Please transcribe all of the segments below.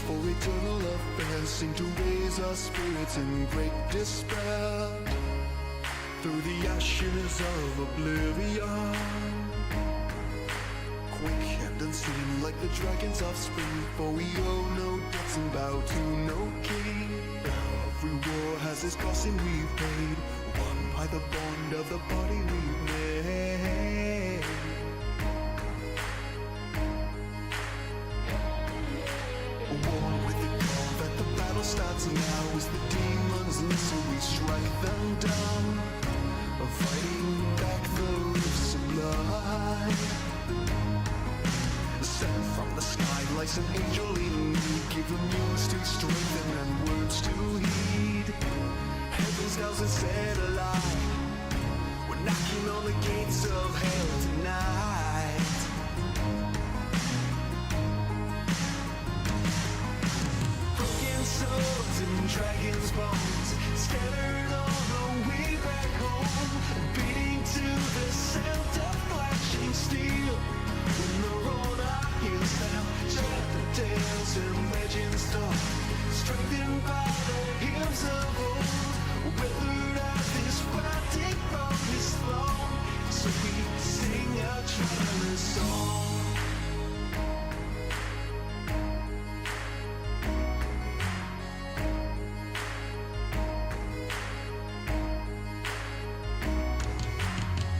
for eternal affairs seem to raise our spirits in great despair. Through the ashes of oblivion, quick and unseen like the dragons of spring, for we owe no debts and bow to no king. Every war has its cost and we've paid, won by the bond of the body we made. War with the call that the battle starts now. As the demons listen, we strike them down, fighting back the rifts of life. Sent from the sky like some angel in need, give them news to strengthen and words to heed. Heaven's bells are set alight, we're knocking on the gates of hell tonight. Broken swords and dragons' bones scattered on the way back home, beating to the sound of flashing steel. When the road our heels down, shut the tales and legends talk, strengthened by the hymns of old, weathered out this fighting from his throne, so we sing a traveler's song.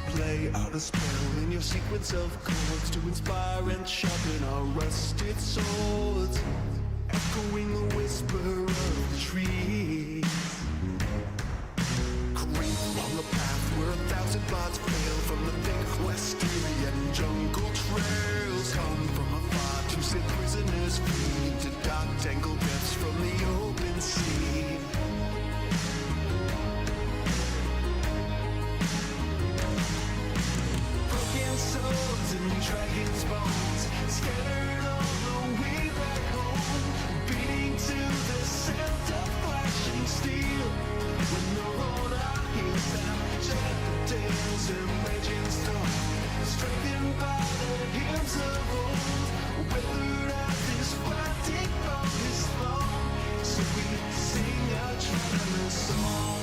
Play out a spell in your sequence of chords to inspire and sharpen our rusted swords, echoing the whisper of the trees. Creep on the path where 1,000 paths fail, from the thick Western jungle trails. Come from afar to set prisoners free, into dark tangled depths from the open sea. Swords and dragons' bones scattered on the way back home, beating to the sound of flashing steel. When the road our heels down, shut the tales and legends talk, strengthened by the hymns of old, weathered out this fighting from his throne, so we sing our traveler's song.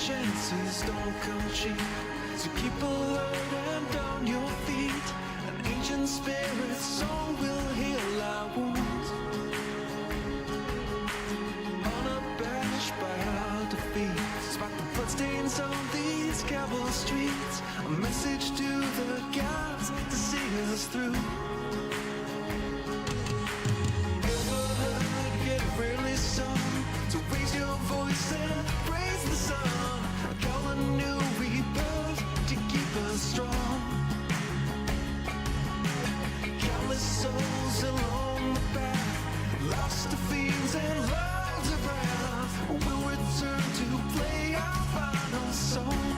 Chances don't come cheap, so keep alert and on your feet. An ancient spirit song will heal our wounds, unabashed by our defeat. Spot the bloodstains on these cobble streets, a message to the gods to see us through. Ever heard, yet rarely sung, to raise your voice and praise the sun. Call a new rebirth to keep us strong. Countless souls along the path, lost to fiends and lives of wrath, will return to play our final song.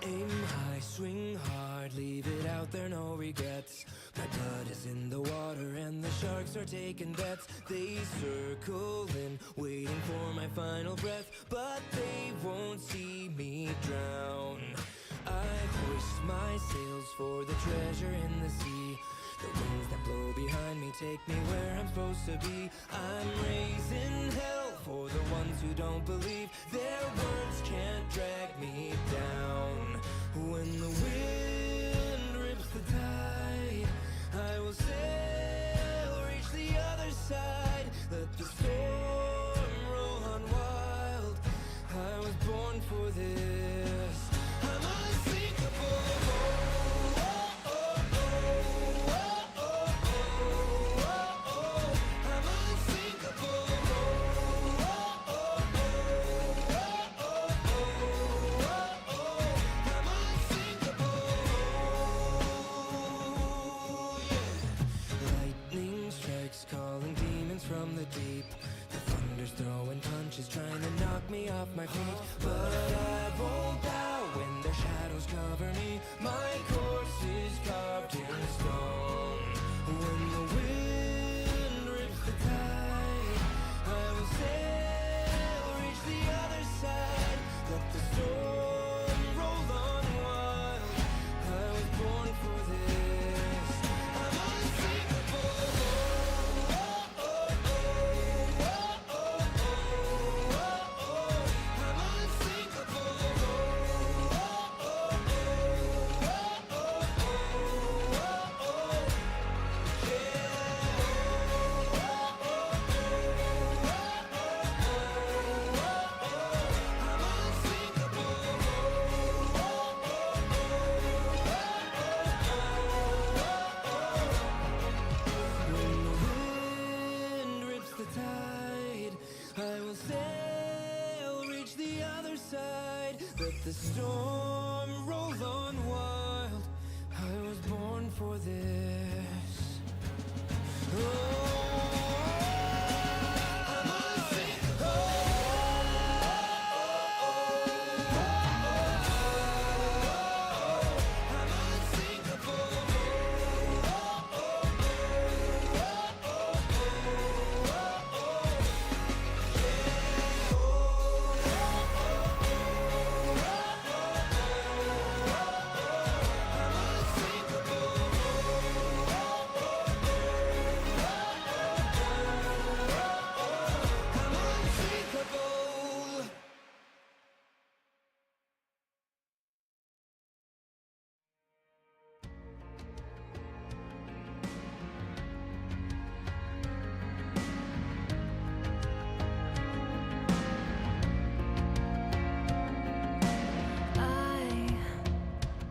Aim high, swing hard, leave it out there, no regrets. My blood is in the water and the sharks are taking bets. They circle in, waiting for my final breath, but they won't see me drown. I hoist my sails for the treasure in the sea. The winds that blow behind me take me where I'm supposed to be. I'm raising hell for the ones who don't believe. Their words can't drag me down. When the wind rips the tide, I will sail, reach the other side. Let the storm roll on wild. I was born for this. I'm unsinkable. From the deep, the thunder's throwing punches, trying to knock me off my feet. But I won't bow when their shadows cover me. My course is carved in stone. When the wind rips the tide, I will sail, reach the other side. Let the storm roll on wild. I was born for this. I'm unsinkable. I will sail, reach the other side. Let the storm roll on wild. I was born for this.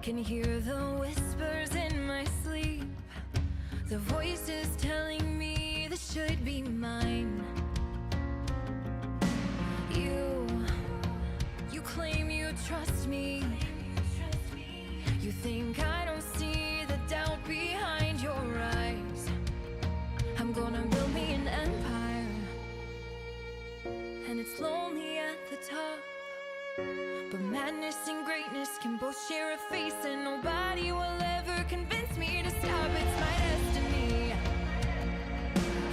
can hear the whispers in my sleep, the voices telling me this should be mine. You claim you trust me. You think I don't see the doubt behind your eyes. I'm gonna build me an empire, and it's lonely at the top, but madness and greatness can both share a face, and nobody will ever convince me to stop. It's my destiny.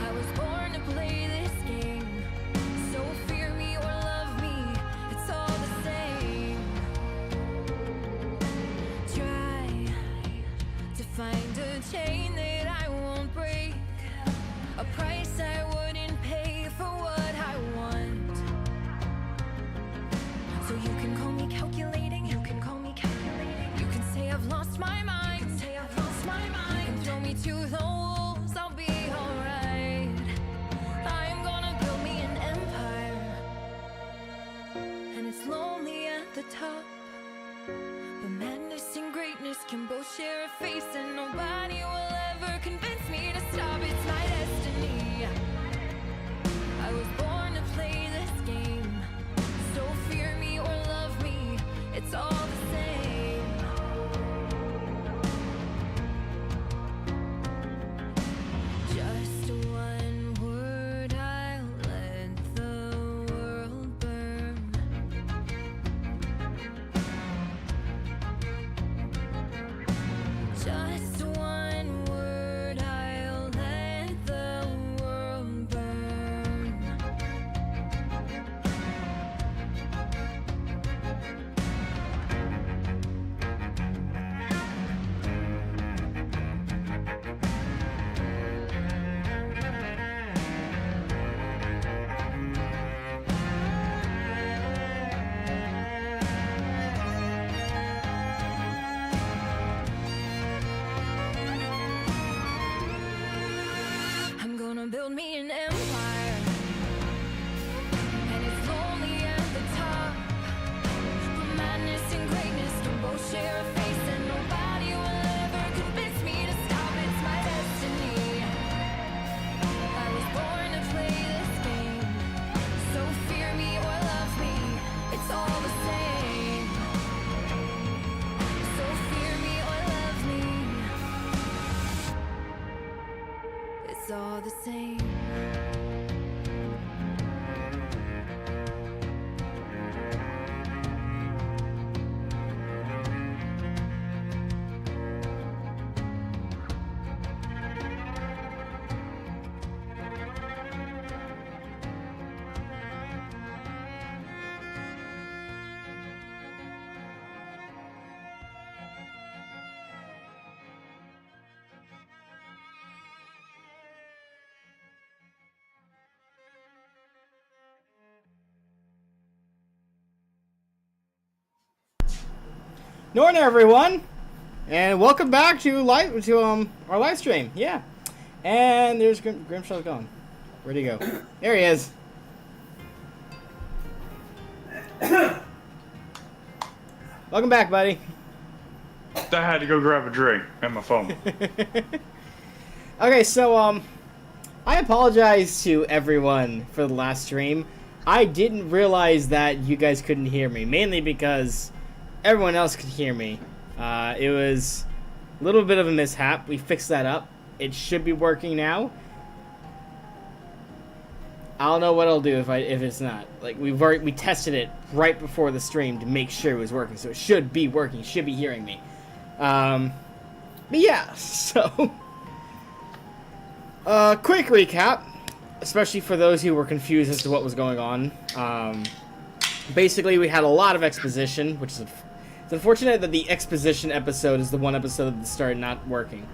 I was born to play this game, so fear me or love me, it's all the same. Try to find a chain that I won't break, a price I wouldn't pay for what I want. So you can call me calculating, you can call me calculating. You can say I've lost my mind, you can say I've lost my mind. You can throw me to the wolves, I'll be alright. I'm gonna build me an empire, and it's lonely at the top, but madness and greatness can both share a face, and nobody will ever convince me to stop. It's my destiny. I was born to play this game, so fear me or love me, it's all the same. Just one word, I'll let the world burn. Just one word, I'll let the world burn. I'm gonna build me an empire, and it's lonely at the top, but madness and greatness can both share a face, and nobody will ever convince me to stop. It's my destiny. I was born to play this game, so fear me or love me, it's all the same. So fear me or love me, it's all the same. Morning, everyone, and welcome back to our live stream. Yeah, and there's Grimshaw's gone. Where'd he go? There he is. Welcome back, buddy. I had to go grab a drink and my phone. Okay, so I apologize to everyone for the last stream. I didn't realize that you guys couldn't hear me, mainly because everyone else could hear me. It was a little bit of a mishap. We fixed that up. It should be working now. I don't know what I'll do if it's not. Like we tested it right before the stream to make sure it was working, so it should be working. Should be hearing me. But yeah, so quick recap, especially for those who were confused as to what was going on. Basically, we had a lot of exposition, which is it's unfortunate that the exposition episode is the one episode that started not working.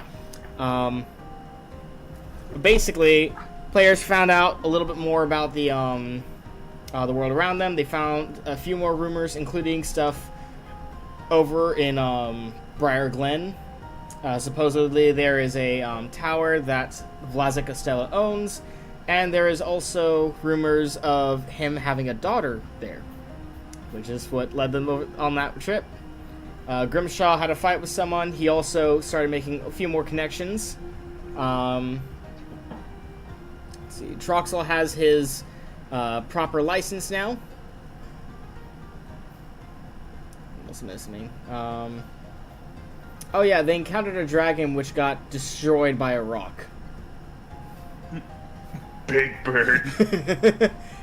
Basically, players found out a little bit more about the world around them. They found a few more rumors, including stuff over in Briar Glen. Supposedly, there is a tower that Vlasic Costello owns, and there is also rumors of him having a daughter there, which is what led them on that trip. Grimshaw had a fight with someone. He also started making a few more connections. Let's see. Troxel has his proper license now. What's missing? Oh yeah, they encountered a dragon which got destroyed by a rock. Big bird.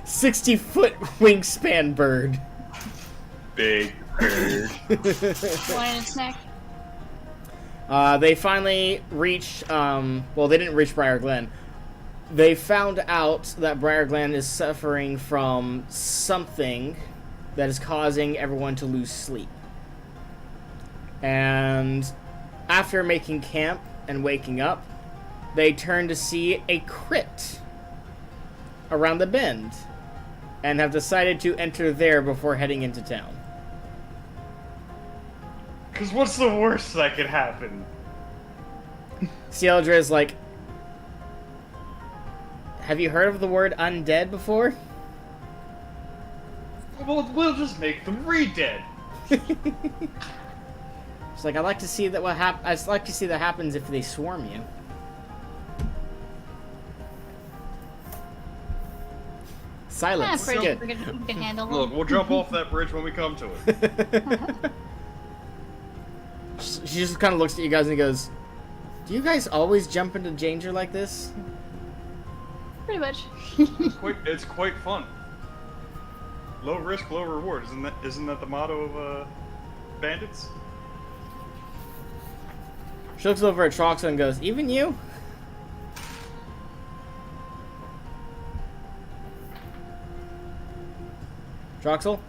60-foot wingspan bird. Big bird. One in its neck. They finally reached, well, they didn't reach Briar Glen. They found out that Briar Glen is suffering from something that is causing everyone to lose sleep. And after making camp and waking up, they turn to see a crypt around the bend and have decided to enter there before heading into town. Because what's the worst that could happen? Cieldra is like, have you heard of the word undead before? We'll just make them re-dead. She's like, I'd like to see that I'd like to see that happens if they swarm you. Silence. Bridge, Good. we can handle them. Look, we'll jump off that bridge when we come to it. She just kind of looks at you guys and goes, do you guys always jump into danger like this? Pretty much. It's quite fun. Low risk, low reward. Isn't that the motto of bandits? She looks over at Troxel and goes, even you? Troxel?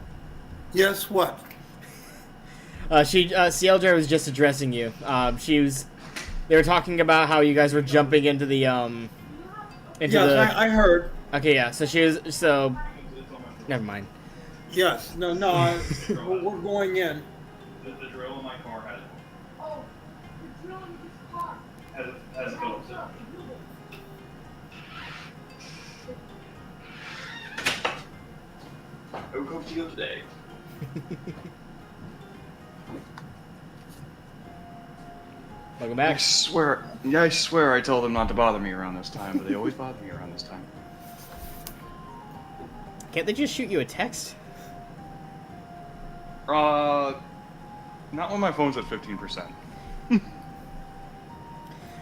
Yes, what? Cieldra was just addressing you. They were talking about how you guys were jumping into the, Yes, I heard. Okay, yeah, never mind. Yes, no, we're going in. The drill in my car has Oh, the drill in his car. has built it. Who cooked you today? Welcome I back. swear I told them not to bother me around this time, but they always bother me around this time. Can't they just shoot you a text? Not when my phone's at 15%.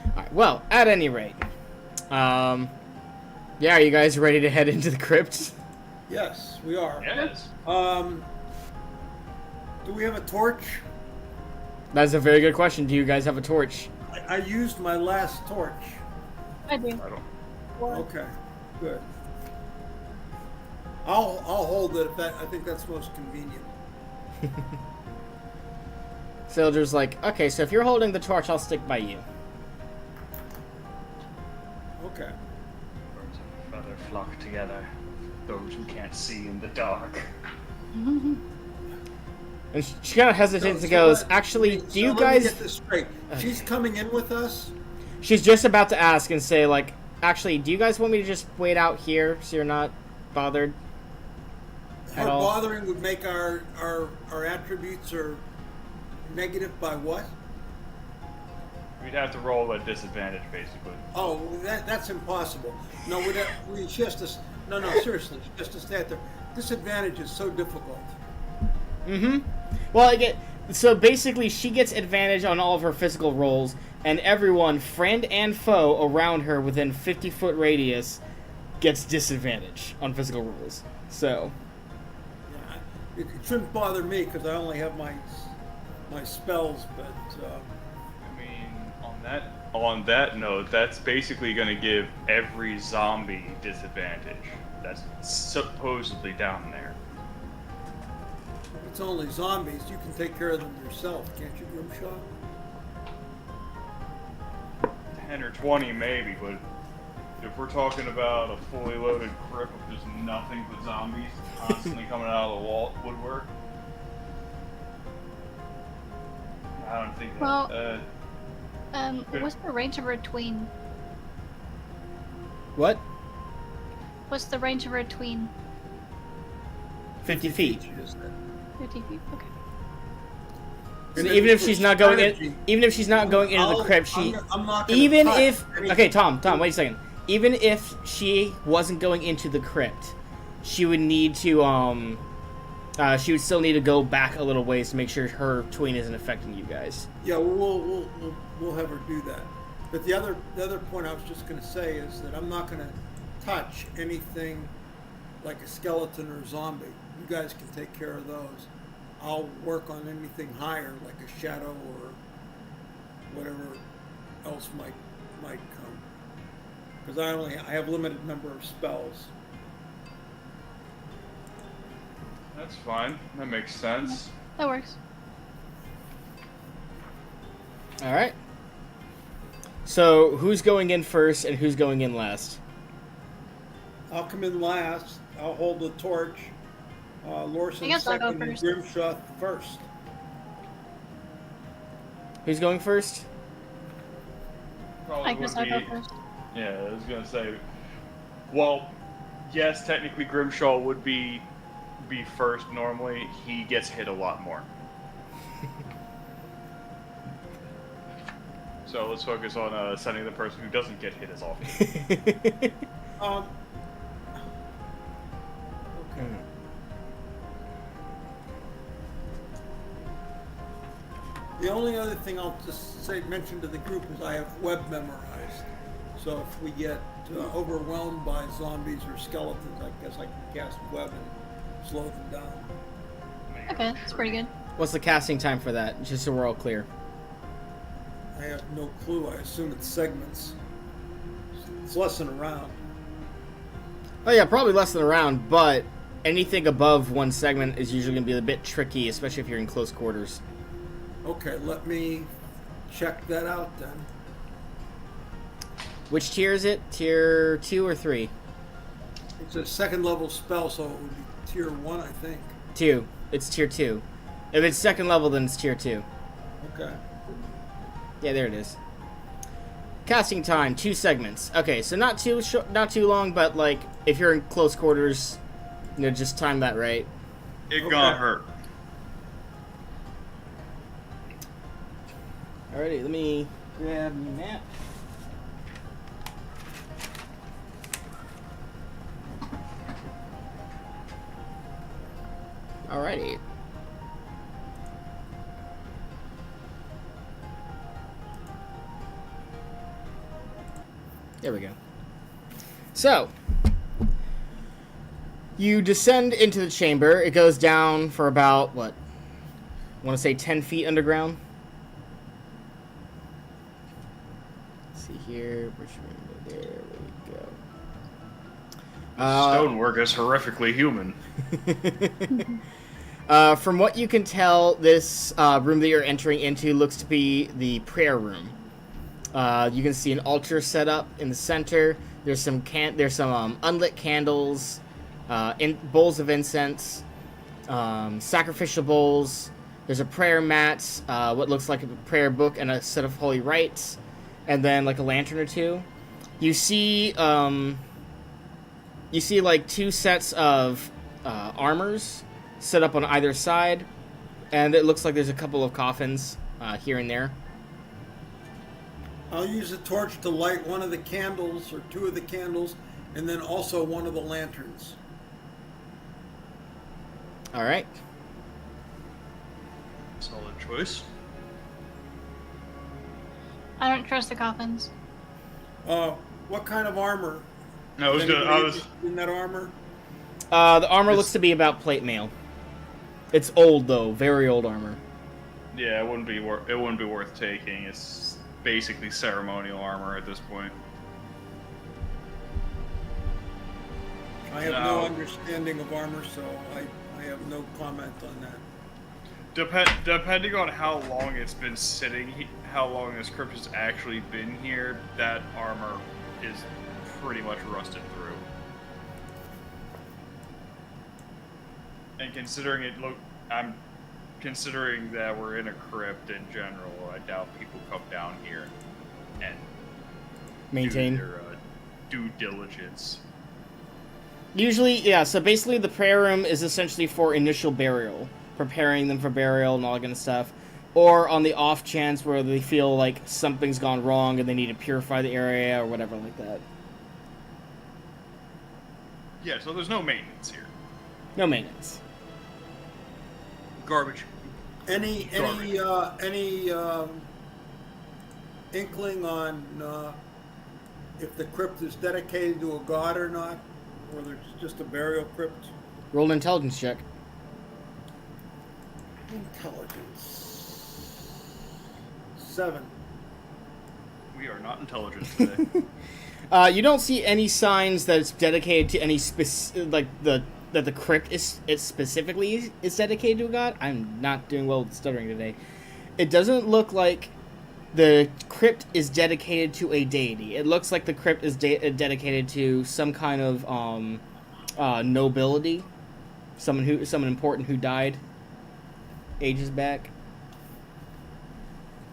Alright, well, at any rate. Yeah, are you guys ready to head into the crypt? Yes, we are. Yes. Do we have a torch? That's a very good question. Do you guys have a torch? I used my last torch. I do. I don't. Okay, good. I'll hold it if I think that's most convenient. Soldier's like, okay, so if you're holding the torch, I'll stick by you. Okay. Birds of a feather flock together. Those who can't see in the dark. And she kind of hesitates and goes, actually, do you Let me guys... get this straight. She's coming in with us? She's just about to ask and say, like, actually, do you guys want me to just wait out here so you're not bothered Her at all? bothering would make our attributes are negative by what? We'd have to roll at disadvantage, basically. Oh, that's impossible. No, she has to. No, seriously, she has to stand there. Disadvantage is so difficult. Mm-hmm. Well, so basically, she gets advantage on all of her physical rolls, and everyone, friend and foe, around her within 50-foot radius gets disadvantage on physical rolls. So, Yeah, it shouldn't bother me because I only have my spells, but. I mean, on that note, that's basically going to give every zombie disadvantage. That's supposedly down there. It's only zombies. You can take care of them yourself, can't you, Grimshaw? 10 or 20 maybe, but if we're talking about a fully loaded crypt with just nothing but zombies constantly coming out of the woodwork, I don't think that. Well, what's the range of her tween? what? What's the range of her tween? 50 feet. She just said. 50 feet? Okay. So And even if she's not going in, strategy, even if she's not going into the I'll- crypt, she I'm not gonna even touch if anything. okay, Tom, wait a second. Even if she wasn't going into the crypt, she would need to she would still need to go back a little ways to make sure her tween isn't affecting you guys. Yeah, we'll have her do that. But the other point I was just going to say is that I'm not going to touch anything like a skeleton or a zombie. You guys can take care of those. I'll work on anything higher, like a shadow or whatever else might come. Because I have limited number of spells. That's fine. That makes sense. That works. All right. So who's going in first and who's going in last? I'll come in last. I'll hold the torch. Lorson guess I'll go second and first. Grimshaw first. Who's going first? Probably I guess would I'll be- go first. Yeah, I was gonna say. Well, yes, technically Grimshaw would be first normally. He gets hit a lot more. So let's focus on sending the person who doesn't get hit as often. Okay. The only other thing I'll just mention to the group is I have web memorized. So if we get overwhelmed by zombies or skeletons, I guess I can cast web and slow them down. Okay, that's pretty good. What's the casting time for that? Just so we're all clear. I have no clue. I assume it's segments. It's less than a round. Oh yeah, probably less than a round, but anything above one segment is usually going to be a bit tricky, especially if you're in close quarters. Okay, let me check that out then. Which tier is it? Tier 2 or 3? It's a second level spell, so it would be tier 1, I think. 2. It's tier 2. If it's second level, then it's tier 2. Okay. Yeah, there it is. Casting time, 2 segments. Okay, so not too not too long, but like if you're in close quarters, just time that right. It Okay. gonna hurt. Alrighty, let me grab my map. Alrighty. There we go. So, you descend into the chamber. It goes down for about, what? I want to say 10 feet underground. Let's see here. Which room? There we go. Stonework is horrifically human. From what you can tell, this room that you're entering into looks to be the prayer room. You can see an altar set up in the center. There's some unlit candles, bowls of incense, sacrificial bowls. There's a prayer mat, what looks like a prayer book, and a set of holy rites, and then like a lantern or two. You see like 2 sets of armors set up on either side, and it looks like there's a couple of coffins here and there. I'll use a torch to light one of the candles or 2 of the candles, and then also one of the lanterns. All right. Solid choice. I don't trust the coffins. What kind of armor? No, I was good. I was. in that armor. The armor looks to be about plate mail. It's old though, very old armor. Yeah, it wouldn't be worth taking. It's basically ceremonial armor at this point. I have No. no understanding of armor, so I have no comment on that. Depending on how long it's been sitting, how long this crypt has actually been here, that armor is pretty much rusted through. And considering that we're in a crypt in general, I doubt people come down here and Maintain. do their due diligence. Usually, yeah, so basically the prayer room is essentially for initial burial. Preparing them for burial and all that kind of stuff. or on the off chance where they feel like something's gone wrong and they need to purify the area or whatever like that. Yeah, so there's no maintenance here. No maintenance. Garbage. Any inkling on if the crypt is dedicated to a god or not, or there's just a burial crypt? Roll an intelligence check. Intelligence. 7. We are not intelligent today. You don't see any signs that it's dedicated to any that the crypt is specifically is dedicated to a god. I'm not doing well with stuttering today. It doesn't look like the crypt is dedicated to a deity. It looks like the crypt is dedicated to some kind of nobility, someone important who died ages back.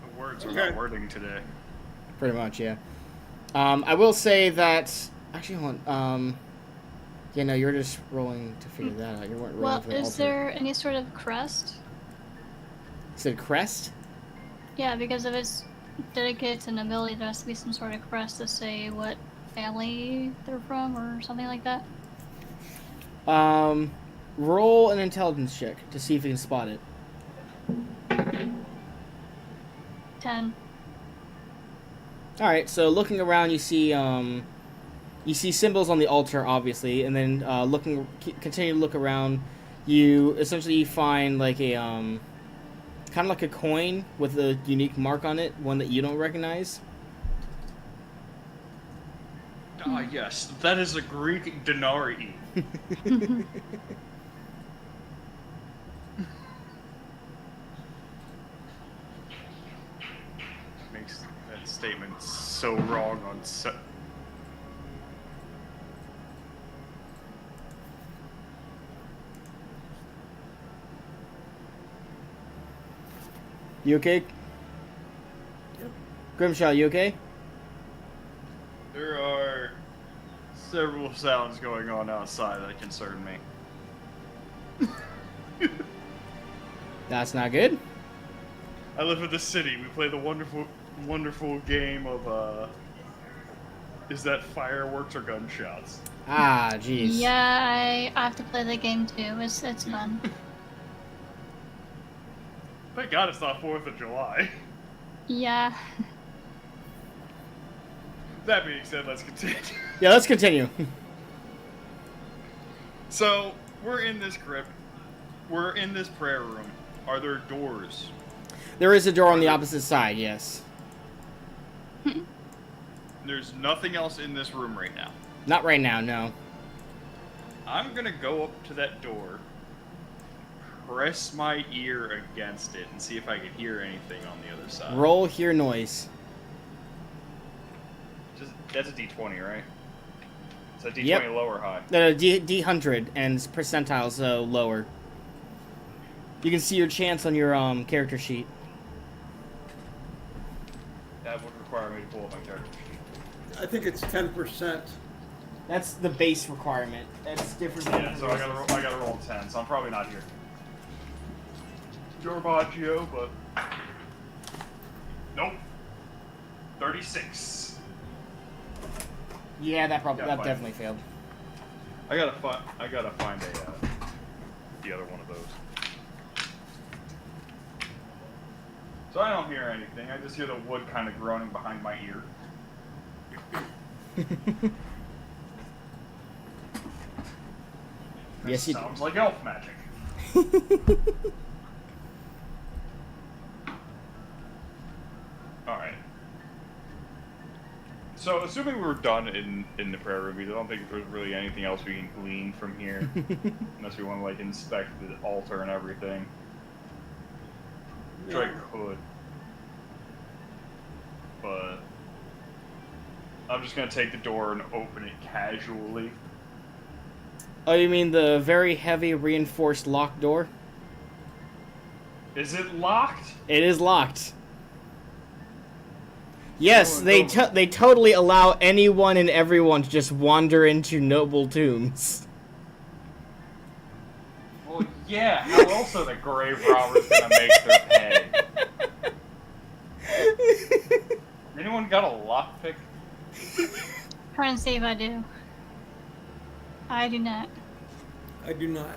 The words are not wording today. Pretty much, yeah. I will say that actually, hold on. Yeah, no, you're just rolling to figure that out. You weren't rolling Well, for the is altar. there any sort of crest? Is it a crest? Yeah, because if it's dedicated to nobility, there has to be some sort of crest to say what family they're from or something like that. Roll an intelligence check to see if you can spot it. 10. All right, so looking around, you see symbols on the altar, obviously, and then continue to look around. You essentially find like a kind of like a coin with a unique mark on it, one that you don't recognize. Ah, yes, that is a Greek denarii. Makes that statement so wrong on so. You okay? Yep. Grimshaw, you okay? There are several sounds going on outside that concern me. That's not good. I live in the city. We play the wonderful game of, is that fireworks or gunshots? Ah, jeez. Yeah, I have to play the game too. It's fun. Thank God it's not 4th of July. Yeah. That being said, let's continue. Yeah, let's continue. So, we're in this crypt. We're in this prayer room. Are there doors? There is a door on the opposite side, yes. There's nothing else in this room right now. Not right now, no. I'm gonna go up to that door, press my ear against it, and see if I can hear anything on the other side. Roll hear noise. That's a D20, right? It's a D20 Yep. low or high? No, D100 and percentile, so lower. You can see your chance on your character sheet. That would require me to pull up my character sheet. I think it's 10%. That's the base requirement. That's different. Yeah, so I gotta roll 10, so I'm probably not here. Giorbaggio, but nope. 36. Yeah, that Gotta find definitely failed. I gotta find the other one of those. So I don't hear anything. I just hear the wood kind of groaning behind my ear. Yes, you sounds like elf magic. All right. So, assuming we're done in the prayer room, I don't think there's really anything else we can glean from here, unless we want to like inspect the altar and everything. Which I could, but I'm just gonna take the door and open it casually. Oh, you mean the very heavy reinforced locked door? Is it locked? It is locked. Yes, they totally allow anyone and everyone to just wander into noble tombs. Well, yeah. How else are the grave robbers gonna make their pay? Anyone got a lockpick? Trying to see if I do. I do not. I do not.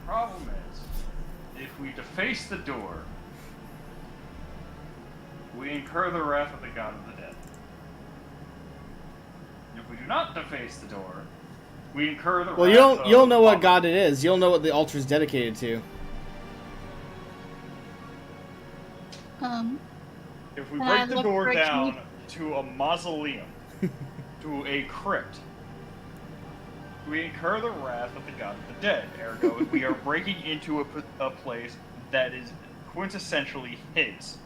Problem is, if we deface the door, we incur the wrath of the god of the dead. If we do not deface the door, we incur the Well, wrath you'll of know what Baba. god it is. You'll know what the altar is dedicated to. If we Can I break the look door for a key? down to a mausoleum, to a crypt, we incur the wrath of the god of the dead. Ergo, we are breaking into a place that is quintessentially his.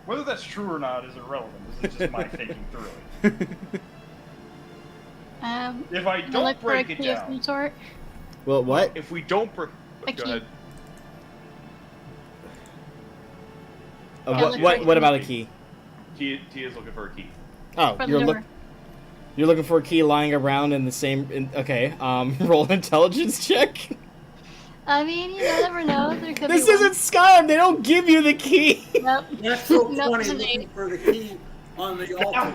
Whether that's true or not is irrelevant. This is just my thinking through it. If I can don't look for break a it key of down, some sort. Well, what? if we don't break, A go key. ahead. What about a key? T is looking for a key. Oh, For the door. you're looking for a key lying around in the same. Okay. Roll an intelligence check. I mean, you never know. There could This be isn't Skyrim. They don't give you the key. Nope. Natural Nope, 20 it's an looking 8. for the key on the altar.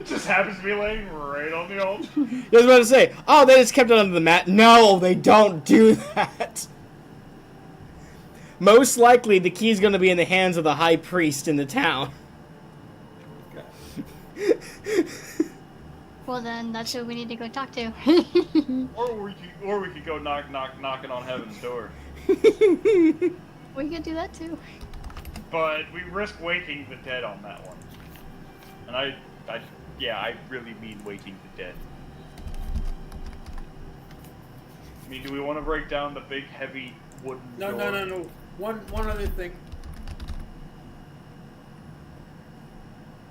It just happens to be laying right on the altar. I was about to say, oh, they just kept it under the mat. No, they don't do that. Most likely, the key's going to be in the hands of the high priest in the town. Okay. Well, then that's who we need to go talk to. Or we could go knocking on heaven's door. We could do that too. But we risk waking the dead on that one. And I really mean waking the dead. I mean, do we want to break down the big, heavy wooden No, door? no. One other thing.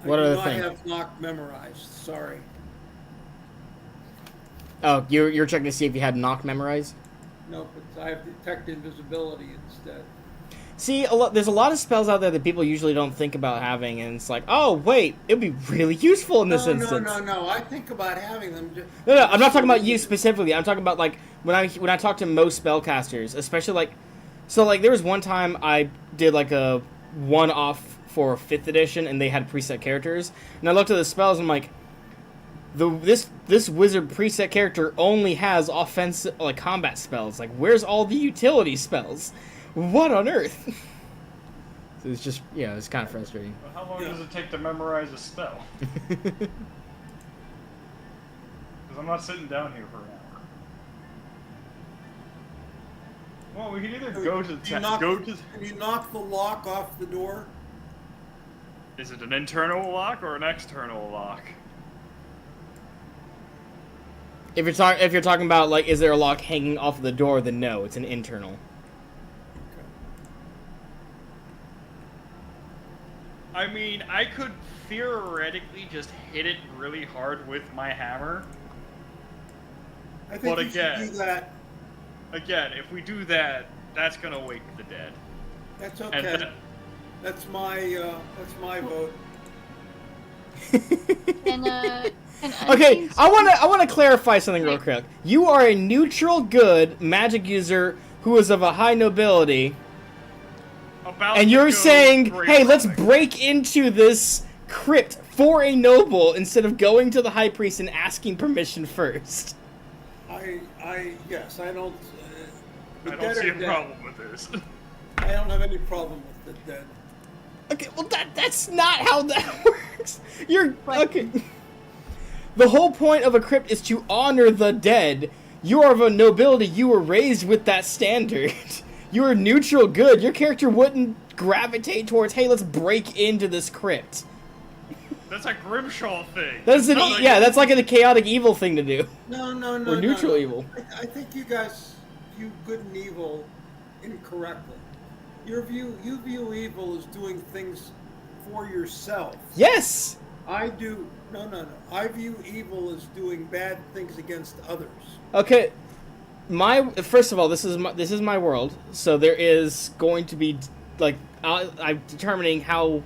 What I do other not thing? have knock memorized. Sorry. Oh, you're checking to see if you had knock memorized? No, but I have detect invisibility instead. See, there's a lot of spells out there that people usually don't think about having, and it's like, oh, wait, it'd be really useful in this instance. No. I think about having them. No, I'm not talking about you specifically. I'm talking about, like, when I talk to most spellcasters, especially, like, so, like, there was one time I did, like, a one-off for 5th edition, and they had preset characters, and I looked at the spells, and I'm like, this wizard preset character only has offensive, like, combat spells. Like, where's all the utility spells? What on earth? So it's just, yeah, it's kind of frustrating. But how long does it take to memorize a spell? Because I'm not sitting down here for an hour. Well, we can either go to Can you knock the lock off the door? Is it an internal lock or an external lock? If you're talking about, like, is there a lock hanging off the door, then no, it's an internal. I mean, I could theoretically just hit it really hard with my hammer. I think But you again- should do that. Again, if we do that, that's gonna wake the dead. That's And okay. then- That's my vote. And Okay, unseen I want to clarify something real quick. You are a neutral good magic user who is of a high nobility, About and to you're go saying, great hey, let's robbing. break into this crypt for a noble instead of going to the high priest and asking permission first. Yes, I don't. The I dead don't see are a dead. problem with this. I don't have any problem with the dead. Okay, well that's not how that works. You're Right. okay. The whole point of a crypt is to honor the dead. You are of a nobility. You were raised with that standard. You are neutral good. Your character wouldn't gravitate towards, hey, let's break into this crypt. That's a Grimshaw thing. That's an Not like- that's like a chaotic evil thing to do. No. Or neutral evil. I think you guys view good and evil incorrectly. You view evil as doing things for yourself. Yes. I do. No. I view evil as doing bad things against others. Okay. First of all, this is my world, so there is going to be like I'm determining how.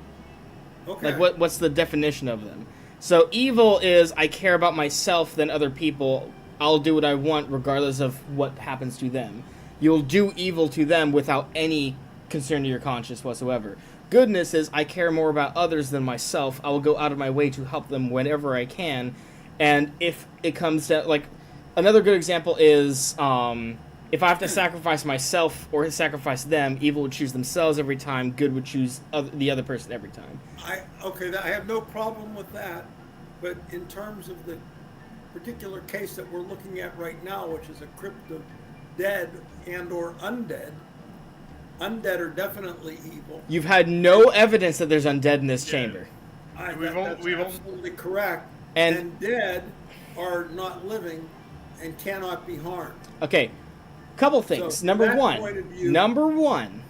Okay. Like, what's the definition of them? So, evil is I care about myself than other people. I'll do what I want regardless of what happens to them. You'll do evil to them without any concern to your conscience whatsoever. Goodness is, I care more about others than myself. I will go out of my way to help them whenever I can. And if it comes to, like, another good example is, if I have to sacrifice myself or sacrifice them, evil would choose themselves every time, good would choose the other person every time. I have no problem with that, but in terms of the particular case that we're looking at right now, which is a crypt of dead and or undead are definitely evil. You've had no evidence that there's undead in this chamber. That's absolutely correct. And dead are not living and cannot be harmed. Okay, couple things. So, Number one.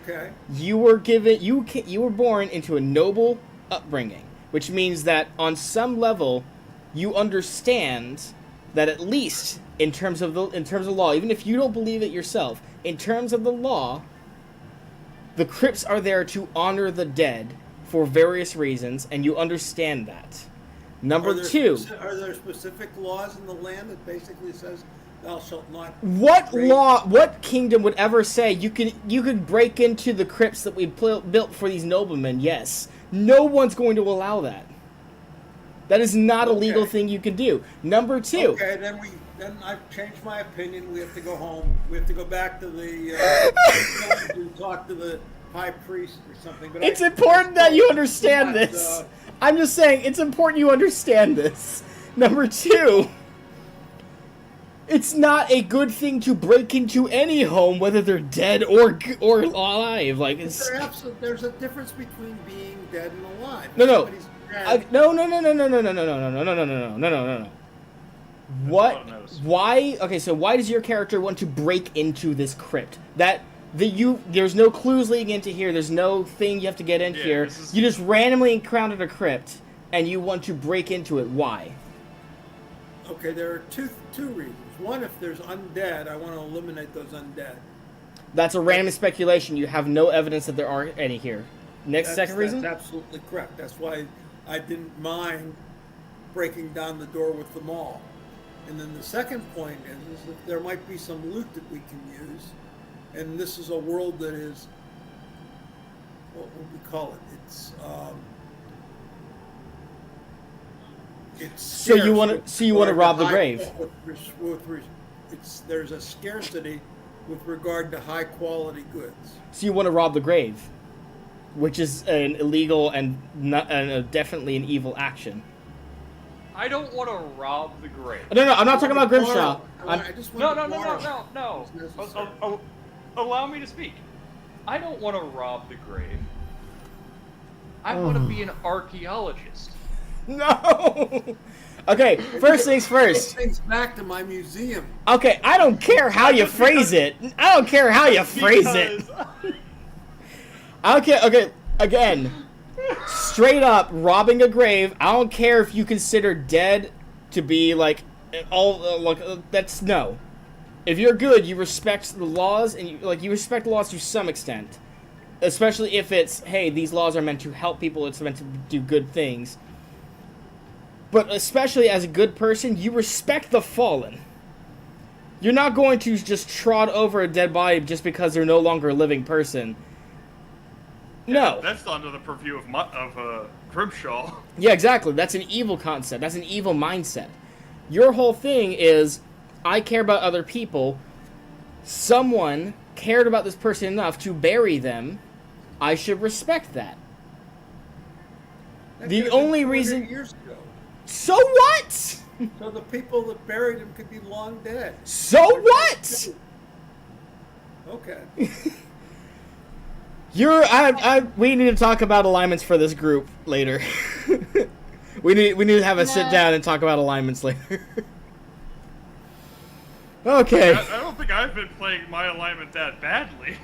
Okay. You were born into a noble upbringing, which means that on some level, you understand that at least in terms of law, even if you don't believe it yourself, in terms of the law, the crypts are there to honor the dead for various reasons, and you understand that. Number two. Are there specific laws in the land that basically says thou shalt not? What kingdom would ever say you could break into the crypts that we built for these noblemen? Yes. No one's going to allow that. That is not a legal thing you can do. Number two. Okay, then I've changed my opinion. We have to go home. We have to go back to the to talk to the high priest or something. But it's important that you understand this. I'm just saying, it's important you understand this. Number two, it's not a good thing to break into any home, whether they're dead or alive. Like, it's... There's a difference between being dead and alive. No. What? Why? Okay, so why does your character want to break into this crypt? There's no clues leading into here. There's no thing you have to get in here. You just randomly encountered a crypt, and you want to break into it. Why? Okay, there are two reasons. One, if there's undead, I want to eliminate those undead. That's a random speculation. You have no evidence that there are any here. Second reason? That's absolutely correct. That's why I didn't mind breaking down the door with them all. And then the second point is that there might be some loot that we can use. And this is a world that is, what would we call it? It's so you want to rob the grave. There's a scarcity with regard to high quality goods. So you want to rob the grave, which is an illegal and definitely an evil action. I don't want to rob the grave. No, I'm not talking about Grimshaw. No. Allow me to speak. I don't want to rob the grave. I want to be an archaeologist. No. Okay, first things first. Things back to my museum. Okay, I don't care how you phrase it. I don't care how you phrase it. I don't care. Okay, again, straight up robbing a grave. I don't care if you consider dead to be like that's no. If you're good, you respect the laws, and you respect the laws to some extent. Especially if it's, hey, these laws are meant to help people, it's meant to do good things. But especially as a good person, you respect the fallen. You're not going to just trot over a dead body just because they're no longer a living person. No. That's under the purview of Grimshaw. Yeah, exactly. That's an evil concept. That's an evil mindset. Your whole thing is, I care about other people. Someone cared about this person enough to bury them. I should respect that. The only reason... Years ago. So what? So the people that buried him could be long dead. So what? Okay. We need to talk about alignments for this group later. we need to have a sit down and talk about alignments later. Okay. I don't think I've been playing my alignment that badly.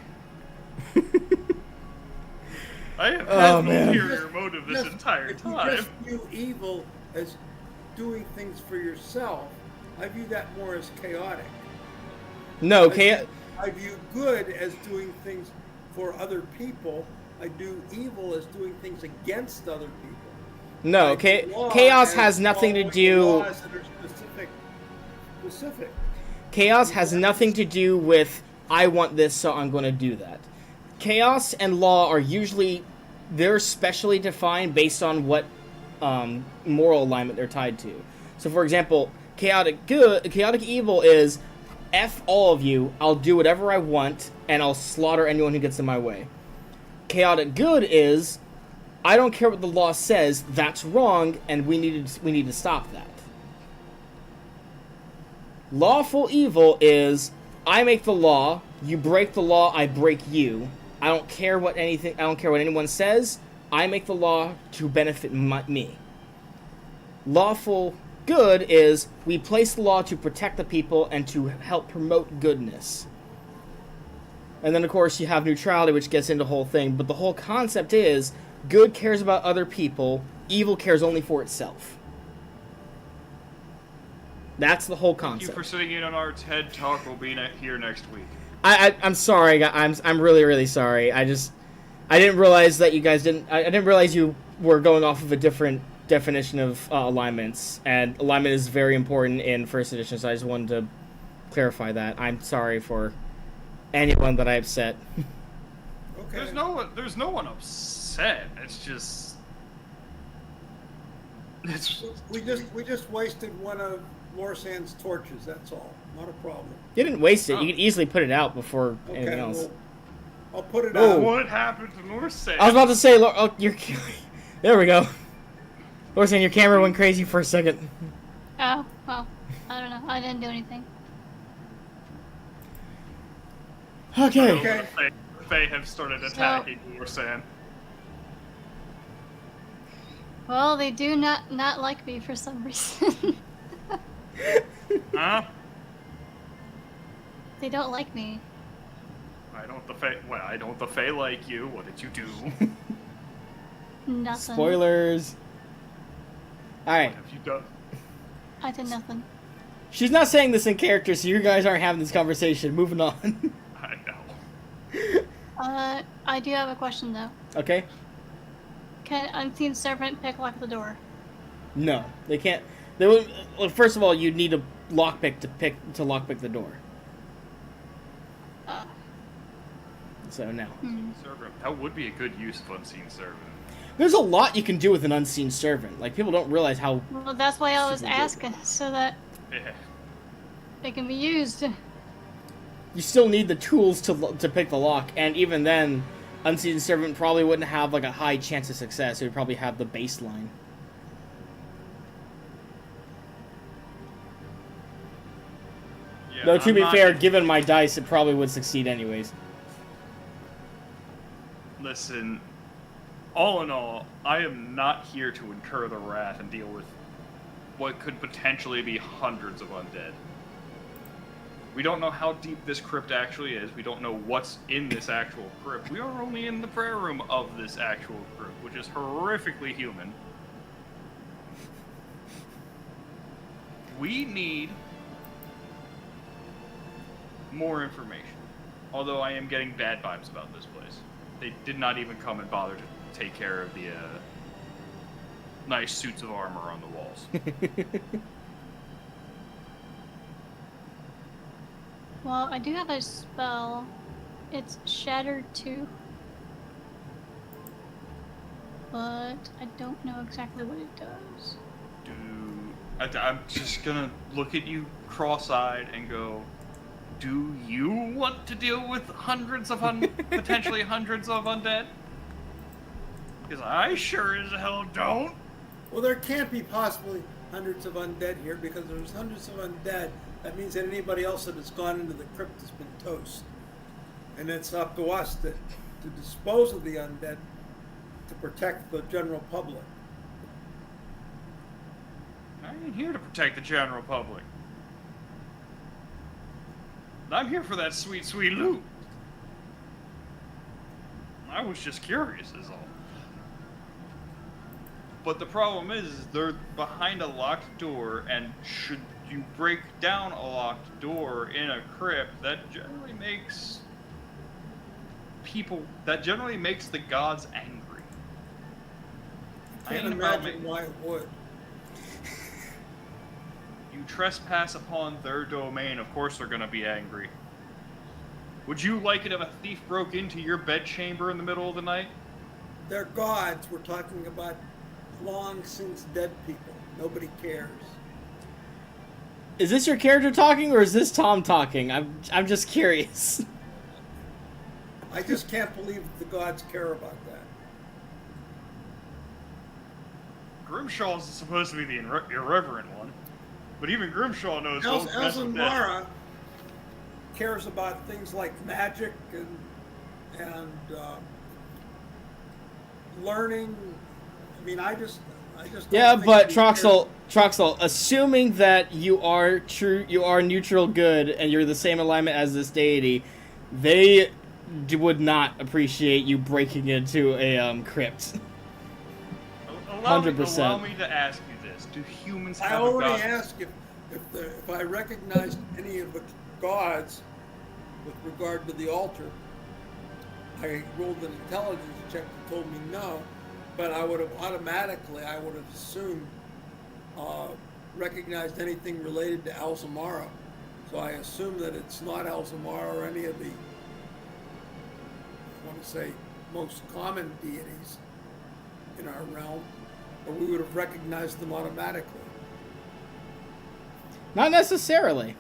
I have had an ulterior motive this entire time. If you just view evil as doing things for yourself, I view that more as chaotic. No, I view good as doing things for other people. I do evil as doing things against other people. No, chaos has nothing to do... Laws that are specific. Chaos has nothing to do with, I want this, so I'm going to do that. Chaos and law are usually, they're specially defined based on what moral alignment they're tied to. So, for example, chaotic evil is, F all of you, I'll do whatever I want, and I'll slaughter anyone who gets in my way. Chaotic good is, I don't care what the law says, that's wrong, and we need to stop that. Lawful evil is, I make the law, you break the law, I break you. I don't care what anyone says, I make the law to benefit me. Lawful good is, we place the law to protect the people and to help promote goodness. And then, of course, you have neutrality, which gets into the whole thing. But the whole concept is, good cares about other people, evil cares only for itself. That's the whole concept. Thank you for sitting in on our TED Talk. We'll be here next week. I'm sorry, I'm really, really sorry. I didn't realize that you guys didn't... I didn't realize you were going off of a different definition of alignments. And alignment is very important in first edition, so I just wanted to clarify that. I'm sorry for anyone that I upset. Okay. There's no one upset. It's just We just wasted one of Lorsand's torches. That's all. Not a problem. You didn't waste it. You could easily put it out before anything else. Well, I'll put it Whoa. out. what happened to Northside. I was about to say, oh, there we go. Lorsan, your camera went crazy for a second. Oh, well, I don't know. I didn't do anything. Okay. Okay. The Fae have started attacking Northsand. Well, they do not like me for some reason. Huh? They don't like me. I don't the Fae like you. What did you do? Nothing. Spoilers. Alright. What have you done? I did nothing. She's not saying this in character, so you guys aren't having this conversation. Moving on. I know. I do have a question though. Okay? Can Unseen Servant lock the door? No. They can't. They will, well, first of all, you'd need a lockpick to lockpick the door. So, no. Servant. That would be a good use of Unseen Servant. There's a lot you can do with an unseen servant. Like, people don't realize how... Well, that's why I was Super good. asking, so that Yeah. it can be used. You still need the tools to pick the lock, and even then, unseen servant probably wouldn't have, like, a high chance of success. It would probably have the baseline. Yeah, Though, to I'm be not- fair, given my dice, it probably would succeed anyways. Listen, all in all, I am not here to incur the wrath and deal with what could potentially be hundreds of undead. We don't know how deep this crypt actually is. We don't know what's in this actual crypt. We are only in the prayer room of this actual crypt, which is horrifically human. We need more information. Although I am getting bad vibes about this place. They did not even come and bother to take care of the nice suits of armor on the walls. Well, I do have a spell. It's Shattered 2. But I don't know exactly what it does. I'm just gonna look at you cross-eyed and go, do you want to deal with hundreds of potentially hundreds of undead? Because I sure as hell don't. Well, there can't be possibly hundreds of undead here because there's hundreds of undead. That means that anybody else that has gone into the crypt has been toast. And it's up to us to dispose of the undead to protect the general public. I ain't here to protect the general public. I'm here for that sweet, sweet loot. I was just curious is all. But the problem is, they're behind a locked door, and should you break down a locked door in a crypt, that generally makes the gods angry. I can't imagine why it would. You trespass upon their domain, of course they're gonna be angry. Would you like it if a thief broke into your bedchamber in the middle of the night? They're gods. We're talking about long since dead people. Nobody cares. Is this your character talking, or is this Tom talking? I'm just curious. I just can't believe the gods care about that. Grimshaw's supposed to be the irreverent one, but even Grimshaw knows don't mess with that. Mara cares about things like magic and learning. I mean, I just don't Yeah, think but he cares. Troxel, assuming that you are neutral good and you're the same alignment as this deity, they would not appreciate you breaking into a crypt. Allow 100%. me to ask you this: do humans I have a already god? asked if I recognized any of the gods with regard to the altar. I rolled an intelligence check that told me no, but I would have assumed recognized anything related to Alzamara. So I assume that it's not Alzamara or any of the, I want to say, most common deities in our realm, or we would have recognized them automatically. Not necessarily.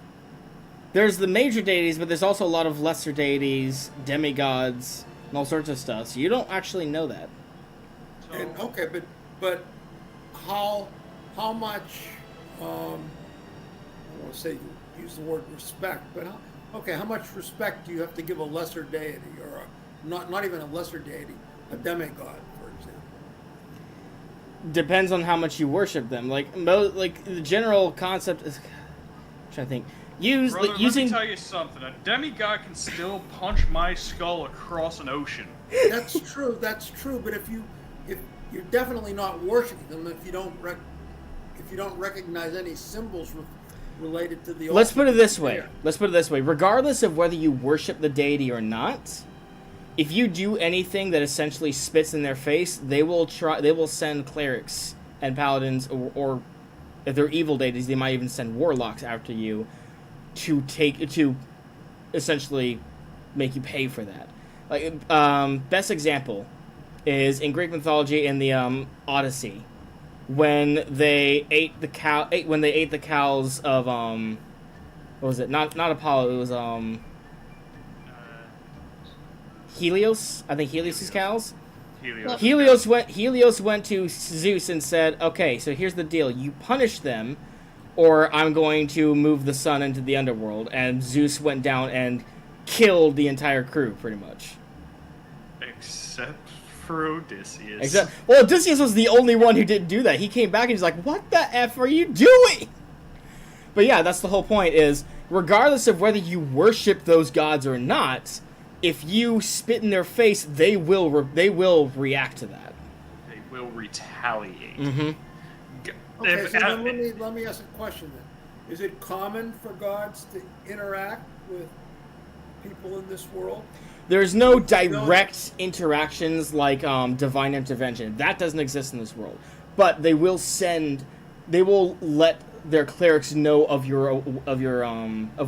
There's the major deities, but there's also a lot of lesser deities, demigods, and all sorts of stuff. So you don't actually know that. And okay, but how much I don't want to say use the word respect, but how much respect do you have to give a lesser deity, or not even a lesser deity, a demigod, for example? Depends on how much you worship them. Like the general concept is, I'm trying to think. Brother, Using. let me tell you something. A demigod can still punch my skull across an ocean. That's true. That's true. But if you're definitely not worshiping them, if you don't recognize any symbols related to the. Let's put it this way. Yeah. Let's put it this way. Regardless of whether you worship the deity or not, if you do anything that essentially spits in their face, they will send clerics and paladins, or if they're evil deities, they might even send warlocks after you to essentially make you pay for that. Like best example is in Greek mythology in the Odyssey, when they ate the cows of what was it? Not Apollo. It was Helios. I think Helios's cows. Helios. Helios went to Zeus and said, "Okay, so here's the deal: you punish them, or I'm going to move the sun into the underworld." And Zeus went down and killed the entire crew, pretty much. Except for Odysseus. Well, Odysseus was the only one who didn't do that. He came back and he's like, "What the F are you doing?" But yeah, that's the whole point, is regardless of whether you worship those gods or not, if you spit in their face, they will react to that. They will retaliate. Mm-hmm. Okay, so then let me ask a question then. Is it common for gods to interact with people in this world? There's no direct interactions like divine intervention. That doesn't exist in this world. But they will let their clerics know of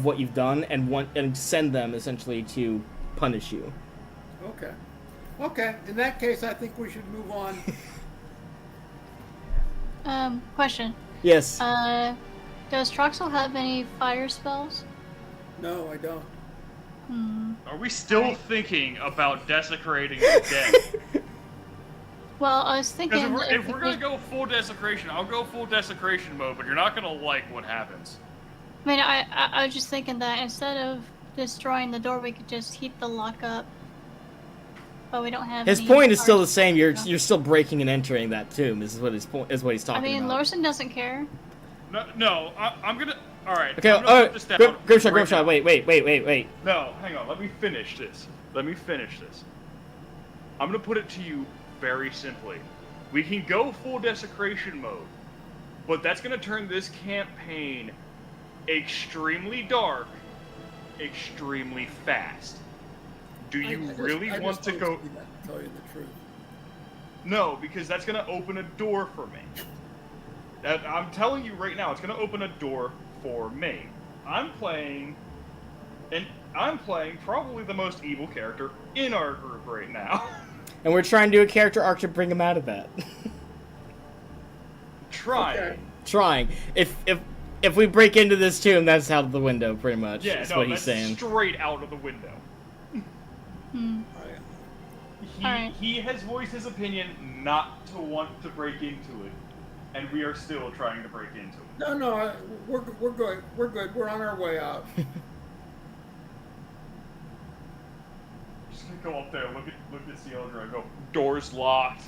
what you've done and send them essentially to punish you. Okay. Okay. In that case, I think we should move on. Question. Yes. Does Troxel have any fire spells? No, I don't. Are we still thinking about desecrating the dead? Well, I was thinking Because if we're gonna go full desecration, I'll go full desecration mode, but you're not gonna like what happens. I mean, I was just thinking that instead of destroying the door, we could just heat the lock up. But we don't have. His any point is still fire the same. You're spells. still breaking and entering that tomb. This is what his point is. What he's talking I mean, about. Lorson doesn't care. No, I'm gonna. All right. Okay. I'm gonna put this down Grimshot. right now. Wait. No, hang on. Let me finish this. I'm gonna put it to you very simply. We can go full desecration mode, but that's gonna turn this campaign extremely dark, extremely fast. Do you really want to go? Tell you the truth. No, because that's gonna open a door for me. I'm telling you right now, it's going to open a door for me. I'm playing probably the most evil character in our group right now. And we're trying to do a character arc to bring him out of that. Trying. Okay. Trying. If we break into this tomb, that's out of the window, pretty much. Yeah, That's no, what he's that's saying. straight out of the window. Hmm. Alright. He has voiced his opinion not to want to break into it, and we are still trying to break into it. No, we're good. We're good. We're on our way out. Just gonna go up there, look at Sealdra, and go, door's locked.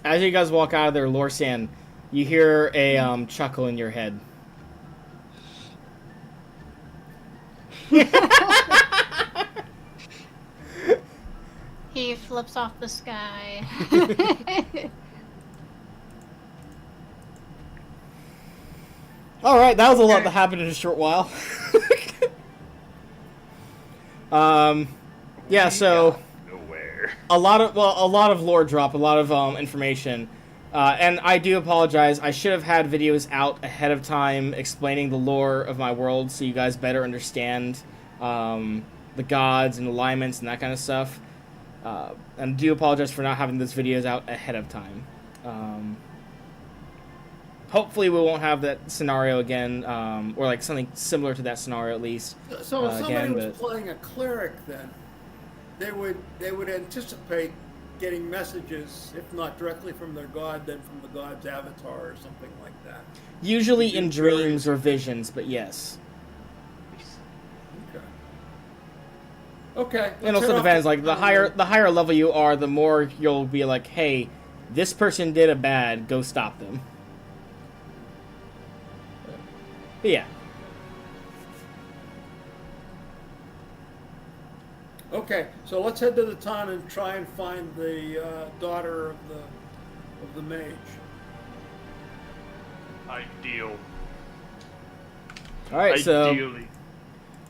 As you guys walk out of there, Lorsan, you hear a chuckle in your head. He flips off the sky. All right, that was a lot that happened in a short while. Yeah, so Nowhere. a lot of lore drop, a lot of information, and I do apologize. I should have had videos out ahead of time explaining the lore of my world, so you guys better understand the gods and alignments and that kind of stuff. And do apologize for not having those videos out ahead of time. Hopefully we won't have that scenario again, or like something similar to that scenario at least. So if somebody again, was but- playing a cleric, then they would anticipate getting messages, if not directly from their god, then from the god's avatar or something like that. Usually in dreams or visions, but yes. Okay. It let's also head off depends. to Like the town higher level you are, the more you'll be like, hey, this person did a bad, go stop them. But yeah. then. Okay, so let's head to the town and try and find the daughter of the mage. Ideal. All right. So Ideally.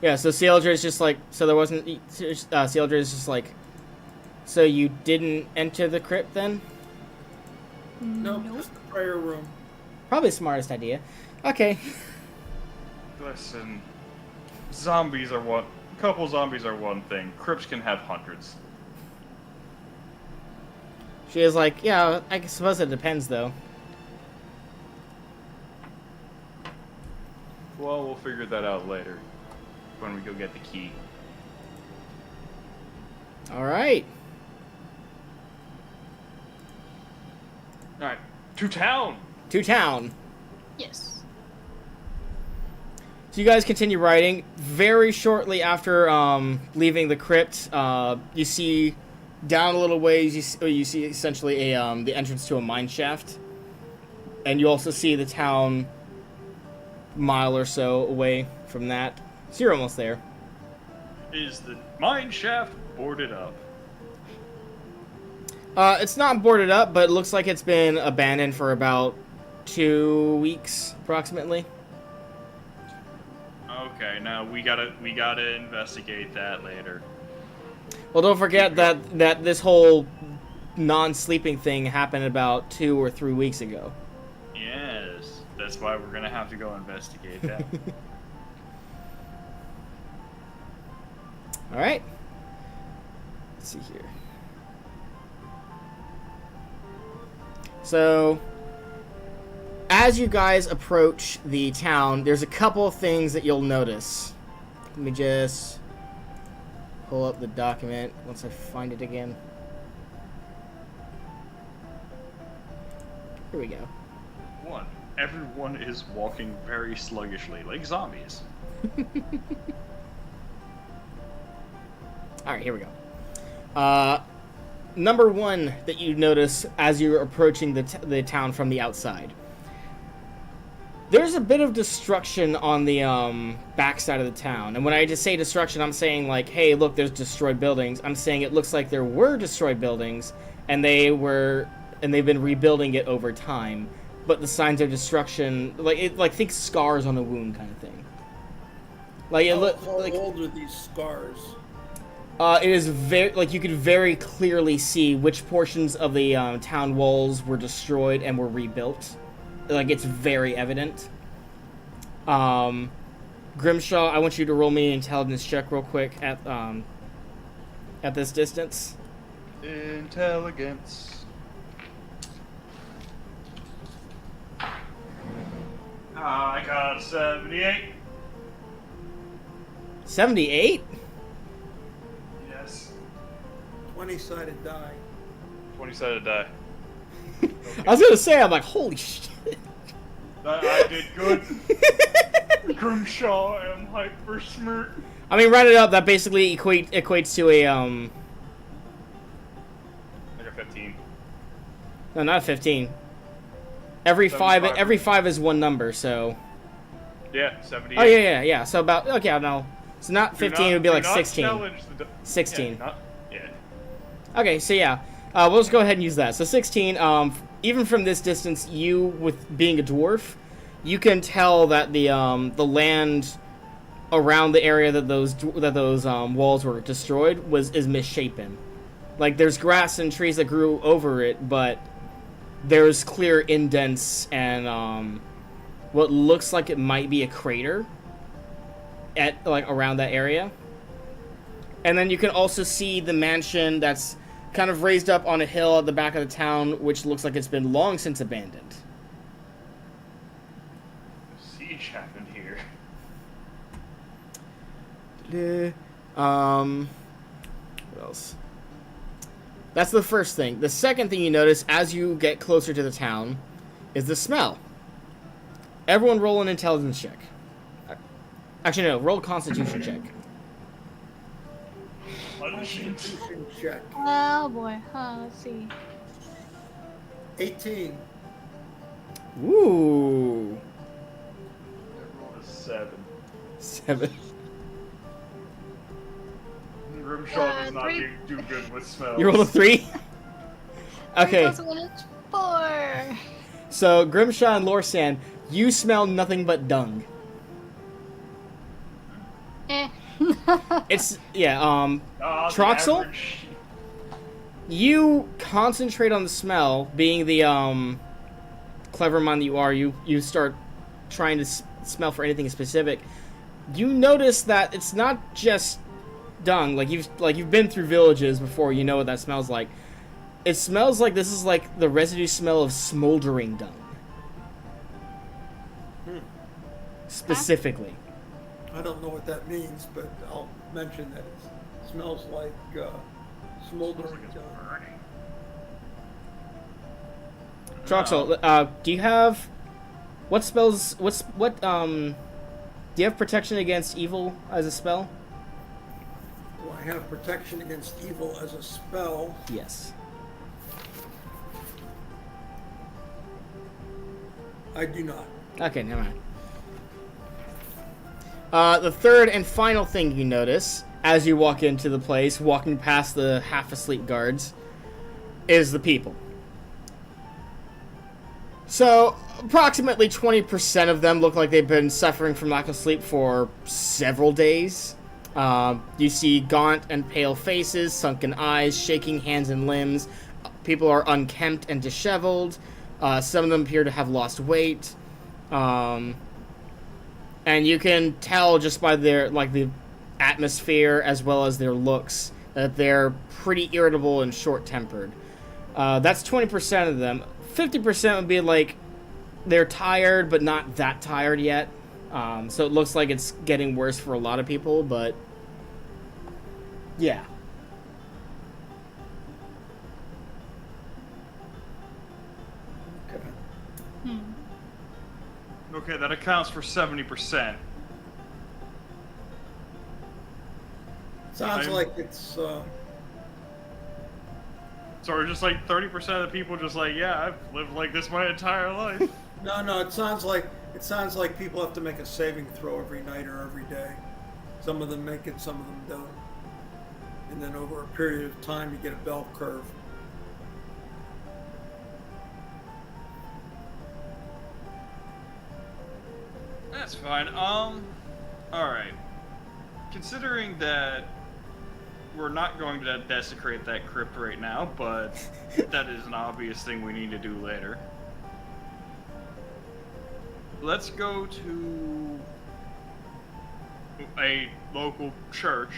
yeah. So Sealdra is just like. So there wasn't. Sealdra is just like. So you didn't enter the crypt then? Nope, just the prayer room. Probably the smartest idea. Okay. Listen, couple zombies are one thing. Crypts can have hundreds. She is like, yeah. I suppose it depends though. Well, we'll figure that out later when we go get the key. All right. All right, to town. To town. Yes. So you guys continue riding. Very shortly after leaving the crypt, you see down a little ways. You see essentially the entrance to a mine shaft, and you also see the town mile or so away from that. So you're almost there. Is the mine shaft boarded up? It's not boarded up, but it looks like it's been abandoned for about 2 weeks, approximately. Okay, now we gotta investigate that later. Well, don't forget that this whole non-sleeping thing happened about 2 or 3 weeks ago. Yes, that's why we're gonna have to go investigate that. All right. Let's see here. So, as you guys approach the town, there's a couple of things that you'll notice. Let me just pull up the document once I find it again. Here we go. One, everyone is walking very sluggishly, like zombies. All right, here we go. Number one that you notice as you're approaching the town from the outside. There's a bit of destruction on the backside of the town. And when I just say destruction, I'm saying like, hey, look, there's destroyed buildings. I'm saying it looks like there were destroyed buildings, and they've been rebuilding it over time. But the signs of destruction, think scars on a wound kind of thing. Like it How look like old are these scars? It is very, like, you could very clearly see which portions of the town walls were destroyed and were rebuilt. Like, it's very evident. Grimshaw, I want you to roll me an intelligence check real quick at this distance. Intelligence. I got a 78. 78? Yes. 20-sided die. 20-sided die. I was gonna say, I'm like, holy shit. I did good. Grimshaw and hyper smirk. I mean, round it up, that basically equates to a, Like a 15. no, not 15. Every 75. every 5 is one number, so. Yeah, 78. Oh, yeah. So about, okay, no. So not 15, it would be like 16. 16. Yeah, yeah. Okay, so yeah. We'll just go ahead and use that. So 16, even from this distance, you, with being a dwarf, you can tell that the land around the area that those walls were destroyed is misshapen. Like, there's grass and trees that grew over it, but there's clear indents and what looks like it might be a crater at, like, around that area. And then you can also see the mansion that's kind of raised up on a hill at the back of the town, which looks like it's been long since abandoned. Siege happened here. What else? That's the first thing. The second thing you notice as you get closer to the town is the smell. Everyone roll an intelligence check. Actually, no, roll a constitution check. Constitution check. Oh boy. Let's see. 18. Ooh. I rolled a 7. 7. Grimshaw does not three. do good with smells. You rolled a 3? Okay. 3+1 is 4. So, Grimshaw and Lorsan, you smell nothing but dung. Eh. It's, yeah, The Troxel? average- You concentrate on the smell, being the, clever mind that you are, you start trying to smell for anything specific. You notice that it's not just dung, like you've been through villages before, you know what that smells like. It smells like this is like the residue smell of smoldering dung. Specifically. I don't know what that means, but I'll mention that it smells like smoldering dung. Troxel, do you have what spells? Do you have protection against evil as a spell? Do I have protection against evil as a spell? Yes. I do not. Okay, never mind. The third and final thing you notice as you walk into the place, walking past the half-asleep guards, is the people. So, approximately 20% of them look like they've been suffering from lack of sleep for several days. You see gaunt and pale faces, sunken eyes, shaking hands and limbs. People are unkempt and disheveled. Some of them appear to have lost weight. And you can tell just by their, like, the atmosphere as well as their looks that they're pretty irritable and short-tempered. That's 20% of them. 50% would be like they're tired but not that tired yet. So it looks like it's getting worse for a lot of people, but yeah. Okay. Okay, that accounts for 70%. Sounds I'm- like it's So we're just like 30% of the people just like, yeah, I've lived like this my entire life. no. It sounds like people have to make a saving throw every night or every day. Some of them make it, some of them don't. And then over a period of time, you get a bell curve. That's fine. Alright. Considering that we're not going to desecrate that crypt right now, but that is an obvious thing we need to do later. Let's go to a local church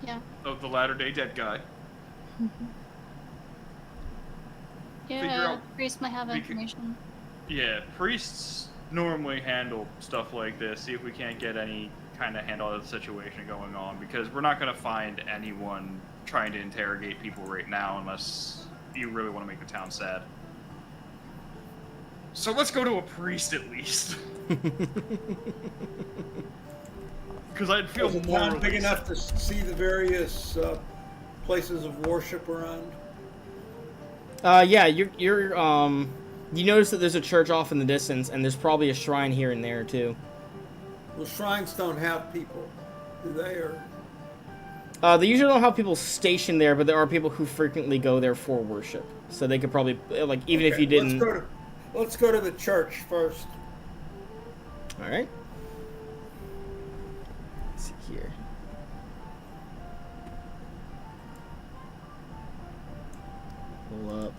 Yeah. of the Latter-day Dead guy. Figure Yeah, out- priest might have information. Yeah, priests normally handle stuff like this. See if we can't get any kind of handle of the situation going on, because we're not going to find anyone trying to interrogate people right now unless you really want to make the town sad. So let's go to a priest at least. Because I'd feel Is the more town big released. enough to see the various places of worship around? Yeah, you notice that there's a church off in the distance, and there's probably a shrine here and there too. Well, shrines don't have people, do they? Or They usually don't have people stationed there, but there are people who frequently go there for worship. So they could probably, like, even if Okay, you didn't. Let's go to the church first. All right. Let's see here. Pull up.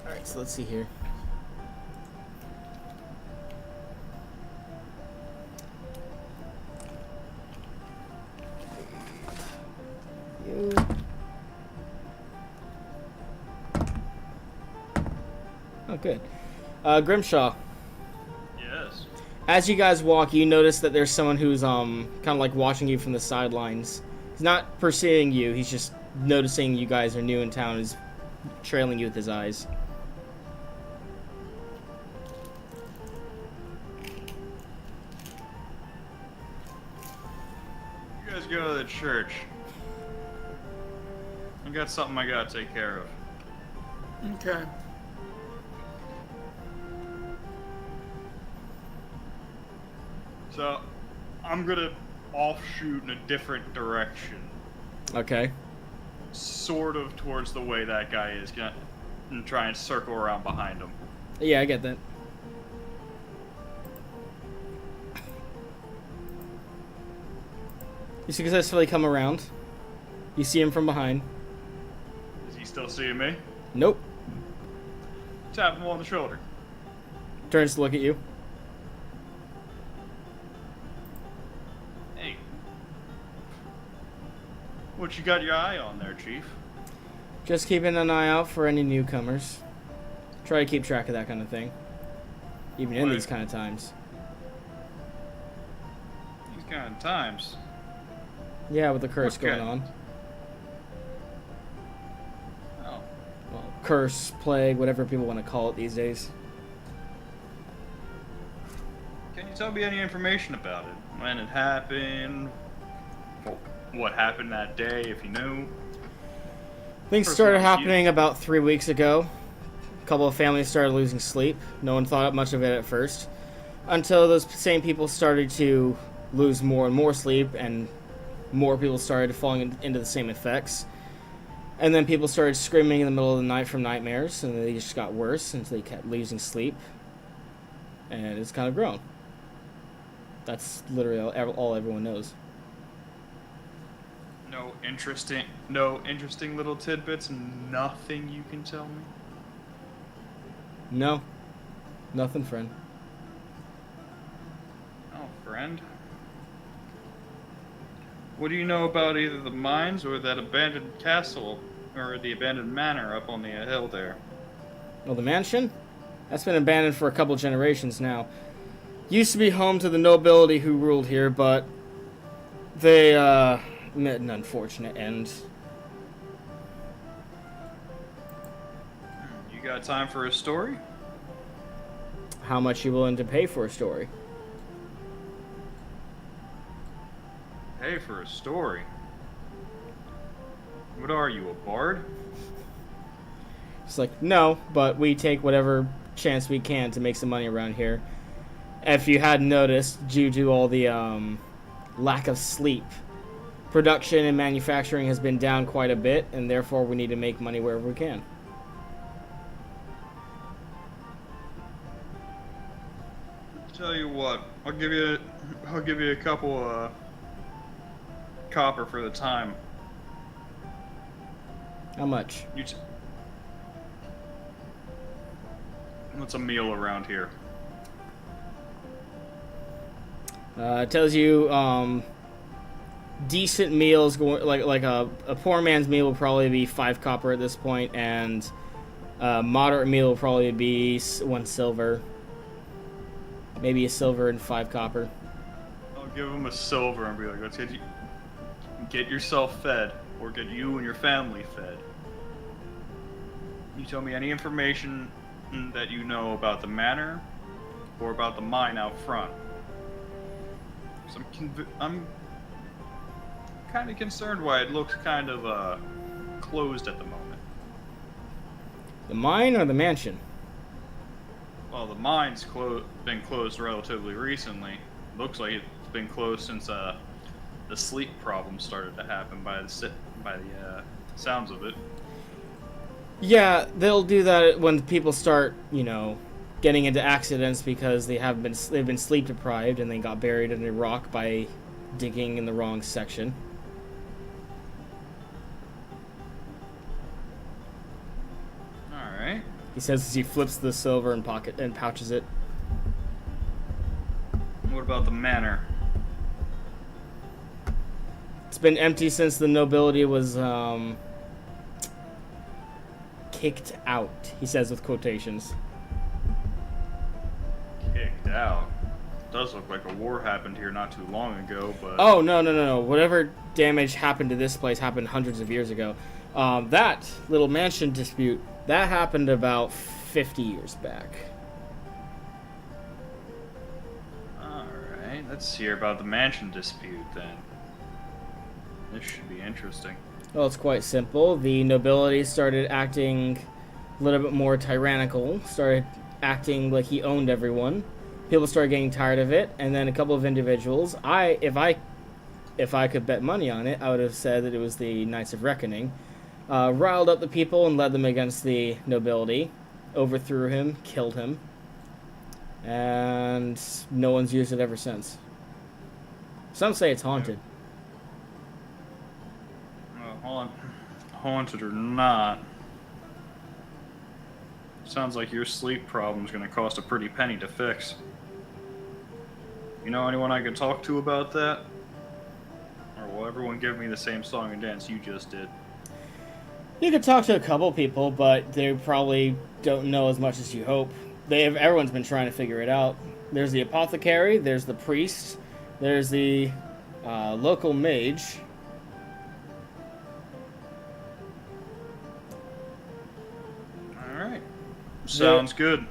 All right, so let's see here. You. Oh, good. Grimshaw. Yes. As you guys walk, you notice that there's someone who's kind of like watching you from the sidelines. He's not pursuing you. He's just noticing you guys are new in town. He's trailing you with his eyes. You guys go to the church. I got something I gotta take care of. Okay. So, I'm gonna offshoot in a different direction. Okay. Sort of towards the way that guy is, and try and circle around behind him. Yeah, I get that. You successfully come around. You see him from behind. Is he still seeing me? Nope. Tap him on the shoulder. Turns to look at you. Hey. What you got your eye on there, Chief? Just keeping an eye out for any newcomers. Try to keep track of that kind of thing. Even in Right. these kind of times. These kind of times. Yeah, with the curse Okay. going on. Oh. Well, curse, plague, whatever people want to call it these days. Can you tell me any information about it? When it happened? What happened that day, if you knew? Things Personal started view. happening about 3 weeks ago. A couple of families started losing sleep. No one thought much of it at first. Until those same people started to lose more and more sleep, and more people started falling into the same effects. And then people started screaming in the middle of the night from nightmares, and they just got worse until they kept losing sleep. And it's kind of grown. That's literally all everyone knows. No interesting little tidbits, nothing you can tell me? No. Nothing, friend. Oh, friend. What do you know about either the mines or that abandoned castle, or the abandoned manor up on the hill there? Well, the mansion? That's been abandoned for a couple generations now. Used to be home to the nobility who ruled here, but they, met an unfortunate end. You got time for a story? How much you willing to pay for a story? Hey, for a story? What are you, a bard? It's like, no, but we take whatever chance we can to make some money around here. if you hadn't noticed, due to all the lack of sleep, production and manufacturing has been down quite a bit, and therefore we need to make money wherever we can. Tell you what, I'll give you a couple copper for the time. How much? What's a meal around here? It tells you decent meals going like a poor man's meal will probably be 5 copper at this point, and a moderate meal will probably be 1 silver, maybe a silver and 5 copper. I'll give him a silver and be like, let's get yourself fed, or get you and your family fed. You tell me any information that you know about the manor or about the mine out front. So I'm kind of concerned why it looks kind of closed at the moment. The mine or the mansion? Well, the mine's been closed relatively recently. Looks like it's been closed since the sleep problem started to happen by the sounds of it. Yeah, they'll do that when people start, you know, getting into accidents because they've been sleep deprived and they got buried in a rock by digging in the wrong section. All right. He says as he flips the silver and pouches it. What about the manor? It's been empty since the nobility was kicked out, he says with quotations. Kicked out? Does look like a war happened here not too long ago, but... Oh, no. Whatever damage happened to this place happened hundreds of years ago. That little mansion dispute, that happened about 50 years back. Alright, let's hear about the mansion dispute then. This should be interesting. Well, it's quite simple. The nobility started acting a little bit more tyrannical, started acting like he owned everyone. People started getting tired of it, and then a couple of individuals, if I could bet money on it, I would have said that it was the Knights of Reckoning, riled up the people and led them against the nobility, overthrew him, killed him, and no one's used it ever since. Some say it's haunted. Haunted or not, sounds like your sleep problem's gonna cost a pretty penny to fix. You know anyone I can talk to about that? Or will everyone give me the same song and dance you just did? You could talk to a couple people, but they probably don't know as much as you hope. Everyone's been trying to figure it out. There's the apothecary, there's the priest, there's the local mage. Alright. Sounds good.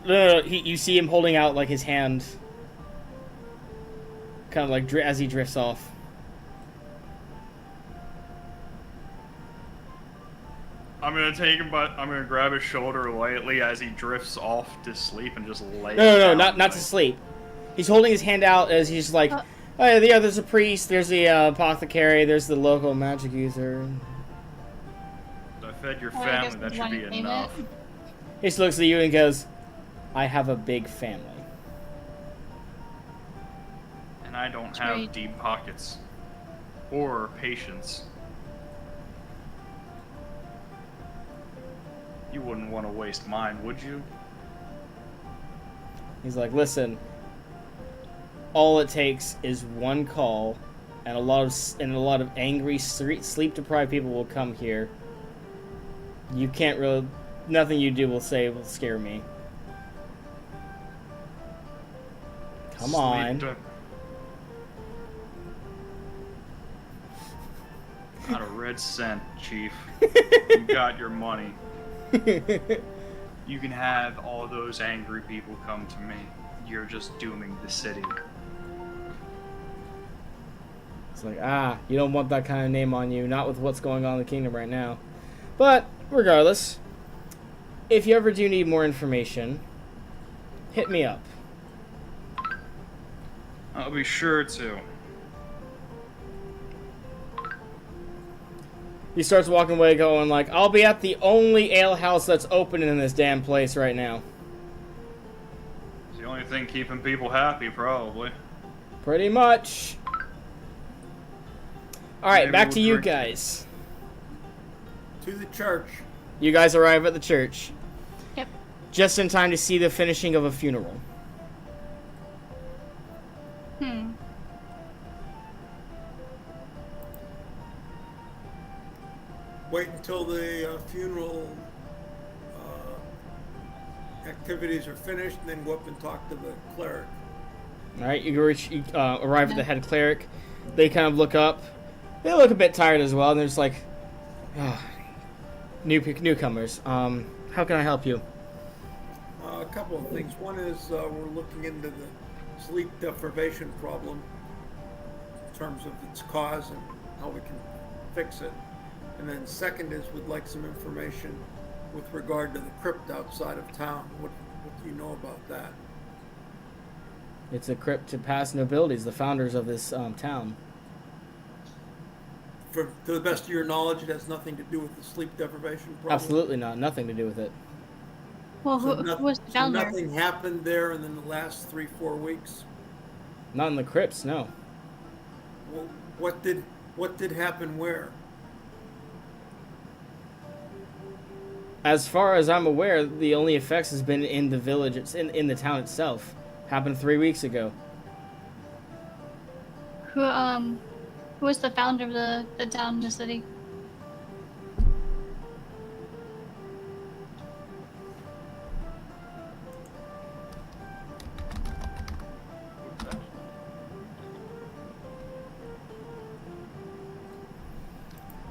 You see him holding out like his hand, kind of like as he drifts off. I'm gonna take him, but I'm gonna grab his shoulder lightly as he drifts off to sleep and just lay. No, not to sleep. He's holding his hand out as he's like, oh yeah, there's a priest, there's the apothecary, there's the local magic user. I fed your family, that should be enough. He just looks at you and goes, I have a big family. And I don't have deep pockets. Or patience. You wouldn't want to waste mine, would you? He's like, listen, all it takes is one call, and a lot of angry, sleep-deprived people will come here. You can't really... Nothing you do will scare me. Come on. Not a red cent, Chief. You got your money. You can have all those angry people come to me. You're just dooming the city. It's like, you don't want that kind of name on you. Not with what's going on in the kingdom right now. But, regardless, if you ever do need more information, hit me up. I'll be sure to. He starts walking away going like, I'll be at the only ale house that's open in this damn place right now. It's the only thing keeping people happy, probably. Pretty much. Alright, Maybe back we'll to you drink. guys. To the church. You guys arrive at the church. Yep. Just in time to see the finishing of a funeral. Wait until the funeral activities are finished, and then go up and talk to the cleric. Alright, you arrive at the head cleric. They kind of look up. They look a bit tired as well, and they're just like, oh, newcomers. How can I help you? A couple of things. One is we're looking into the sleep deprivation problem in terms of its cause and how we can fix it. And then second is we'd like some information with regard to the crypt outside of town. What do you know about that? It's a crypt to past nobilities, the founders of this town. To the best of your knowledge, it has nothing to do with the sleep deprivation problem? Absolutely not. Nothing to do with it. Well, So who was the founder? nothing happened there in the last 3-4 weeks? Not in the crypts, no. Well, what did happen where? As far as I'm aware, the only effects has been in the village. It's in the town itself. Happened 3 weeks ago. Who was the founder of the town and the city?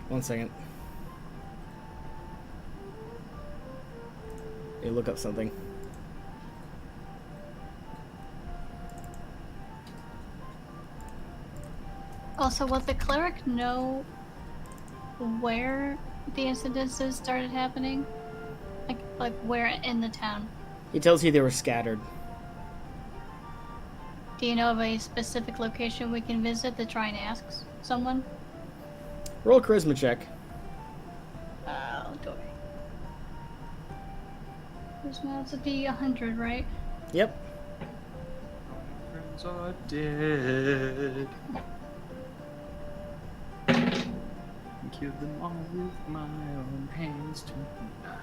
One second. Hey, look up something. Also, will the cleric know where the incidences started happening? Like where in the town? He tells you they were scattered. Do you know of a specific location we can visit to try and ask someone? Roll a charisma check. Oh, do This has to be 100, right? Yep. Friends are dead. Kill them all with my own hands tonight.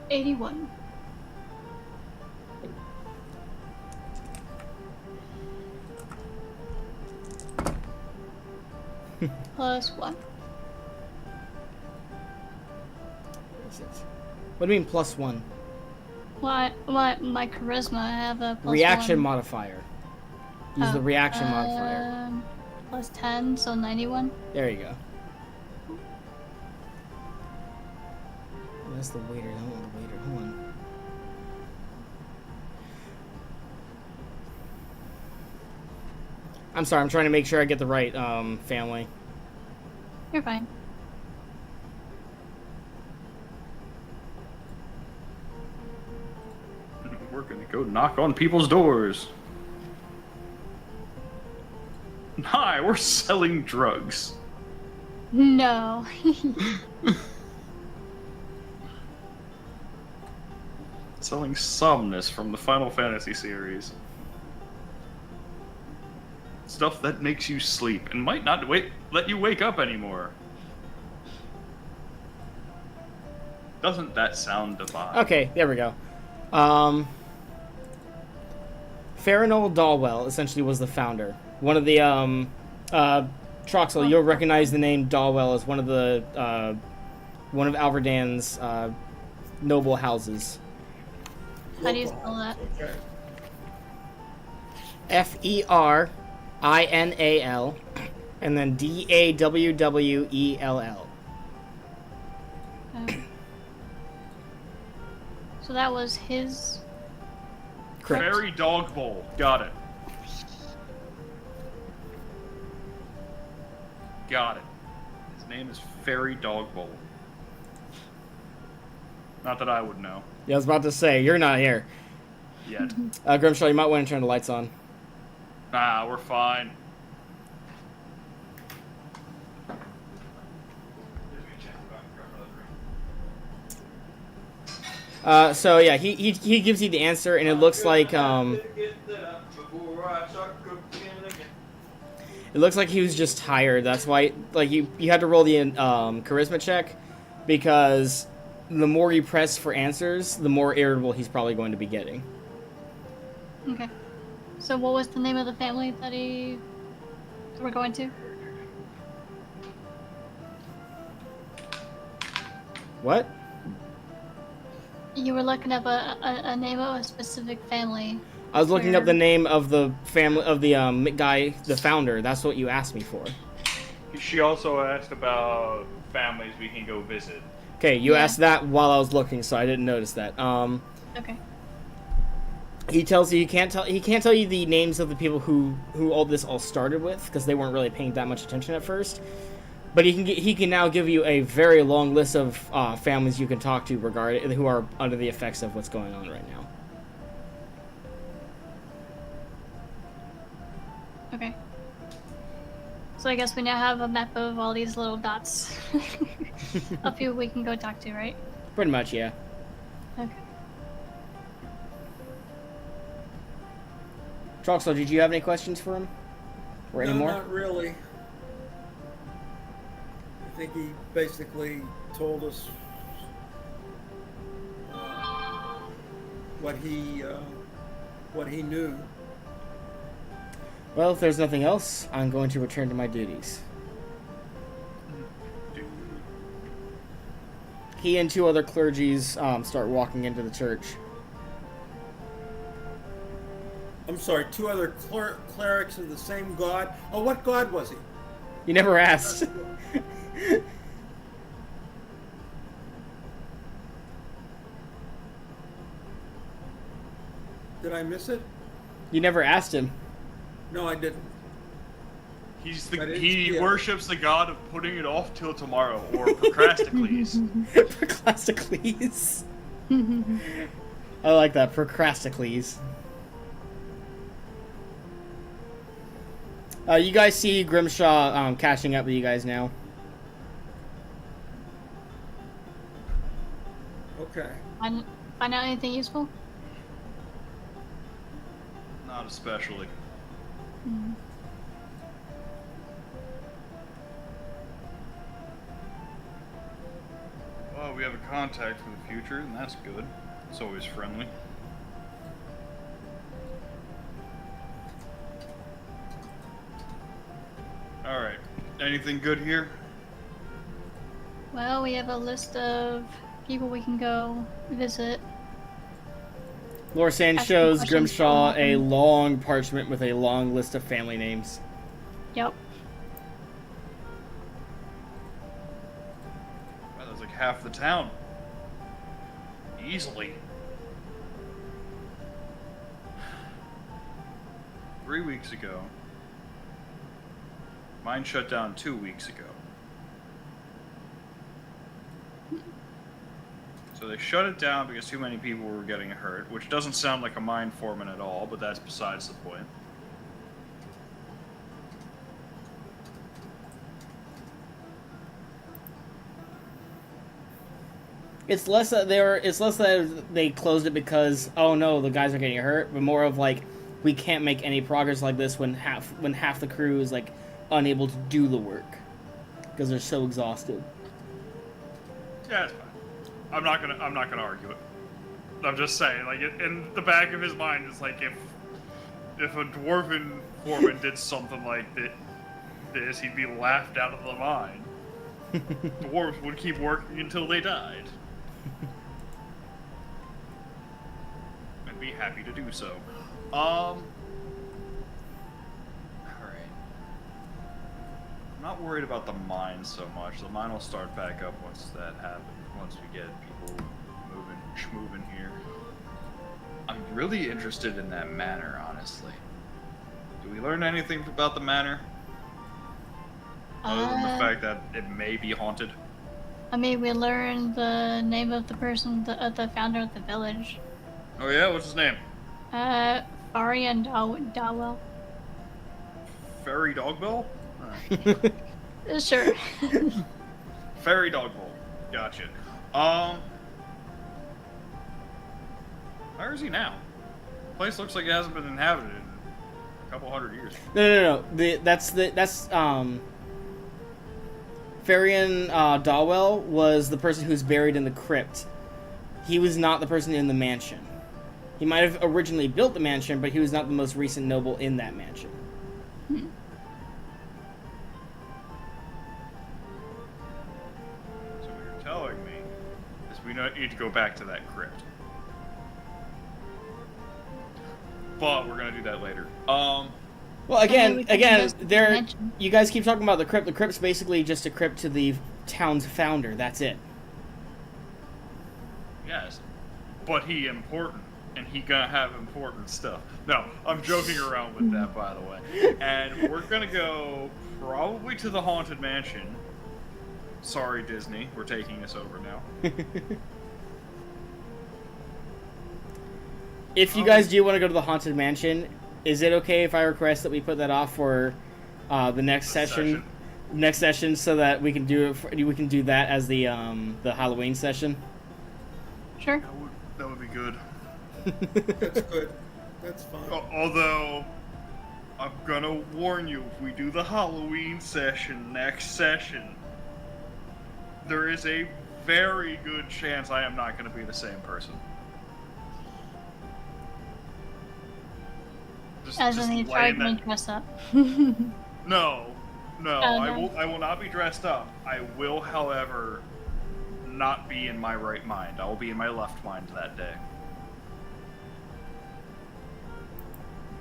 81. Plus 1. What do you mean plus 1? My charisma, I have a plus Reaction 1. modifier. Use the reaction modifier. Plus 10, so 91. There you go. Oh, that's the waiter. I don't want the waiter. Hold on. I'm sorry. I'm trying to make sure I get the right family. You're fine. We're gonna go knock on people's doors. Hi, we're selling drugs. No. Selling Somnus from the Final Fantasy series. Stuff that makes you sleep and might not let you wake up anymore. Doesn't that sound divine? Okay, there we go. Farinol Dalwell essentially was the founder. One of the Troxel, you'll recognize the name Dalwell as one of Alverdan's noble houses. How do you spell that? Okay. Ferinal, and then Dawwell. So that was his. Correct. Fairy Dog Bowl. Got it. Got it. His name is Fairy Dog Bowl. Not that I would know Yeah, I was about to say, you're not here. yet. Grimshaw, you might want to turn the lights on. Nah, we're fine. So yeah, he gives you the answer, and it looks like it looks like he was just tired. That's why, like, you had to roll the charisma check, because the more you press for answers, the more irritable he's probably going to be getting. Okay. So what was the name of the family that we're going to? What? You were looking up a name of a specific family. I was looking up the name of the family of the guy, the founder. That's what you asked me for. She also asked about families we can go visit. Okay, you Yeah. asked that while I was looking, so I didn't notice that. Okay. He tells you he can't tell you the names of the people who all this all started with, because they weren't really paying that much attention at first. But he can now give you a very long list of families you can talk to who are under the effects of what's going on right now. Okay. So I guess we now have a map of all these little dots of who we can go talk to, right? Pretty much, yeah. Okay. Troxel, did you have any questions for him? Or any No, more? not really. I think he basically told us what he knew. Well, if there's nothing else, I'm going to return to my duties. He and two other clergies start walking into the church. I'm sorry, two other clerics of the same god. Oh, what god was he? You never asked. Did I miss it? You never asked him. No, I didn't. He worships the god of putting it off till tomorrow, or Procrasticles. Procrasticles. I like that, Procrasticles. You guys see Grimshaw catching up with you guys now. Okay. Find out anything useful? Not especially. Well, we have a contact for the future, and that's good. It's always friendly. Alright. Anything good here? Well, we have a list of people we can go visit. Lorsan Ask shows questions Grimshaw from a them. long parchment with a long list of family names. Yep. Wow, that's like half the town. Easily. 3 weeks ago. Mine shut down 2 weeks ago. So they shut it down because too many people were getting hurt, which doesn't sound like a mine foreman at all, but that's besides the point. It's less that they closed it because, oh no, the guys are getting hurt, but more of like, we can't make any progress like this when half the crew is like unable to do the work because they're so exhausted. Yeah, it's fine. I'm not gonna argue it. I'm just saying, like, in the back of his mind, it's like if a dwarven foreman did something like this, he'd be laughed out of the mine. Dwarves would keep working until they died. I'd be happy to do so. Alright. I'm not worried about the mine so much. The mine will start back up once that happens. Once we get people schmoving here. I'm really interested in that manor, honestly. Do we learn anything about the manor? Other than the fact that it may be haunted? I mean, we learned the name of the person, the founder of the village. Oh yeah? What's his name? Arian Dawell. Fairy Dogville? Alright. Sure. Fairy Dogville. Gotcha. Where is he now? The place looks like it hasn't been inhabited in a couple hundred years. No. That's Farian Dawell was the person who's buried in the crypt. He was not the person in the mansion. He might have originally built the mansion, but he was not the most recent noble in that mansion. So what you're telling me is we need to go back to that crypt. But we're gonna do that later. Well, we again, can investigate the mansion. you guys keep talking about the crypt. The crypt's basically just a crypt to the town's founder. That's it. Yes. But he important. And he gonna have important stuff. No, I'm joking around with that, by the way. And we're gonna go probably to the Haunted Mansion. Sorry, Disney, we're taking this over now. If you guys do want to go to the Haunted Mansion, is it okay if I request that we put that off for the next session? Next session, so that we can do it. We can do that as the Halloween session. Sure. That would be good. That's good. That's fine. Although, I'm gonna warn you, if we do the Halloween session next session, there is a very good chance I am not gonna be the same person. As in, you tried laying to dress up. No, no. I will not be dressed up. I will, however, not be in my right mind. I will be in my left mind that day.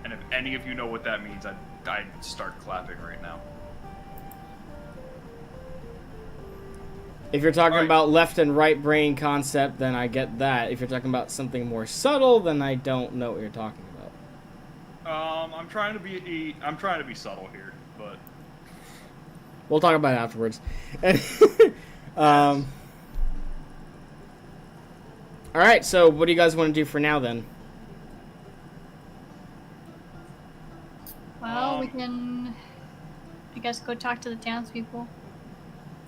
And if any of you know what that means, I'd start clapping right now. If you're talking Alright. about left and right brain concept, then I get that. If you're talking about something more subtle, then I don't know what you're talking about. I'm trying to be subtle here, but We'll talk about it afterwards. All right, so what do you guys want to do for now then? Well, we can, I guess, go talk to the townspeople.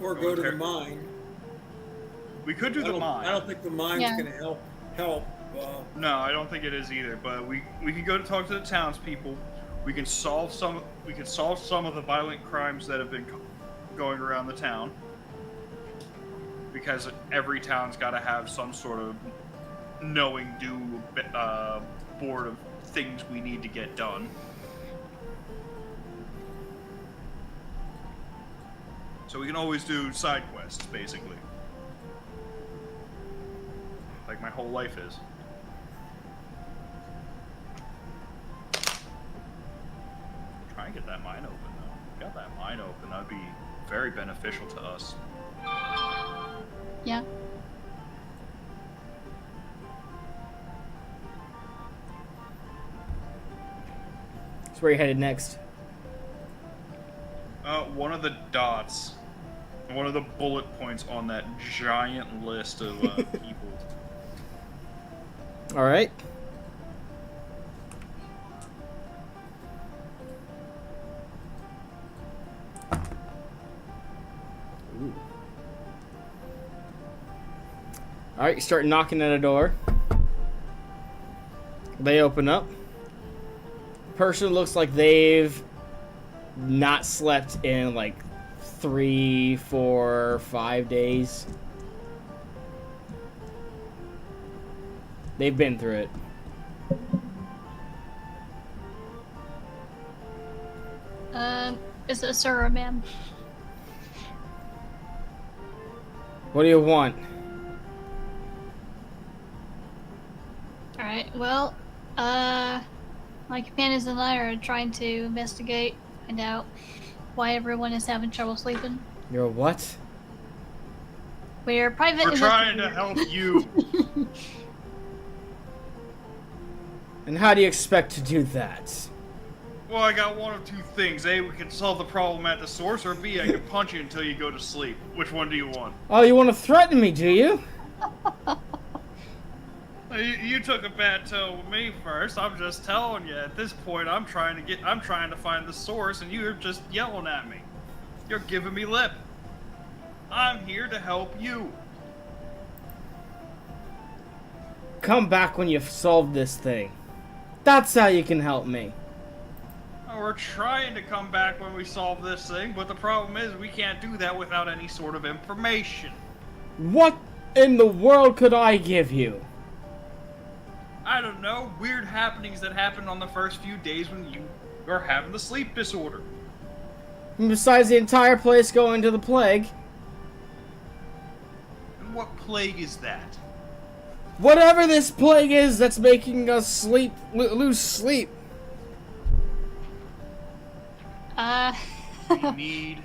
Or go to the mine. we could do the mine. I don't think the mine's Yeah. going to help. No, I don't think it is either. But we can go to talk to the townspeople. We can solve some of the violent crimes that have been going around the town. Because every town's got to have some sort of knowing do board of things we need to get done. So we can always do side quests, basically. Like my whole life is. Try and get that mine open, though. Got that mine open, that'd be very beneficial to us. Yeah. So where are you headed next? One of the dots, one of the bullet points on that giant list of people. All right. Ooh. All right, you start knocking at a door. They open up. Person looks like they've not slept in like 3, 4, 5 days. They've been through it. Is it a sir or a ma'am? What do you want? Alright, well, my companions and I are trying to investigate, find out why everyone is having trouble sleeping. You're what? We're private We're trying to investigators. help you. And how do you expect to do that? Well, I got one of two things. A, we can solve the problem at the source, or B, I can punch you until you go to sleep. Which one do you want? Oh, you want to threaten me, do you? You took a bad tone with me first. I'm just telling you. At this point, I'm trying to find the source, and you're just yelling at me. You're giving me lip. I'm here to help you. Come back when you've solved this thing. That's how you can help me. We're trying to come back when we solve this thing, but the problem is we can't do that without any sort of information. What in the world could I give you? I don't know, weird happenings that happened on the first few days when you are having the sleep disorder. And besides the entire place going to the plague. And what plague is that? Whatever this plague is that's making us lose sleep. We need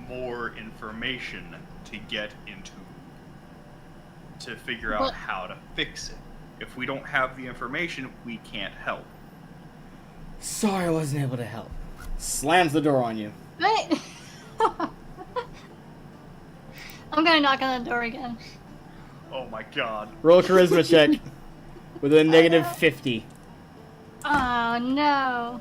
more information to get into, to figure out What? how to fix it. If we don't have the information, we can't help. Sorry I wasn't able to help. Slams the door on you. Wait. I'm gonna knock on the door again. Oh my god. Roll a charisma check with a negative 50. Oh no.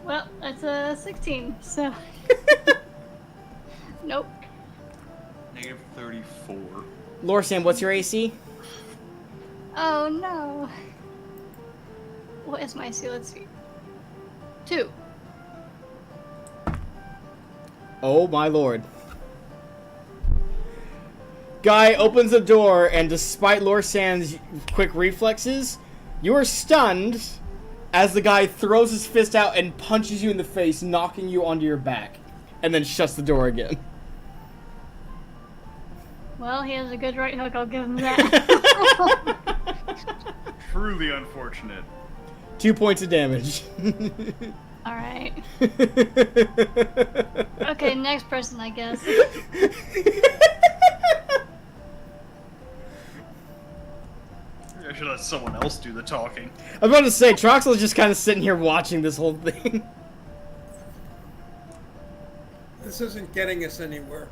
Well, that's a 16, so. Nope. Negative 34. Lorsan, what's your AC? Oh no. What is my AC? Let's see. 2. Oh my lord. Guy opens the door, and despite Lorsan's quick reflexes, you are stunned as the guy throws his fist out and punches you in the face, knocking you onto your back, and then shuts the door again. Well, he has a good right hook, I'll give him that. Truly unfortunate. 2 points of damage. Alright. Okay, next person, I guess. I should let someone else do the talking. I was about to say, Troxel's just kind of sitting here watching this whole thing. This isn't getting us anywhere.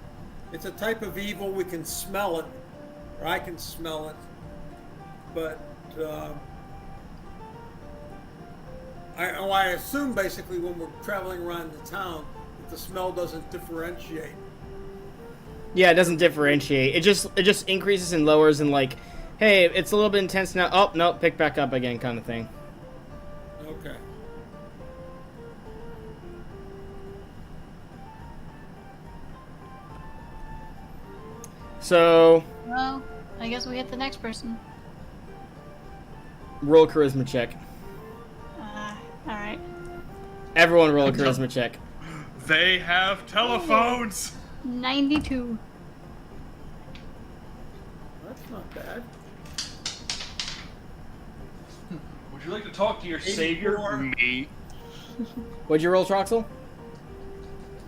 It's a type of evil, we can smell it, or I can smell it, but I assume basically when we're traveling around the town that the smell doesn't differentiate. Yeah, it doesn't differentiate. It just increases and lowers and like, hey, it's a little bit intense now. Oh, no, pick back up again kind of thing. Okay. So, Well, I guess we hit the next person. roll a charisma check. Alright. Everyone roll a charisma check. They have telephones! 92. That's not bad. Would you like to talk to your savior? 84. Me. What'd you roll, Troxel?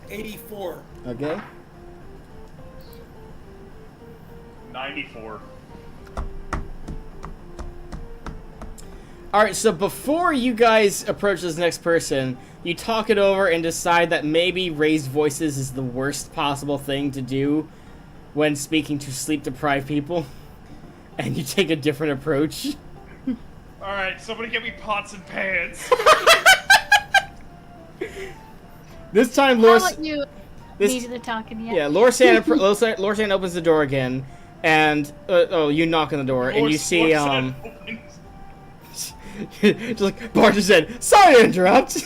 84. Okay. 94. Alright, so before you guys approach this next person, you talk it over and decide that maybe raised voices is the worst possible thing to do when speaking to sleep-deprived people. And you take a different approach. Alright, somebody get me pots and pans. This time, How about Lorsan... you needed the talking yet? Yeah, Lorsan opens the door again, and... you knock on the door, and you see, just like Bart just said, sorry to interrupt.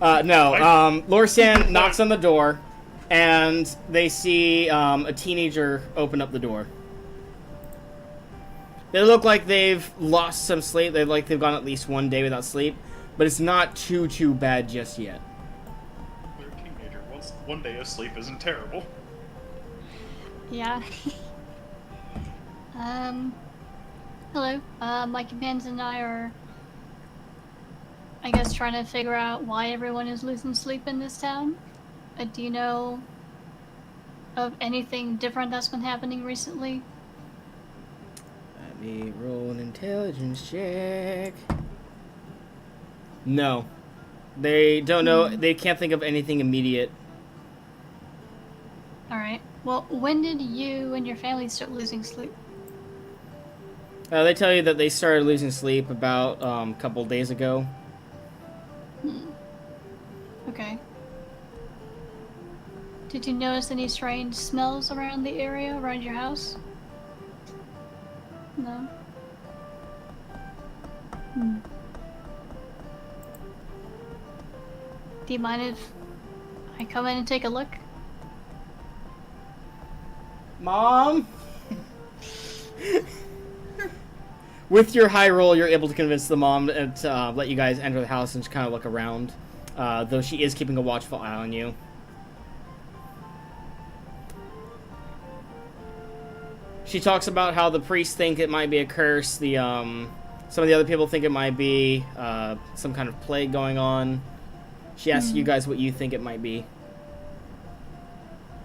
Lorsan knocks on the door, and they see a teenager open up the door. They look like they've lost some sleep. They've gone at least one day without sleep, but it's not too bad just yet. They're a teenager. One day of sleep isn't terrible. Yeah. Hello. My companions and I are, I guess, trying to figure out why everyone is losing sleep in this town. Do you know of anything different that's been happening recently? Let me roll an intelligence check. No. They don't know. They can't think of anything immediate. Alright. Well, when did you and your family start losing sleep? They tell you that they started losing sleep about a couple days ago. Okay. Did you notice any strange smells around the area, around your house? No? Do you mind if I come in and take a look? Mom? With your high roll, you're able to convince the mom to let you guys enter the house and just kind of look around. Though she is keeping a watchful eye on you. She talks about how the priests think it might be a curse. Some of the other people think it might be some kind of plague going on. She asks you guys what you think it might be.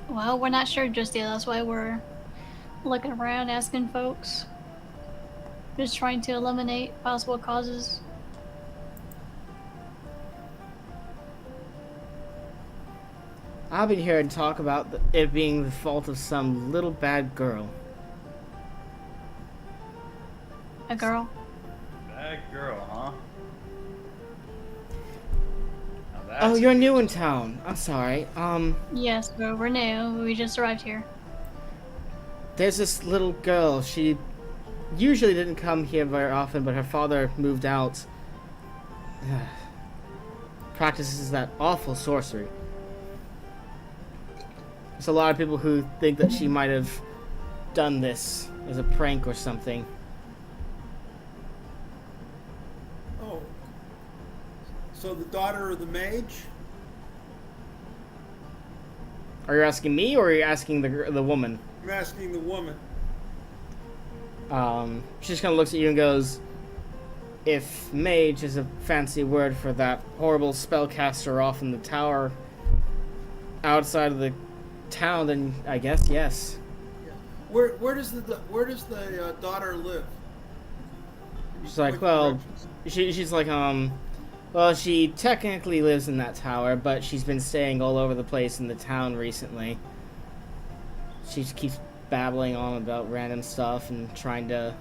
Well, we're not sure just yet. That's why we're looking around, asking folks. Just trying to eliminate possible causes. I've been hearing talk about it being the fault of some little bad girl. A girl? Bad girl, huh? Now Oh, that's you're new in town. I'm sorry. Yes, but we're new. We just arrived here. There's this little girl. She usually didn't come here very often, but her father moved out. Practices that awful sorcery. There's a lot of people who think that she might have done this as a prank or something. Oh. So the daughter of the mage? Are you asking me, or are you asking the woman? I'm asking the woman. She just kind of looks at you and goes, "If mage is a fancy word for that horrible spellcaster off in the tower outside of the town, then I guess yes." Where does the daughter live? She's like, well, she's like, well, she technically lives in that tower, but she's been staying all over the place in the town recently. She just keeps babbling on about random stuff and trying to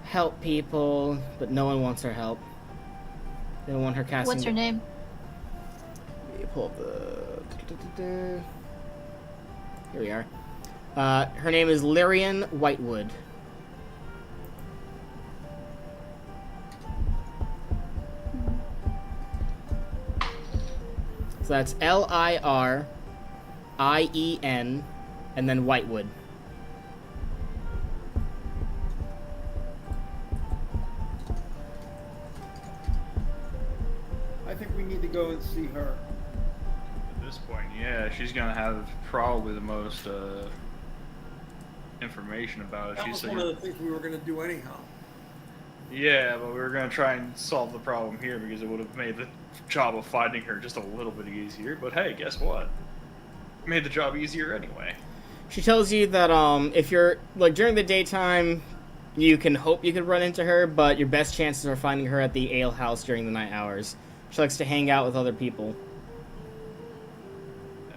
help people, but no one wants her help. They don't want her casting. What's her name? Let me pull up the. Here we are. Her name is Lyrian Whitewood. So that's Lirien, and then Whitewood. I think we need to go and see her. At this point, yeah, she's gonna have probably the most information about it. That was one of the things we were going to do anyhow. Yeah, but we were gonna try and solve the problem here because it would have made the job of finding her just a little bit easier. But hey, guess what? Made the job easier anyway. She tells you that if you're like during the daytime, you can hope you could run into her, but your best chances are finding her at the ale house during the night hours. She likes to hang out with other people.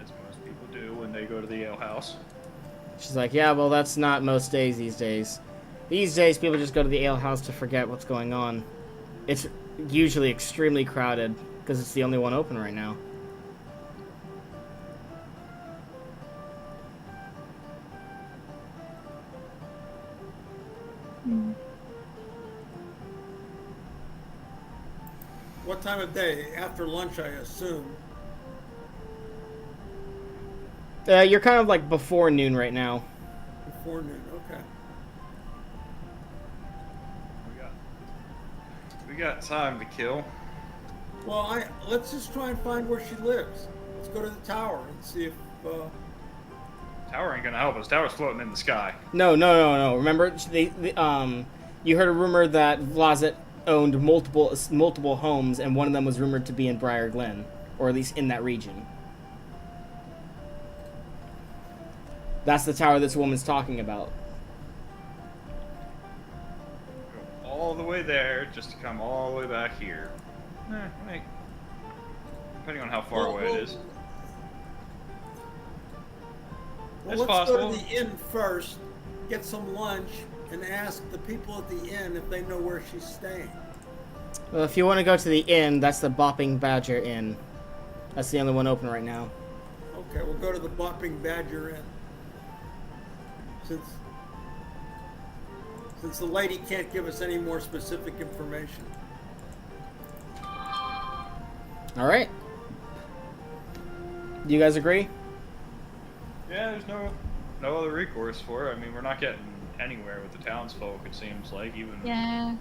As most people do when they go to the ale house. She's like, yeah, well, that's not most days these days. These days, people just go to the ale house to forget what's going on. It's usually extremely crowded because it's the only one open right now. What time of day? After lunch, I assume. You're kind of like before noon right now. Before noon, okay. We got time to kill. Well, let's just try and find where she lives. Let's go to the tower and see if. Tower ain't gonna help us. Tower's floating in the sky. No. Remember, you heard a rumor that Vlazet owned multiple homes, and one of them was rumored to be in Briar Glen, or at least in that region. That's the tower this woman's talking about. Go all the way there just to come all the way back here. Wait. Depending on how far away it is. Well, It's let's go possible. to the inn first, get some lunch, and ask the people at the inn if they know where she's staying. Well, if you want to go to the inn, that's the Bopping Badger Inn. That's the only one open right now. Okay, we'll go to the Bopping Badger Inn. Since the lady can't give us any more specific information. All right. Do you guys agree? Yeah, there's no other recourse for it. I mean, we're not getting anywhere with the townsfolk, it seems like, even... Yeah.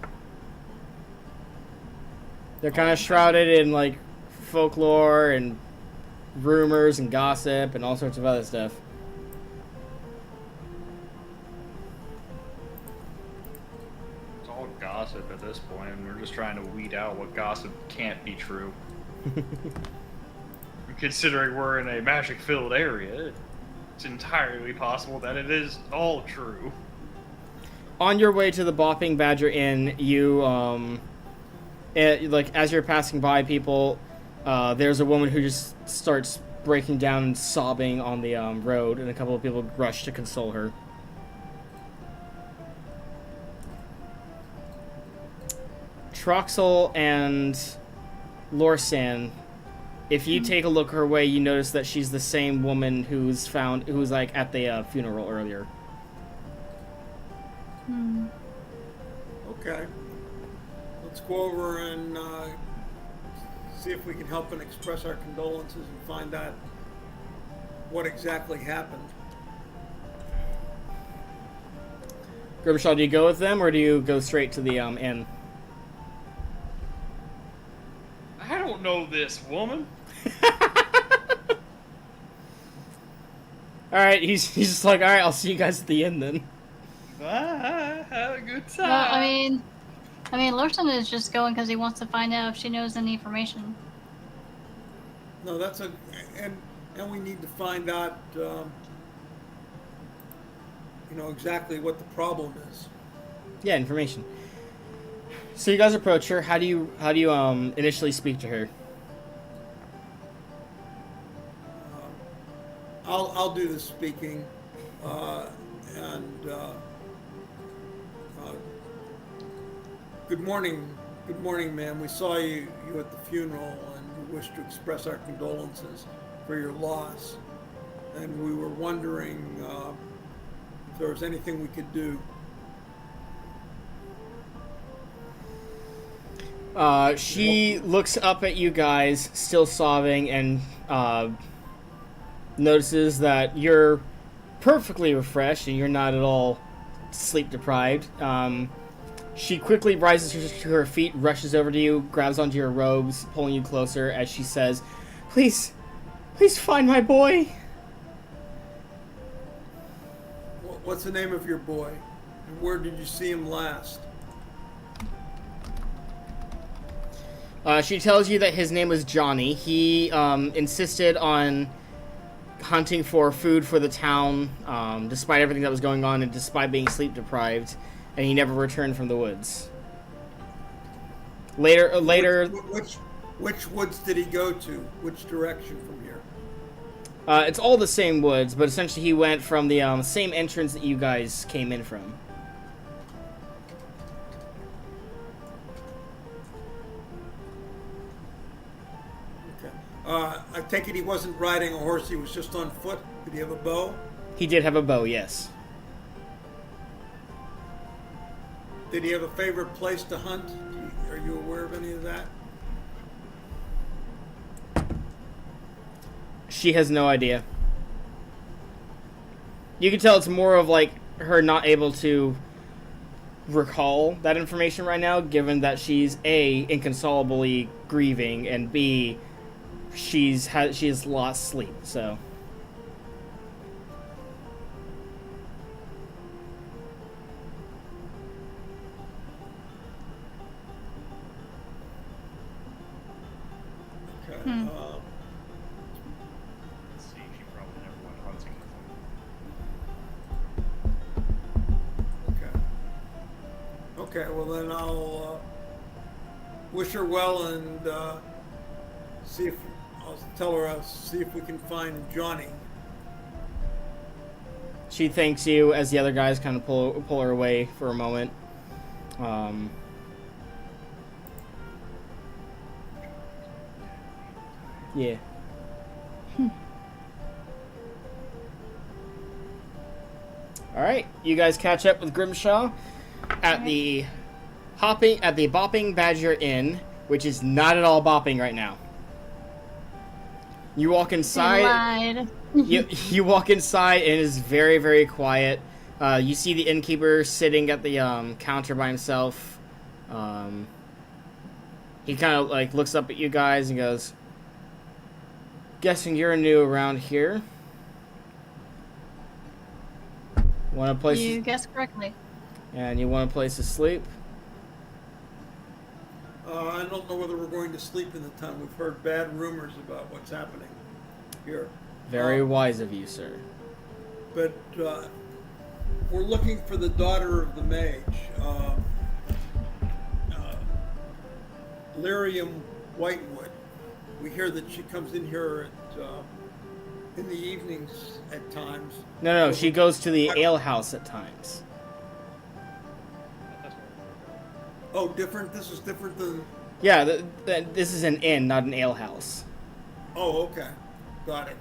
They're kind of shrouded in like folklore and rumors and gossip and all sorts of other stuff. It's all gossip at this point, and we're just trying to weed out what gossip can't be true. Considering we're in a magic-filled area, it's entirely possible that it is all true. On your way to the Bopping Badger Inn, you like as you're passing by people, there's a woman who just starts breaking down and sobbing on the road, and a couple of people rush to console her. Troxel and Lorsan, if you take a look her way, you notice that she's the same woman who was like at the funeral earlier. Okay. Let's go over and see if we can help and express our condolences and find out what exactly happened. Grimshaw, do you go with them or do you go straight to the inn? I don't know this woman. Alright, he's just like, alright, I'll see you guys at the inn then. Bye. Have a good time. Well, I mean, Larson is just going because he wants to find out if she knows any information. No, that's and we need to find out, exactly what the problem is. Yeah, information. So you guys approach her. How do you initially speak to her? I'll do the speaking, good morning, ma'am. We saw you at the funeral, and we wish to express our condolences for your loss. And we were wondering if there was anything we could do. She looks up at you guys, still sobbing, and notices that you're perfectly refreshed and you're not at all sleep deprived. She quickly rises to her feet, rushes over to you, grabs onto your robes, pulling you closer as she says, please find my boy. What's the name of your boy? And where did you see him last? She tells you that his name was Johnny. He insisted on hunting for food for the town, despite everything that was going on and despite being sleep deprived, and he never returned from the woods. Later. Which woods did he go to? Which direction from here? It's all the same woods, but essentially he went from the same entrance that you guys came in from. I take it he wasn't riding a horse, he was just on foot. Did he have a bow? He did have a bow, yes. Did he have a favorite place to hunt? Are you aware of any of that? She has no idea. You can tell it's more of like her not able to recall that information right now, given that she's A, inconsolably grieving, and B, she has lost sleep, so. Okay. Let's see, she probably never went hunting with him. Okay, well then I'll wish her well and I'll see if we can find Johnny. She thanks you as the other guys kind of pull her away for a moment. Yeah. All right, you guys catch up with Grimshaw at the Bopping Badger Inn, which is not at all bopping right now. You walk inside. You walk inside and it is very, very quiet. You see the innkeeper sitting at the counter by himself. He kind of like looks up at you guys and goes, "Guessing you're new around here. Want a place? You guessed correctly. And you want a place to sleep?" I don't know whether we're going to sleep in the town. We've heard bad rumors about what's happening here. Very wise of you, sir. But we're looking for the daughter of the mage, Lyrium Whitewood. We hear that she comes in here in the evenings at times. No, she goes to the alehouse at times. Oh, different? This is different than... Yeah, this is an inn, not an alehouse. Oh, okay. Got it.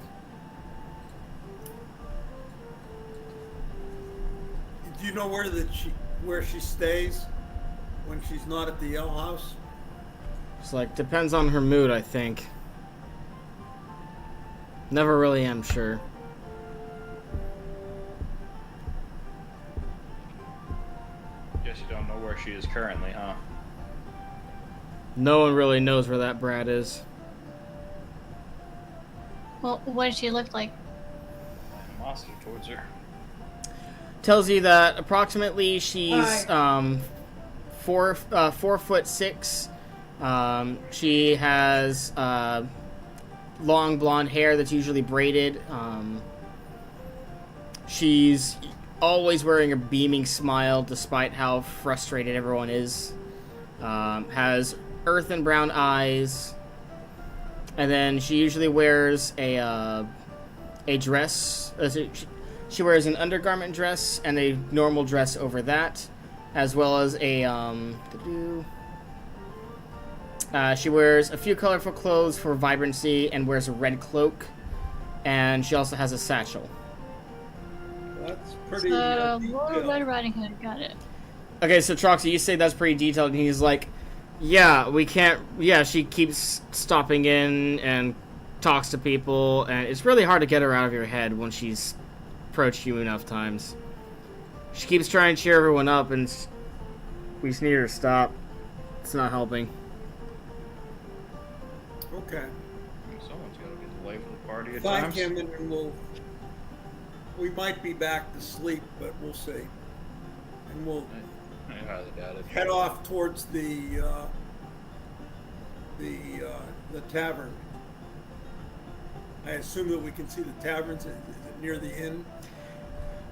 Do you know where she stays when she's not at the alehouse? It's like, depends on her mood, I think. Never really am sure. Guess you don't know where she is currently, huh? No one really knows where that brat is. Well, what does she look like? Animosity towards her. Tells you that approximately she's 4'6". She has long blonde hair that's usually braided. She's always wearing a beaming smile despite how frustrated everyone is. Has earthen brown eyes. And then she usually wears a dress. She wears an undergarment dress and a normal dress over that, as well as a she wears a few colorful clothes for vibrancy and wears a red cloak, and she also has a satchel. That's pretty Lord Red Riding Hood, got it. Okay, so Troxy, you say that's pretty detailed, and he's like, yeah, we can't... Yeah, she keeps stopping in and talks to people, and it's really hard to get her out of your head when she's approached you enough times. She keeps trying to cheer everyone up, and we just need her to stop. It's not helping. Okay. Someone's got to be the life of the party at Thank times. him, and we might be back to sleep, but we'll see. And we'll I highly doubt it. head off towards the tavern. I assume that we can see the taverns. Is it near the inn?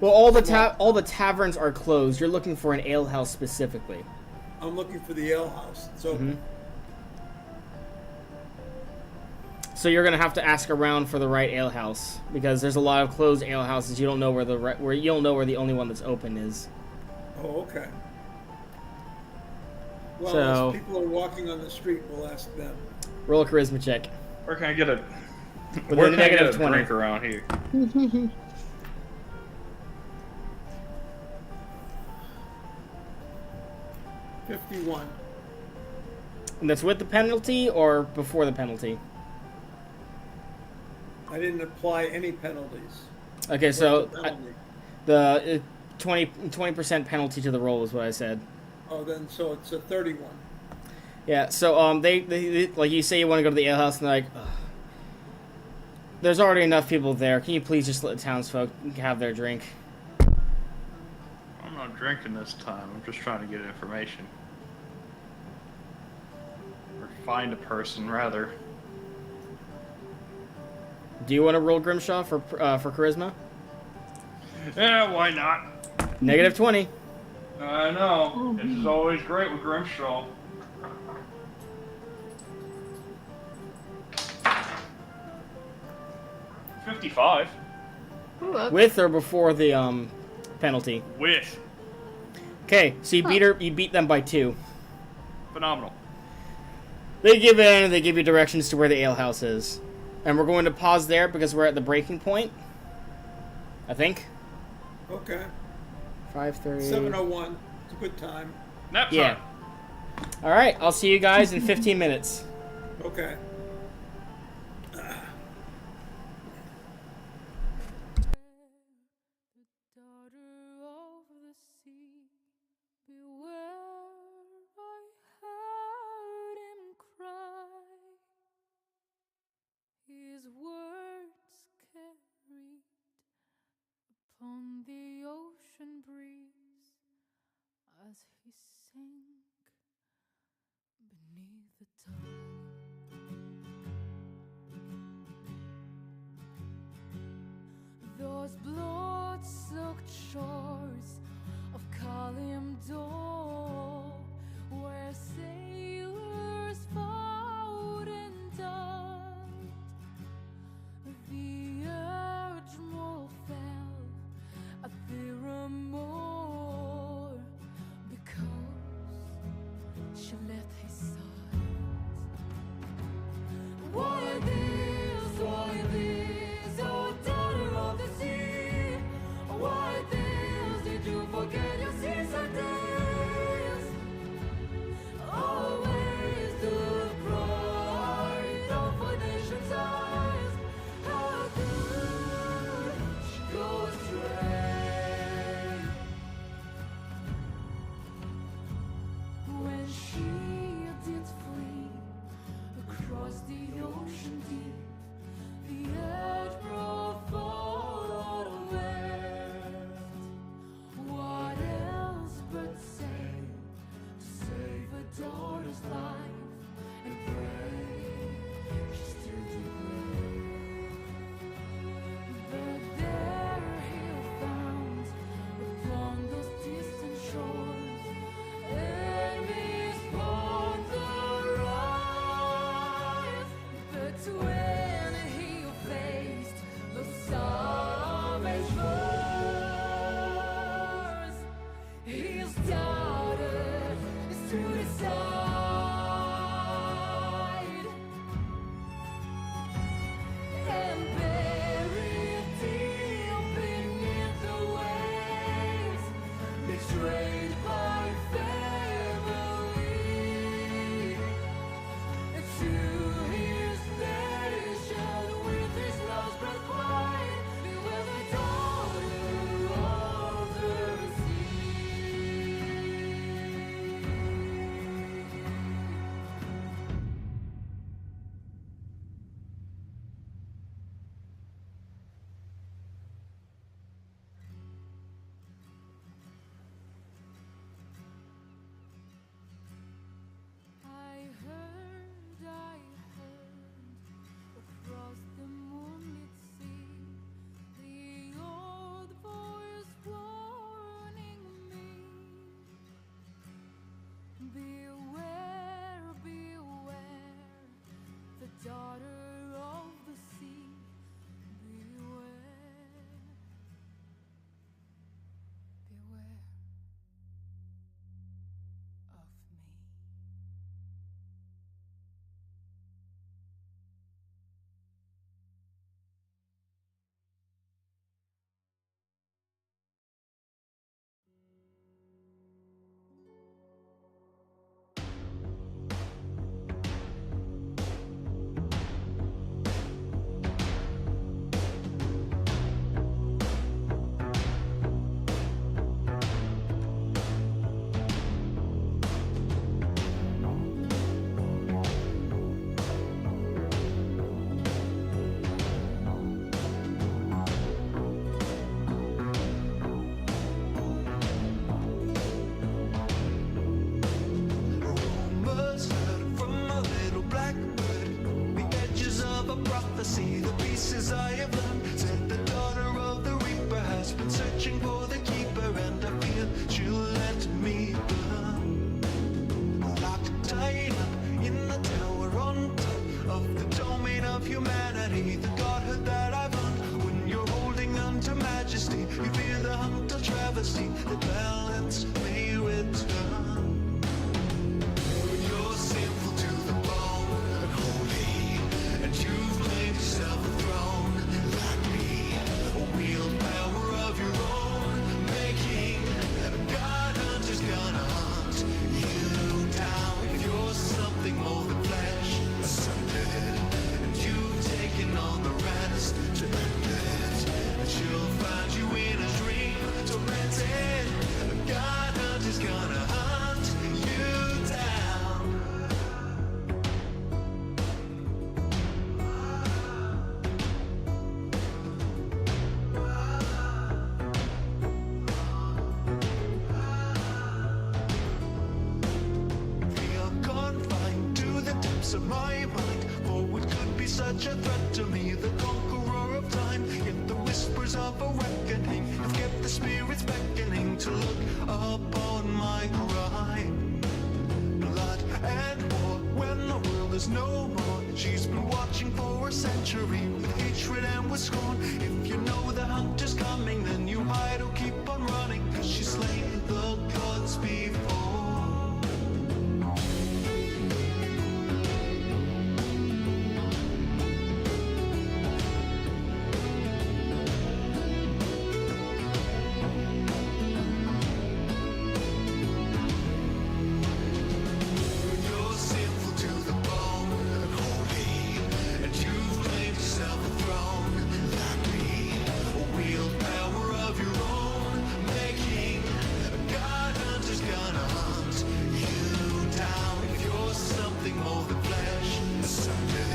Well, all the taverns are closed. You're looking for an alehouse specifically. I'm looking for the alehouse. So So you're gonna have to ask around for the right alehouse because there's a lot of closed alehouses. You don't know where the only one that's open is. Oh, okay. Well, So- as people are walking on the street, we'll ask them. Roll a charisma check. Where can I get a With where a can I get a negative 20. drink around here? 51. And that's with the penalty or before the penalty? I didn't apply any penalties. Okay, What's so the penalty? the 20% penalty to the roll is what I said. Oh, then so it's a 31. Yeah, so they like you say you want to go to the alehouse and they're like, ugh. There's already enough people there. Can you please just let the townsfolk have their drink? I'm not drinking this time. I'm just trying to get information. Or find a person, rather. Do you want to roll Grimshaw for charisma? Yeah, why not? Negative 20. I know. This is always great with Grimshaw. $55. Ooh, okay. With or before the penalty? With. Okay, so you beat her. You beat them by 2. Phenomenal. They give in. They give you directions to where the alehouse is, and we're going to pause there because we're at the breaking point. I think. Okay. 5:30. 7:01. It's a good time. Nap time. Yeah. All right. I'll see you guys in 15 minutes. Okay. Daughter of the sea, beware, I heard him cry. His words carried upon the ocean breeze as he sank beneath the tide. Those blood-soaked shores of Kalimdor, where sailors fought and died, the Erdmore fell at Theramore because she left his side. Why this, oh daughter of the sea? Why this, did you forget your seaside days? Always the pride of a nation's eyes. How could she go astray when she did flee across the ocean deep? The Admiral followed west. What else but sail to save a daughter's life and pray she still do brave. But there he found upon those distant shores enemies upon the rise. But when he faced the savage foes, his daughter stood aside and buried deep beneath the waves, betrayed by family. To his nation with his last breath cried, beware the daughter of the sea. I heard across the moonlit sea the old voice warning me. Beware, beware, the daughter of the sea. Beware, beware of me. Rumors heard from a little blackbird, the edges of a prophecy, the pieces I have learned. Said the daughter of the reaper has been searching for the keeper, and I feel she'll let me burn. Locked tied up in the tower on top of the domain of humanity, the godhood that I've earned. When you're holding on to me, see the balance may return. When you're sinful to the bone, unholy, and you've claimed yourself a throne, like me, wield power of your own making. God hunter's gonna hunt you down. If you're something more than flesh, asunder, and you've taken on the rest to end it, and she'll find you in a dream, tormented. God hunter's gonna hunt you down. We are confined to the depths of my mind, for it could be such a threat to me, the conqueror of time. Yet the whispers of a reckoning have kept the spirits beckoning to look upon my crime. Blood and war, when the world is no more. She's been watching for a century with hatred and with scorn. If you know the hunt is coming, then you hide or keep on running, 'cause she's slain the gods before. You're sinful to the bone, unholy, and you've claimed yourself a throne, like me, wield power of your own making. God hunter's gonna hunt you down. If you're something more than flesh, asunder,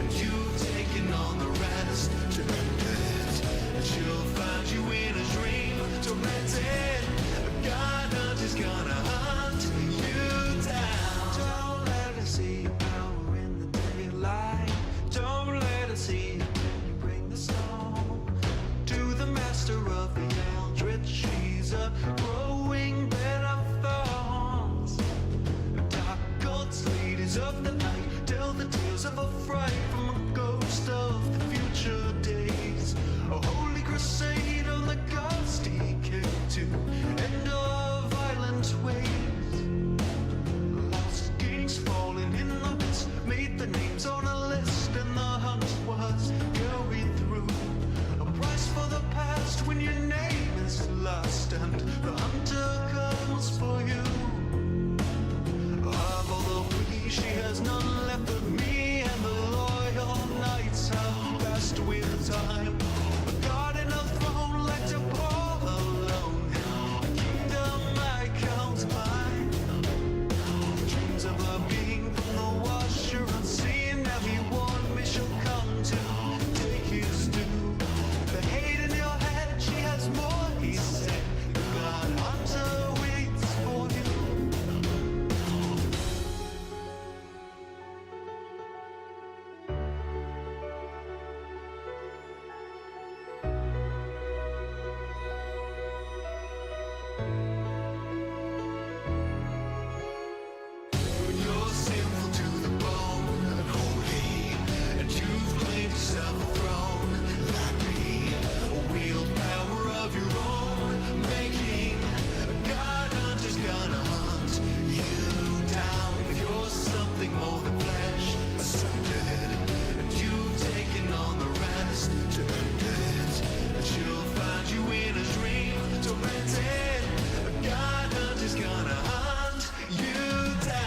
and you've taken on the rest to end it, and she'll find you in a dream, tormented. God hunter's gonna hunt you down. Don't let her see power in the daylight. Don't let her see when you bring the storm to the master of the eldritch. She's a growing bed of thorns. Dark gods, ladies of the night, tell the tales of a fright from a ghost of the future days. A holy crusade on the gods' decay to end of violent ways. Lost kings falling in the pits, made the names on a list, and the hunt was going through. A price for the past when your name is lost, and the hunter comes for you. Of all the free, she has none left but me, and the loyal knights have passed with time. A god in a throne like to Paul alone, a kingdom I count mine. Dreams of her being from the washer unseen, everyone may shall come to take his due. The hate in your head, she has more, he said. The god hunter waits for you. When you're sinful to the bone, unholy, and you've claimed yourself a throne, like me, wield power of your own making. God hunter's gonna hunt you down. If you're something more than flesh, asunder, and you've taken on the rest to end it, and she'll find you in a dream, tormented. God hunter's gonna hunt you down.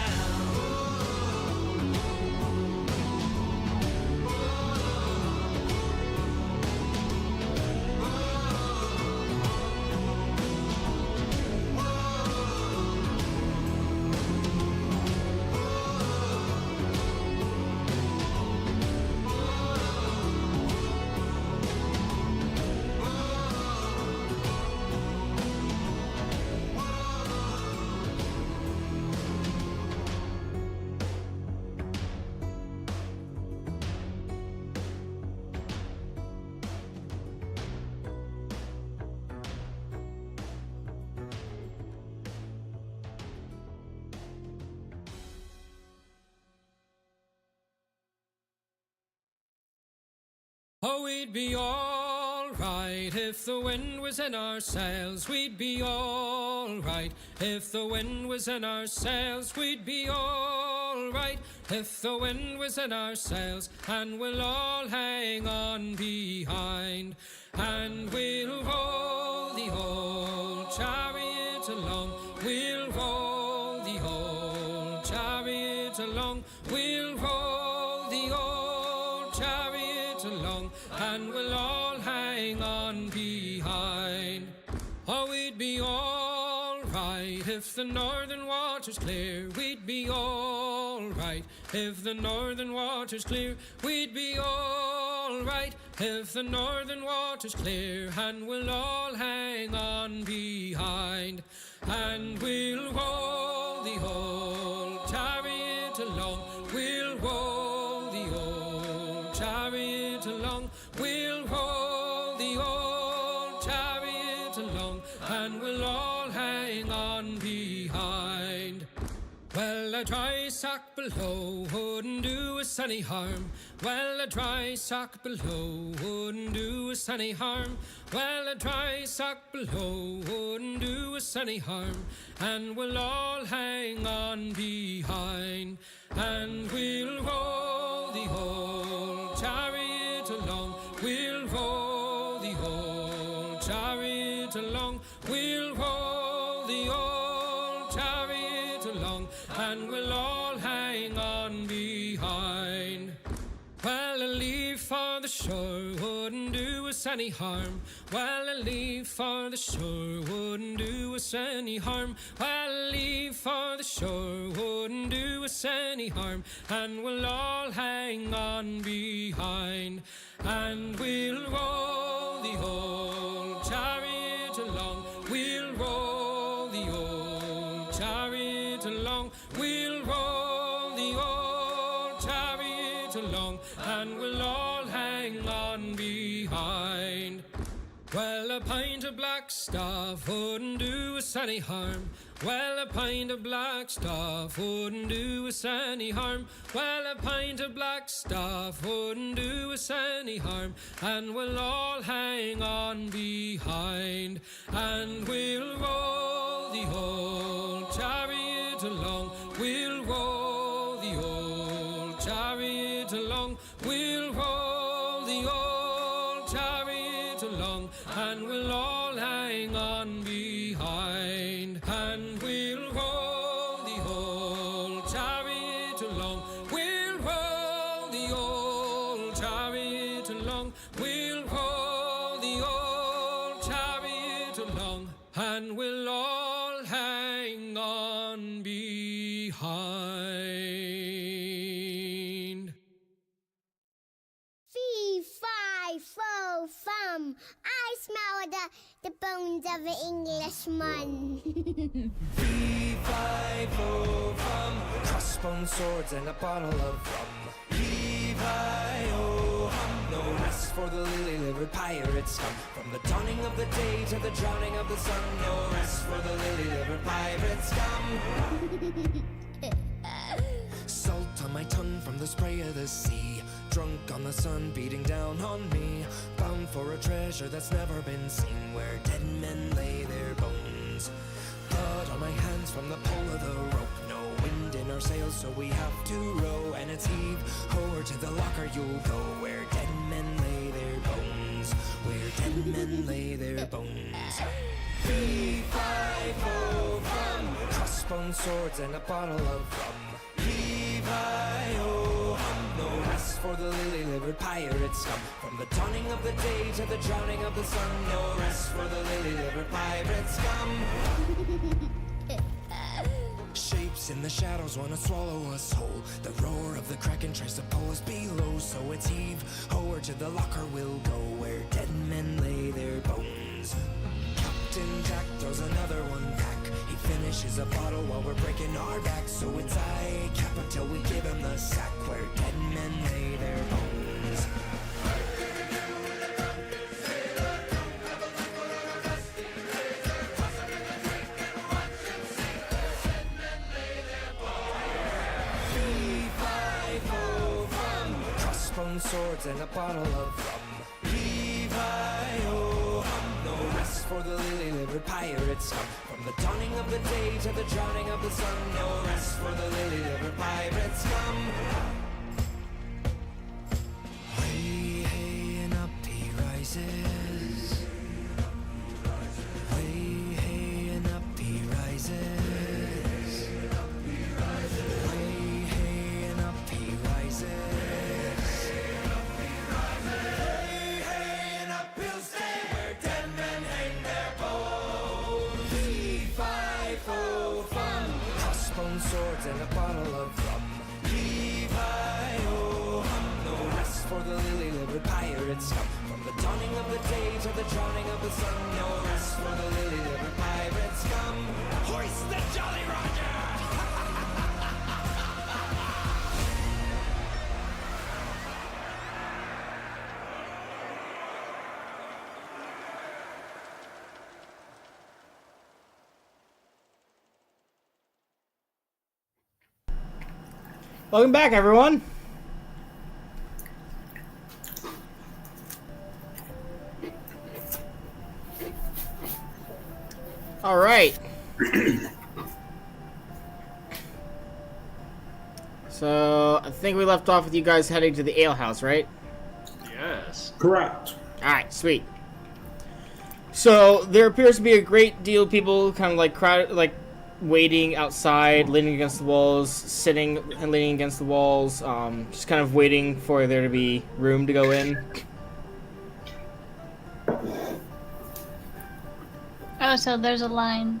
Oh, we'd be all alright. If the wind was in our sails, we'd be alright. If the wind was in our sails, we'd be alright. If the wind was in our sails, and we'll all hang on behind, and we'll roll the old chariot along. We'll roll the old chariot along. We'll roll the old chariot along, and we'll all hang on behind. Oh, we'd be alright if the northern water's clear. We'd be alright if the northern water's clear. We'd be alright if the northern water's clear, and we'll all hang on behind, and we'll roll the old chariot along. We'll roll the old chariot along. We'll roll the old chariot along, and we'll all hang on behind. Well, a dry sock below wouldn't do us any harm. Well, a dry sock below wouldn't do us any harm. Well, a dry sock below wouldn't do us any harm, and we'll all hang on behind, and we'll roll the old chariot along. We'll roll the old chariot along. We'll roll the old chariot along, and we'll all hang on behind. Well, a leave for the shore wouldn't do us any harm. Well, a leave for the shore wouldn't do us any harm. Well, a leave for the shore wouldn't do us any harm, and we'll all hang on behind, and we'll roll the old chariot along. We'll roll the old chariot along. We'll roll the old chariot along, and we'll all hang on behind. Well, a pint of black stuff wouldn't do us any harm. Well, a pint of black stuff wouldn't do us any harm. Well, a pint of black stuff wouldn't do us any harm, and we'll all hang on behind, and we'll roll the old chariot along. We'll roll the old chariot along. We'll roll the old chariot along, and we'll all hang on behind, and we'll roll the old chariot along. We'll roll the old chariot along. We'll roll the old chariot along, and we'll all hang on behind. Fee, fi, fo, fum. I smell the bones of an Englishman. Fee-fi-fo-fum, crossbone swords and a bottle of rum. Yee-fi-oh-hum, no rest for the lily-livered pirate scum. From the dawning of the day to the drowning of the sun, no rest for the lily-livered pirate scum. Salt on my tongue from the spray of the sea, drunk on the sun beating down on me, bound for a treasure that's never been seen, where dead men lay their bones. Blood on my hands from the pull of the rope, no wind in our sails so we have to row, and it's heave ho, to the locker you'll go, where dead men lay their bones, where dead men lay their bones. Fee-fi-fo-fum, crossbone swords and a bottle of rum. Yee-fi-oh-hum, no rest for the lily-livered pirate scum. From the dawning of the day to the drowning of the sun, no rest for the lily-livered pirate scum. Shapes in the shadows wanna swallow us whole. The roar of the kraken tries to pull us below, so it's heave ho, to the locker we'll go, where dead men lay their bones. Captain Jack throws another one back. He finishes a bottle while we're breaking our backs, so it's I cap until we give him the sack, where dead men lay their bones. Fee-fi-fo-fum, crossbone swords and a bottle of rum. Levi rest for the lily-livered pirates scum. From the dawning of the day to the drowning of the sun, no rest for the lily-livered pirates scum. Way, hey, and up he rises. Way, hey, and up he rises. Way, hey, and up he rises. Way, hey, and up he'll stay where dead men hang their bones. Fee-fi-fo-fum, crossbone swords and a bottle of rum. Levi-o-hum, no rest for the lily-livered pirates scum. From the dawning of the day to the drowning of the sun, no rest for the lily-livered pirates scum. Hoist the Jolly Roger! Welcome back, everyone. All right. So I think we left off with you guys heading to the ale house, right? Yes. Correct. All right, sweet. So there appears to be a great deal of people kind of like crowded, like waiting outside, leaning against the walls, sitting and leaning against the walls, just kind of waiting for there to be room to go in. Oh, so there's a line.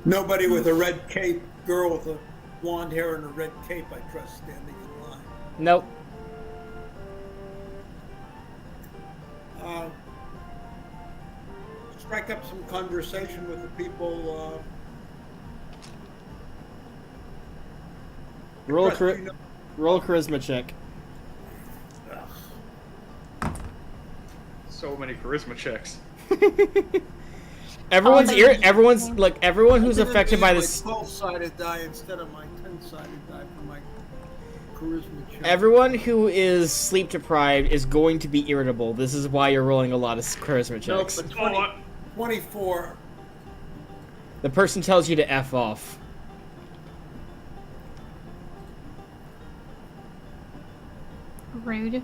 Nobody with a red cape, girl with a blonde hair and a red cape, I trust, standing in line. Nope. Strike up some conversation with the people. Roll a Trust, you know- roll a charisma check. So many charisma checks. Everyone's like everyone who's I'm gonna affected use by my this. 12-sided die instead of my 10-sided die for my charisma check. Everyone who is sleep deprived is going to be irritable. This is why you're rolling a lot of charisma Nope, checks. but 24. The person tells you to F off. Rude.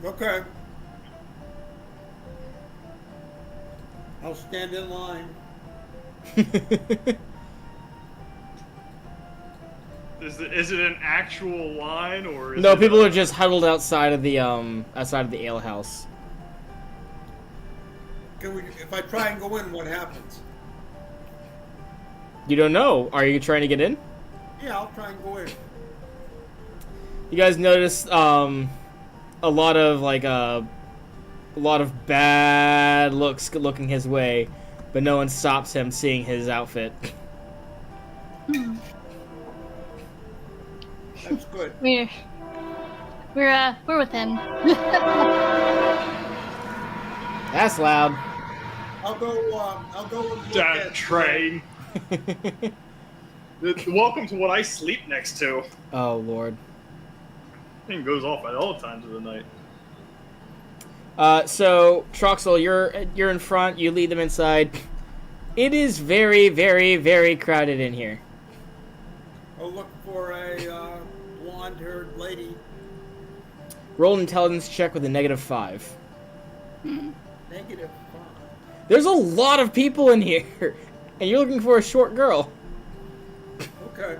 Okay. I'll stand in line. Is it an actual line or is No, it people are just huddled outside of the ale house. Can we? If I try and go in, what happens? You don't know. Are you trying to get in? Yeah, I'll try and go in. You guys notice a lot of bad looks looking his way, but no one stops him seeing his outfit. That's good. We're with him. That's loud. I'll go and look that at train? Welcome to what I sleep next to. Oh Lord. Thing goes off at all times of the night. So Troxel, you're in front. You lead them inside. It is very, very, very crowded in here. I'll look for a blonde-haired lady. Roll an intelligence check with a -5. -5. There's a lot of people in here, and you're looking for a short girl. Okay.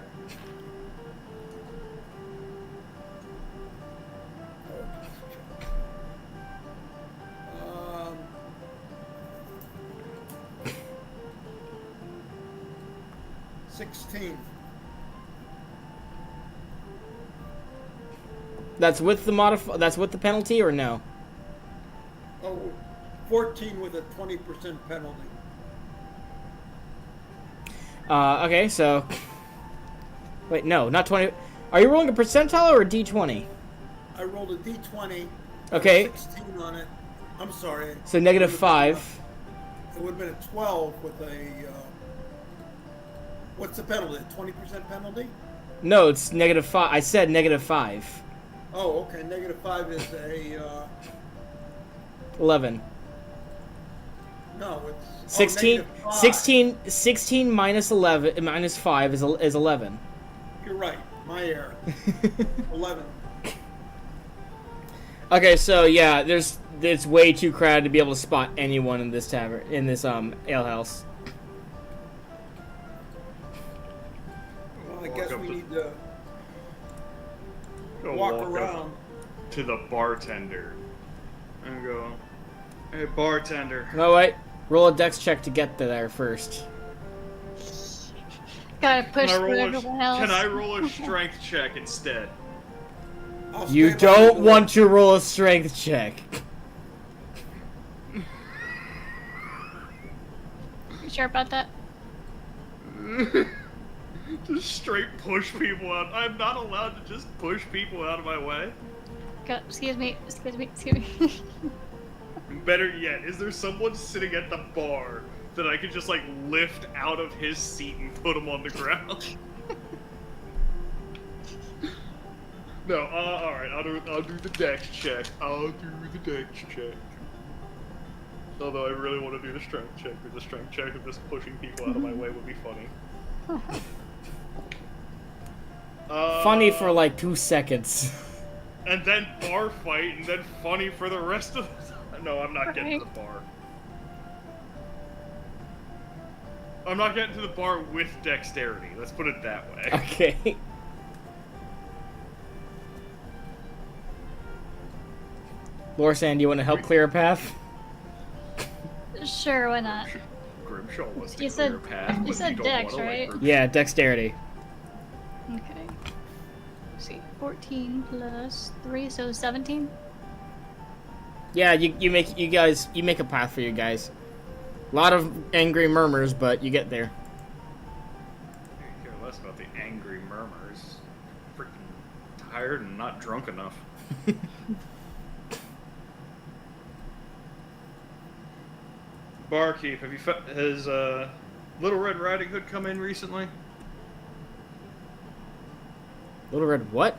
16. That's with the That's with the penalty, or no? Oh, 14 with a 20% penalty. Okay, so... Wait, no, not 20... Are you rolling a percentile or a d20? I rolled a d20. Okay. 16 on it. I'm sorry. So -5. It would have been a 12 with a... what's the penalty? 20% penalty? No, it's -5. I said -5. Oh, okay. -5 is a 11. no. It's 16, -5. 16 minus 11 minus 5 is 11. You're right. My error. 11. Okay, so yeah, it's way too crowded to be able to spot anyone in this tavern, in this alehouse. Well, I guess we need to Go walk up around. to the bartender and go, "Hey, bartender." No, wait. Roll a dex check to get there first. Gotta push Can I through roll everyone else. Can I roll a strength check instead? I'll You stay don't behind the want to roll a strength check. You sure about that? Just straight push people out. I'm not allowed to just push people out of my way. Excuse me. Better yet, is there someone sitting at the bar that I could just like lift out of his seat and put him on the ground? No, alright, I'll do the dex check. Although I really want to do the strength check, because the strength check of just pushing people out of my way would be funny. Funny for like 2 seconds. And then bar fight, and then funny for the rest of the time. No, I'm not getting to the bar. I'm not getting to the bar with dexterity, let's put it that way. Okay. Lorsan, do you want to help clear a path? Sure, why not? Grimshaw wants to You clear said- a path, you but said don't dex, wanna, right? Like, Yeah, dexterity. Okay. Let's see, 14 plus 3, so 17? Yeah, you make a path for you guys. A lot of angry murmurs, but you get there. I care less about the angry murmurs. Freaking tired and not drunk enough. Barkeep, have you has Little Red Riding Hood come in recently? Little Red what?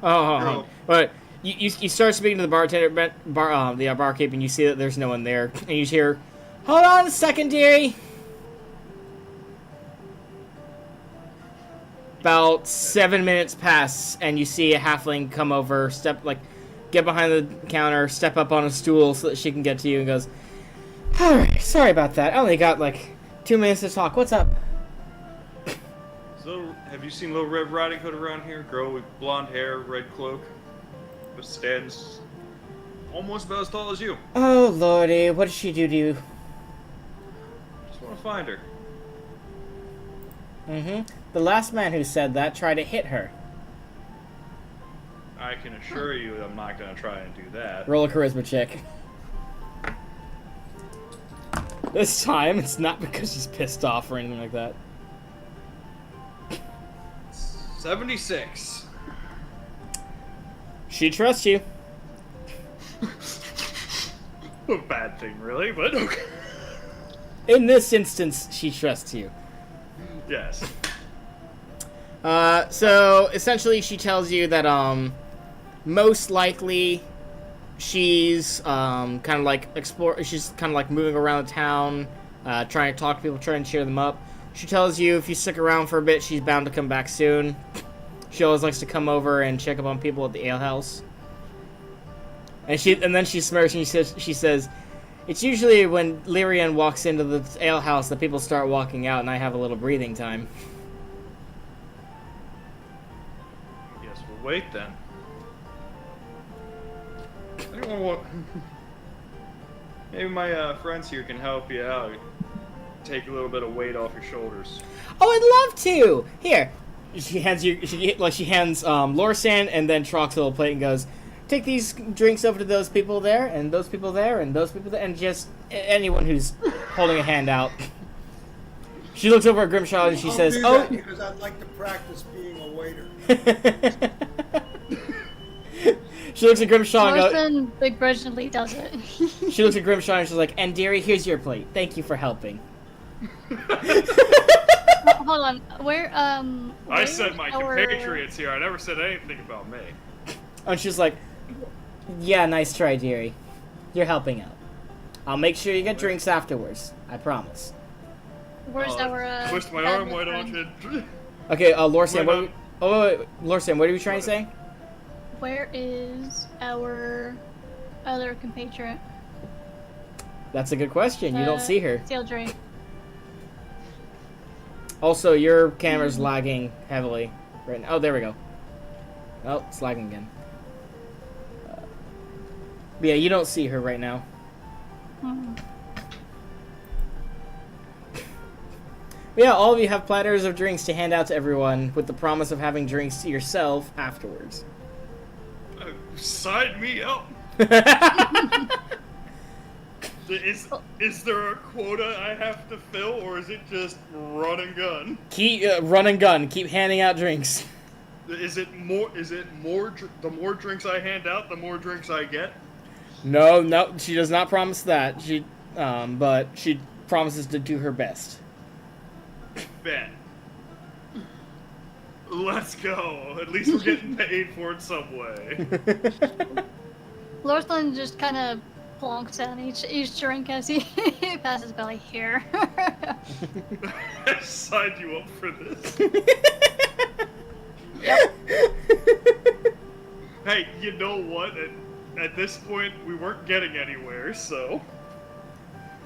Oh. But you start speaking to the bartender, the barkeep, and you see that there's no one there, and you hear, "Hold on a second, dearie." About 7 minutes pass, and you see a halfling come over, get behind the counter, step up on a stool so that she can get to you, and goes, "Alright, sorry about that. I only got 2 minutes to talk. What's up?" So, have you seen Little Red Riding Hood around here? Girl with blonde hair, red cloak, but stands almost about as tall as you. Oh, lordy, what did she do to you? Just want to find her. Mm-hmm. The last man who said that tried to hit her. I can assure you I'm not going to try and do that. Roll a charisma check. This time, it's not because she's pissed off or anything like that. 76. She trusts you. A bad thing, really, but okay. In this instance, she trusts you. Yes. So, essentially, she tells you that, most likely, she's, kind of like, she's kind of like moving around the town, trying to talk to people, trying to cheer them up. She tells you if you stick around for a bit, she's bound to come back soon. She always likes to come over and check up on people at the alehouse. And then she smirks and she says, "It's usually when Lyrian walks into the alehouse that people start walking out and I have a little breathing time." Guess we'll wait then. Anyone want... Maybe my friends here can help you out. Take a little bit of weight off your shoulders. Oh, I'd love to! Here. She hands Lorsan and then Trox a little plate and goes, "Take these drinks over to those people there, and those people there, and those people there, and just anyone who's holding a hand out." She looks over at Grimshaw and she says, do "Oh," that because I'd like to practice being a waiter. She looks at Grimshaw and goes, Morrison begrudgingly does it. she looks at Grimshaw and she's like, "And dearie, here's your plate. Thank you for helping." Hold on. Where I said my our- compatriots here. I never said anything about me. And she's like, yeah, nice try, dearie. You're helping out. I'll make sure you get drinks afterwards. I promise. Where's our Twist my bad arm, why don't friend? you? Okay, Lorsan, Wait, wait, Lorsan, what are you trying to say? Where is our other compatriot? That's a good question. You don't see her. Steel Drake. Also, your camera's lagging heavily right now. Oh, there we go. Oh, it's lagging again. But yeah, you don't see her right now. Hmm. But yeah, all of you have platters of drinks to hand out to everyone with the promise of having drinks to yourself afterwards. Sign me up. Is there a quota I have to fill, or is it just run and gun? Keep run and gun. Keep handing out drinks. Is it more? The more drinks I hand out, the more drinks I get? No, she does not promise that. But she promises to do her best. Bet. Let's go. At least we're getting paid for it some way. Lorthlin just kind of plonks down each drink as he passes by here. I signed you up for this. Hey, you know what? At this point, we weren't getting anywhere, so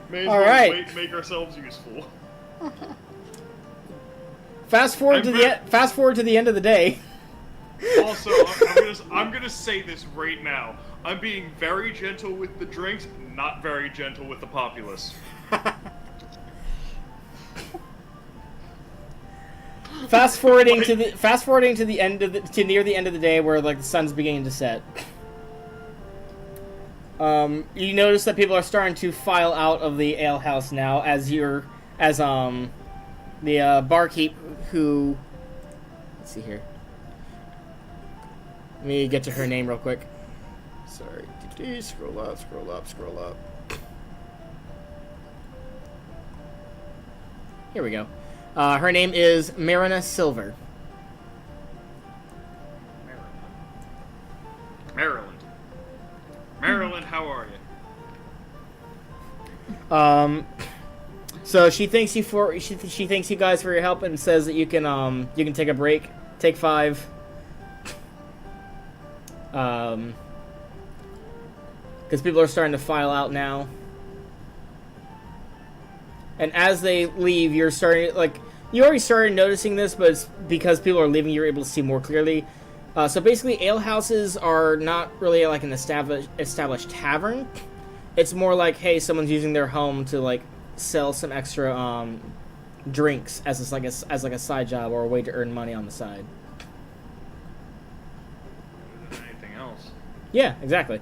may as All well right. make ourselves useful. Fast forward to the end of the day. Also, I'm gonna say this right now. I'm being very gentle with the drinks, not very gentle with the populace. Fast forwarding to the end of near the end of the day, where like the sun's beginning to set. You notice that people are starting to file out of the ale house now, as the barkeep who, let's see here. Let me get to her name real quick. Sorry. Scroll up. Here we go. Her name is Marina Silver. Maryland, how are you? So she thanks you for she thanks you guys for your help and says that you can take a break, take 5. Because people are starting to file out now. And as they leave, you're starting, like, you already started noticing this, but it's because people are leaving, you're able to see more clearly. So basically, ale houses are not really like an established tavern. It's more like, hey, someone's using their home to like sell some extra drinks as a side job or a way to earn money on the side. Anything else? Yeah, exactly.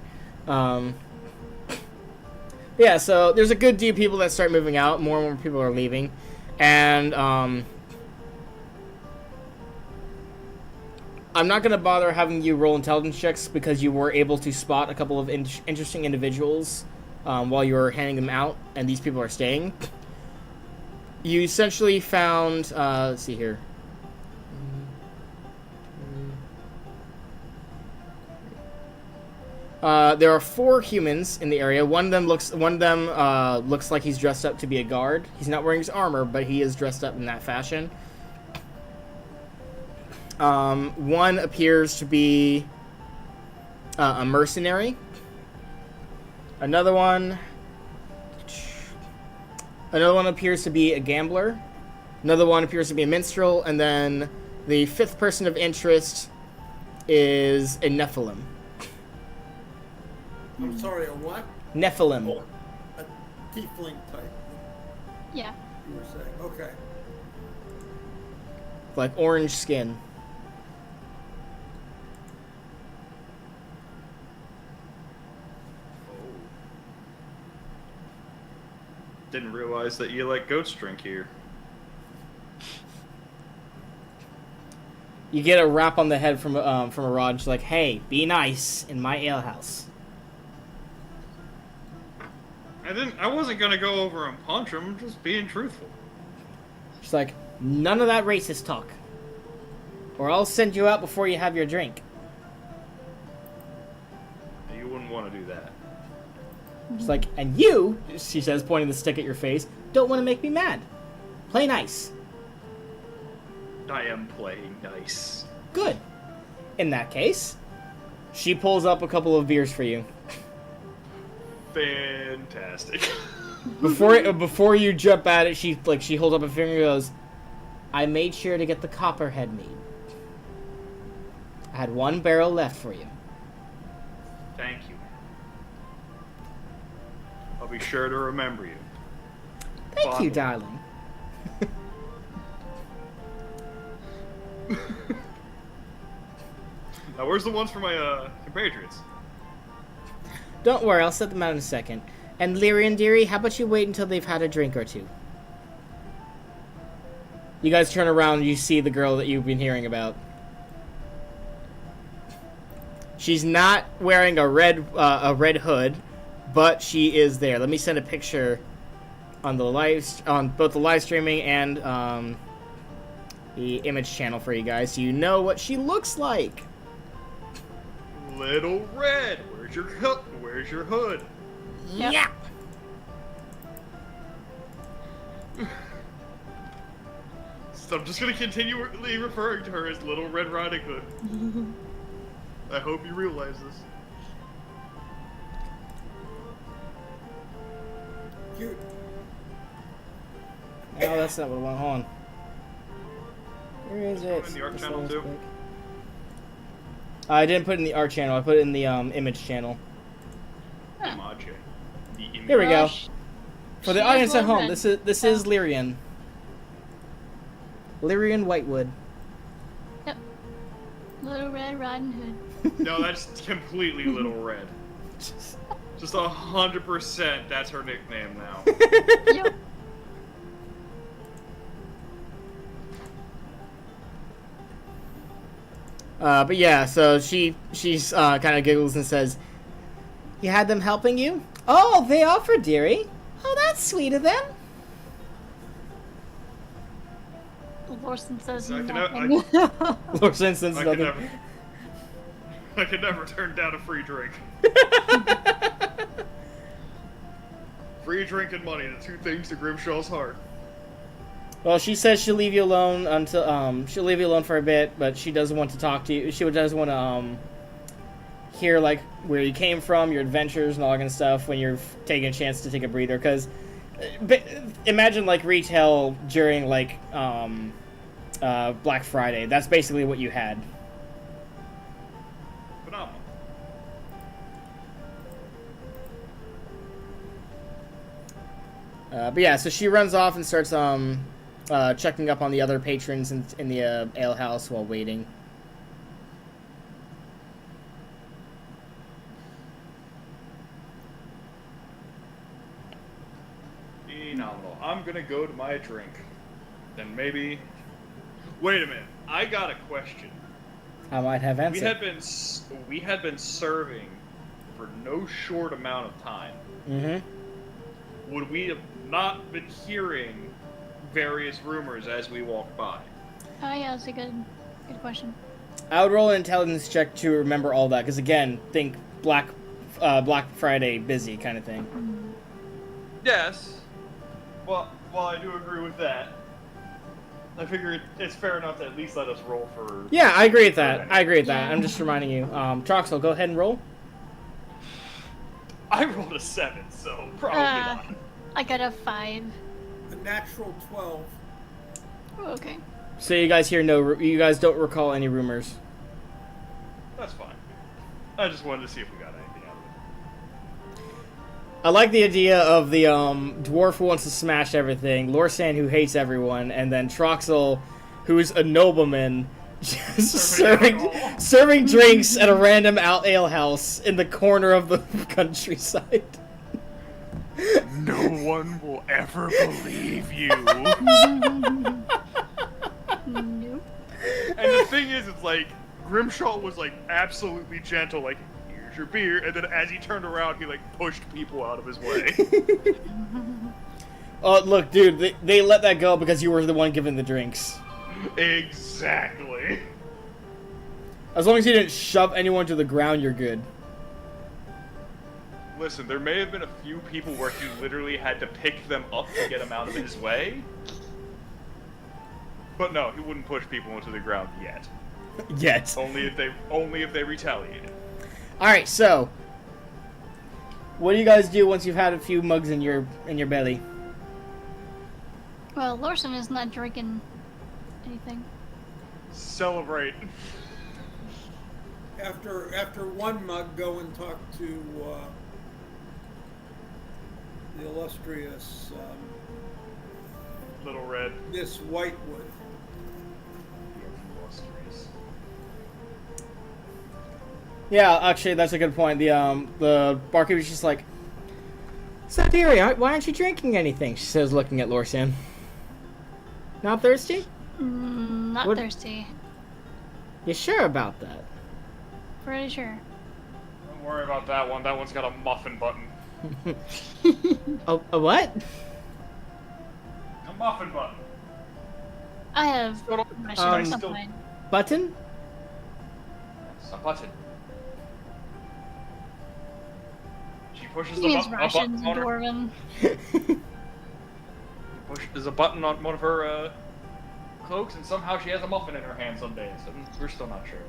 Yeah, so there's a good deal of people that start moving out. More and more people are leaving. And I'm not going to bother having you roll intelligence checks because you were able to spot a couple of interesting individuals while you were handing them out, and these people are staying. You essentially found, let's see here. There are 4 humans in the area. One of them looks like he's dressed up to be a guard. He's not wearing his armor, but he is dressed up in that fashion. One appears to be a mercenary. Another one appears to be a gambler. Another one appears to be a minstrel, and then the 5th person of interest is a Nephilim. I'm sorry, a what? Nephilim. A tiefling type, Yeah. you were saying. Okay. Like orange skin. Didn't realize that you let goats drink here. You get a rap on the head from a rod. She's like, "Hey, be nice in my alehouse." I wasn't gonna go over and punch him. Just being truthful. She's like, None of that racist talk. Or I'll send you out before you have your drink. You wouldn't want to do that. She's like, and you, she says, pointing the stick at your face, don't want to make me mad. Play nice. I am playing nice. Good. In that case, she pulls up a couple of beers for you. Fantastic. Before you jump at it, she holds up a finger and goes, I made sure to get the copperhead mead. I had one barrel left for you. Thank you. I'll be sure to remember you. Thank you, darling. Now, where's the ones for my compatriots? Don't worry, I'll set them out in a second. And Lyrian, dearie, how about you wait until they've had a drink or two? You guys turn around and you see the girl that you've been hearing about. She's not wearing a red hood, but she is there. Let me send a picture on both the live streaming and the image channel for you guys, so you know what she looks like. Little Red, where's your hood? Where's your hood? Yep. Yeah. So I'm just gonna continually referring to her as Little Red Riding Hood. I hope you realize this. Cute. No, that's not what I want. Hold on. Where is it? In the art This channel one's too? quick. I didn't put it in the art channel. I put it in the image channel. Image. The image. Here we go. Gosh. For the She audience is at home, Red. this is Lyrian. Lyrian Whitewood. Yep. Little Red Riding Hood. No, that's completely Little Red. Just 100%. That's her nickname now. Yep. But yeah, so she's kind of giggles and says, "You had them helping you? Oh, they offered, dearie. Oh, that's sweet of them." Lorson says I can nothing. Lord Simpson's I could nothing. never turn down a free drink. Free drink and money, the two things to Grimshaw's heart. Well, she says she'll leave you alone until she'll leave you alone for a bit, but she doesn't want to talk to you. She does want to hear like where you came from, your adventures, and all that kind of stuff when you're taking a chance to take a breather. Because imagine like retail during like Black Friday. That's basically what you had. Phenomenal. But yeah, so she runs off and starts checking up on the other patrons in the ale house while waiting. Phenomenal. I'm gonna go to my drink. Then maybe... Wait a minute. I got a question. I might have answered. We had been serving for no short amount of time. Mm-hmm. Would we have not been hearing various rumors as we walked by? Oh yeah, that's a good question. I would roll an intelligence check to remember all that, because again, think Black Friday busy kind of thing. Yes. Well, I do agree with that. I figure it's fair enough to at least let us roll for... Yeah, I agree with that. I'm just reminding you. Troxel, go ahead and roll. I rolled a 7, so probably not. I got a 5. A natural 12. Oh, okay. So you guys you guys don't recall any rumors. That's fine. I just wanted to see if we got anything out of it. I like the idea of the dwarf who wants to smash everything, Lorsan who hates everyone, and then Troxel, who's a nobleman, just serving drinks at a random ale house in the corner of the countryside. No one will ever believe you. Nope. And the thing is, it's like, Grimshaw was like absolutely gentle, like, here's your beer, and then as he turned around, he like pushed people out of his way. Oh, look, dude, they let that go because you were the one giving the drinks. Exactly. As long as you didn't shove anyone to the ground, you're good. Listen, there may have been a few people where he literally had to pick them up to get them out of his way. But no, he wouldn't push people into the ground yet. Yet. Only if they retaliated. Alright, so what do you guys do once you've had a few mugs in your belly? Well, Lorson is not drinking anything. Celebrate. After one mug, go and talk to the illustrious Little Red. Miss Whitewood. Illustrious. Yeah, actually, that's a good point. The barkeeper's just like, so dearie, why aren't you drinking anything? She says, looking at Lorsan. Not thirsty? Not What- thirsty. You sure about that? Pretty sure. Don't worry about that one. That one's got a muffin button. A what? A muffin button. I have Still questions still- on mine. Button? It's a button. She pushes He the means button. Russians, Dwarven. There's a button on one of her cloaks, and somehow she has a muffin in her hand some days. And we're still not sure.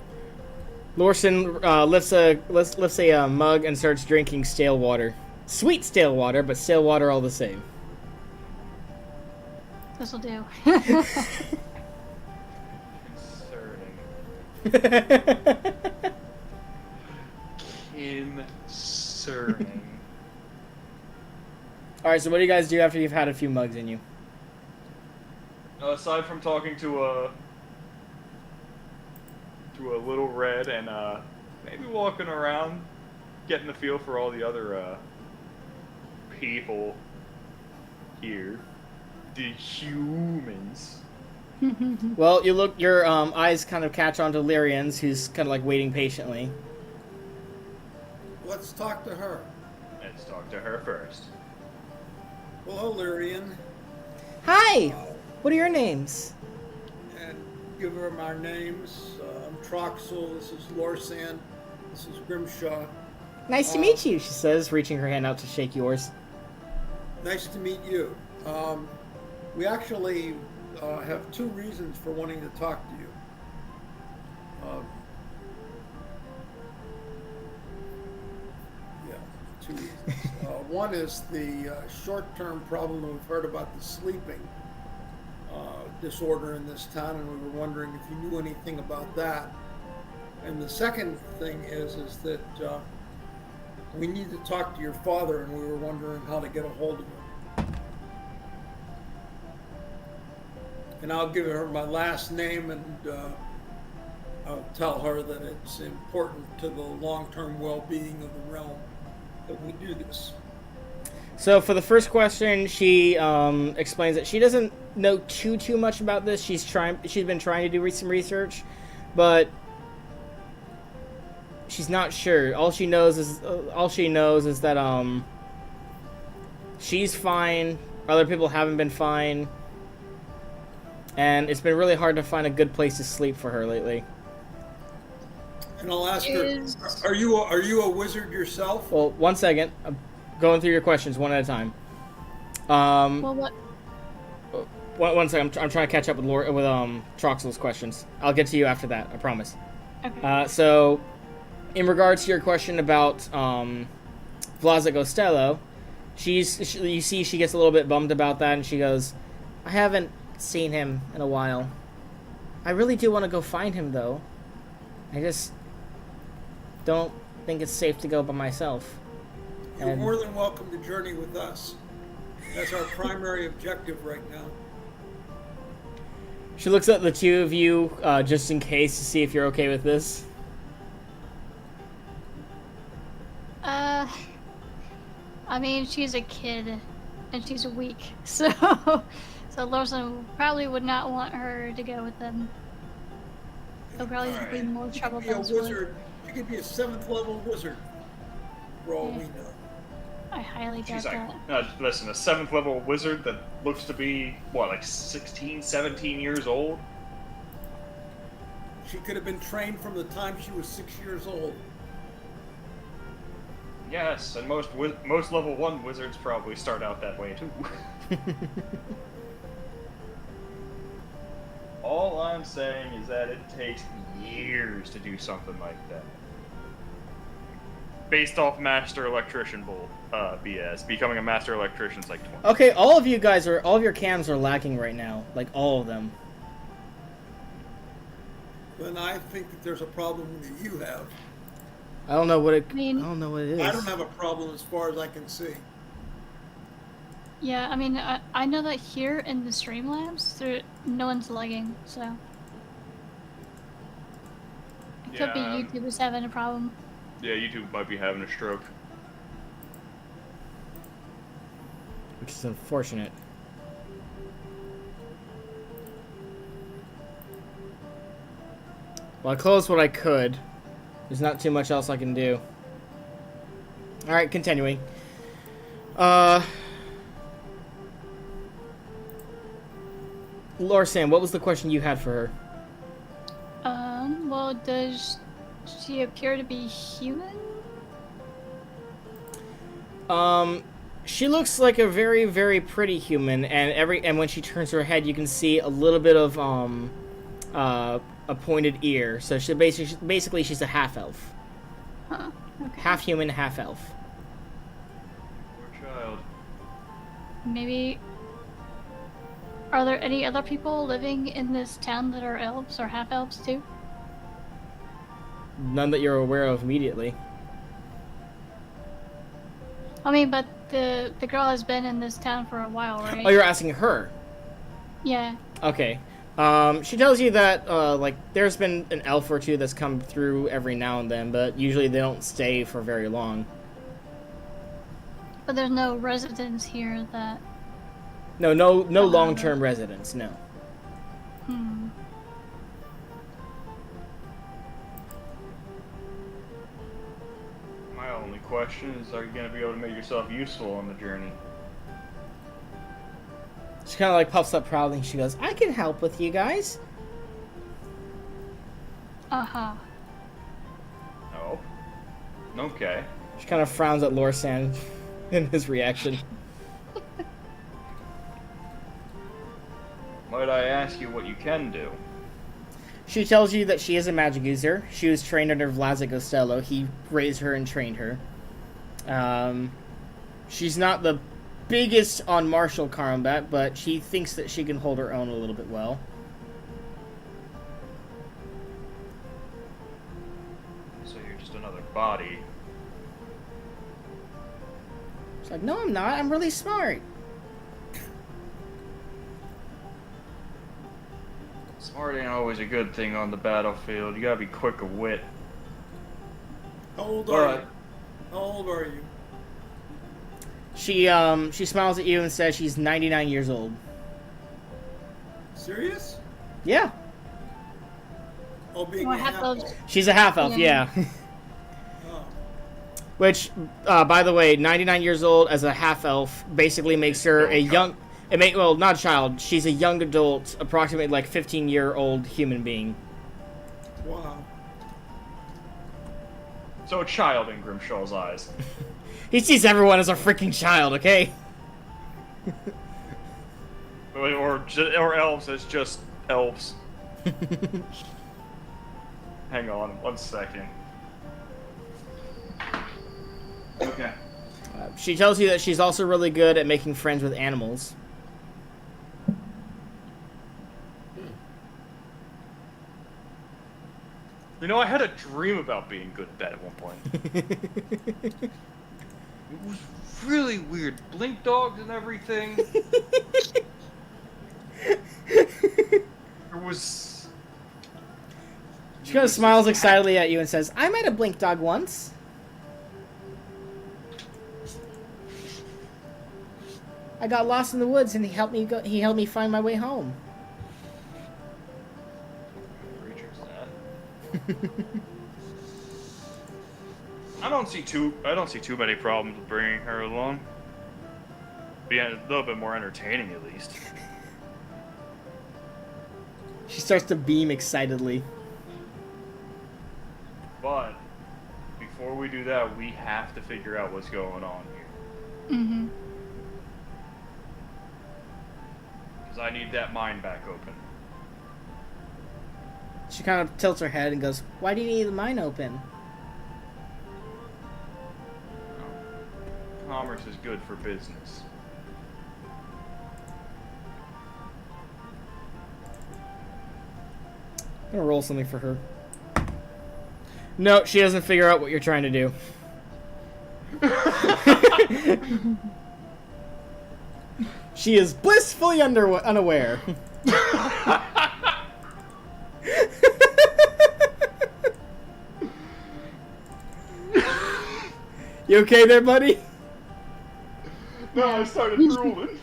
Lorsan lifts a mug and starts drinking stale water. Sweet stale water, but stale water all the same. This'll do. Concerning. Alright, so what do you guys do after you've had a few mugs in you? Aside from talking to a Little Red and maybe walking around, getting the feel for all the other people here, the humans. Well, your eyes kind of catch on to Lyrian's, who's kind of like waiting patiently. Let's talk to her. Let's talk to her first. Well, Lyrian, Hi! What are your names? and give her our names. I'm Troxel. This is Lorsan. This is Grimshaw. Nice to meet you, she says, reaching her hand out to shake yours. Nice to meet you. We actually have two reasons for wanting to talk to you. Two reasons. One is the short-term problem we've heard about the sleeping disorder in this town, and we were wondering if you knew anything about that. And the second thing is that we need to talk to your father, and we were wondering how to get a hold of him. And I'll give her my last name, and I'll tell her that it's important to the long-term well-being of the realm that we do this. So for the first question, she explains that she doesn't know too much about this. She's been trying to do some research, but she's not sure. All she knows is that she's fine. Other people haven't been fine, and it's been really hard to find a good place to sleep for her lately. And I'll ask her, are you a wizard yourself? Well, one second. I'm going through your questions one at a time. Well, what? One second. I'm trying to catch up with Troxel's questions. I'll get to you after that. I promise. Okay. So, in regards to your question about Vlaza Gostello, you see she gets a little bit bummed about that, and she goes, I haven't seen him in a while. I really do want to go find him, though. I just don't think it's safe to go by myself. You're more than welcome to journey with us. That's our primary objective right now. She looks at the two of you just in case to see if you're okay with this. I mean, she's a kid, and she's weak, so Lorsan probably would not want her to go with them. He'll probably be in more trouble She could be a elsewhere. wizard. She could be a 7th level wizard, for all we know. I highly doubt She's like, that. listen, a 7th level wizard that looks to be, what, like 16, 17 years old? She could have been trained from the time she was 6 years old. Yes, and most level 1 wizards probably start out that way too. All I'm saying is that it takes years to do something like that. Based off master electrician BS. Becoming a master electrician's like 20. Okay, all of your cams are lacking right now. Like, all of them. Then I think that there's a problem that you have. I don't know what it. I mean- I don't know what it is. I don't have a problem as far as I can see. Yeah, I mean, I know that here in the Streamlabs, no one's lagging, so. It could be Yeah. YouTube is having a problem. Yeah, YouTube might be having a stroke. Which is unfortunate. Well, I closed what I could. There's not too much else I can do. Alright, continuing. Lorsan, what was the question you had for her? Well, does she appear to be human? She looks like a very, very pretty human, and when she turns her head, you can see a little bit of a pointed ear. So she basically she's a half elf, Huh. Okay. half human, half elf. Poor child. Maybe. Are there any other people living in this town that are elves or half elves too? None that you're aware of immediately. I mean, but the girl has been in this town for a while, right? Oh, you're asking her. Yeah. Okay. She tells you that like there's been an elf or two that's come through every now and then, but usually they don't stay for very long. But there's no residents here that. No long-term residents. No. Hmm. My only question is, are you going to be able to make yourself useful on the journey? She kind of like puffs up proudly and she goes, I can help with you guys. Uh-huh. No. Okay. She kind of frowns at Lorsan in his reaction. Might I ask you what you can do? She tells you that she is a magic user. She was trained under Vlasic Costello. He raised her and trained her. She's not the biggest on martial combat, but she thinks that she can hold her own a little bit well. So you're just another body. She's like, no, I'm not. I'm really smart. Smart ain't always a good thing on the battlefield. You gotta be quick of wit. How old All are right. you? How old are you? She smiles at you and says she's 99 years old. Serious? Yeah. Oh, being Or a half elves. elf. She's a half elf, yeah. Oh. Which, by the way, 99 years old as a half elf basically makes her a young... well, not a child. She's a young adult, approximately like 15-year-old human being. Wow. So a child in Grimshaw's eyes. He sees everyone as a freaking child, okay? or elves as just elves. Hang on 1 second. Okay. She tells you that she's also really good at making friends with animals. You know, I had a dream about being good at that at one point. It was really weird. Blink dogs and everything. It was... She kind of smiles excitedly at you and says, I met a blink dog once. I got lost in the woods and he helped me find my way home. I don't see too many problems with bringing her along. Be a little bit more entertaining, at least. She starts to beam excitedly. But before we do that, we have to figure out what's going on here. Mm-hmm. Because I need that mine back open. She kind of tilts her head and goes, "Why do you need the mine open?" Commerce is good for business. I'm gonna roll something for her. No, she doesn't figure out what you're trying to do. She is blissfully unaware. You okay there, buddy? No, I started drooling.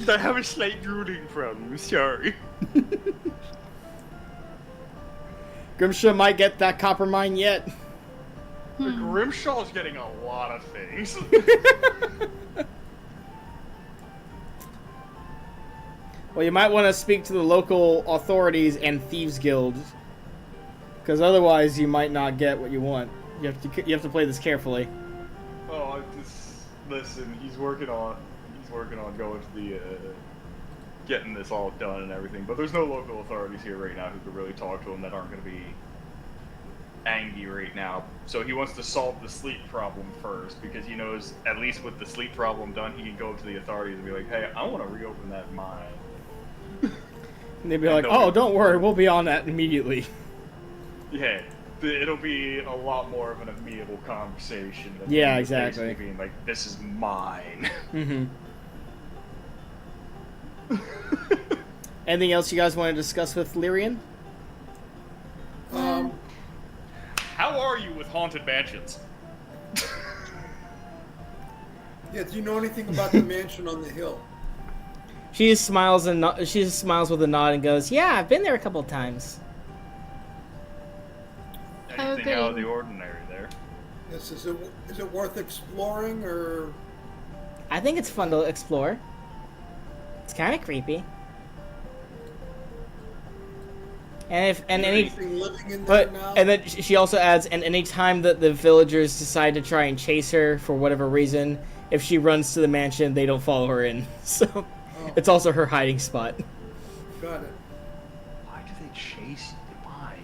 I have a slight drooling problem, sorry. Grimshaw might get that copper mine yet. Grimshaw's getting a lot of things. Well, you might want to speak to the local authorities and Thieves Guild, because otherwise you might not get what you want. You have to play this carefully. Oh, listen. He's working on going to the getting this all done and everything. But there's no local authorities here right now who could really talk to him that aren't going to be angry right now. So he wants to solve the sleep problem first, because he knows at least with the sleep problem done, he can go to the authorities and be like, "Hey, I want to reopen that mine." And they'd be like, "Oh, don't worry, we'll be on that immediately." Yeah, it'll be a lot more of an amiable conversation than Yeah, exactly. basically being like, "This is mine." Mm-hmm. Anything else you guys want to discuss with Lyrian? How are you with haunted mansions? Yeah, do you know anything about the mansion on the hill? She just smiles she just smiles with a nod and goes, "Yeah, I've been there a couple of times." Anything out of the ordinary there? Yes, is it worth exploring, or? I think it's fun to explore. It's kind of creepy. And anything living in there now? and then she also adds, and any time that the villagers decide to try and chase her for whatever reason, if she runs to the mansion, they don't follow her in. So it's also her hiding spot. Got it. Why do they chase you? Why?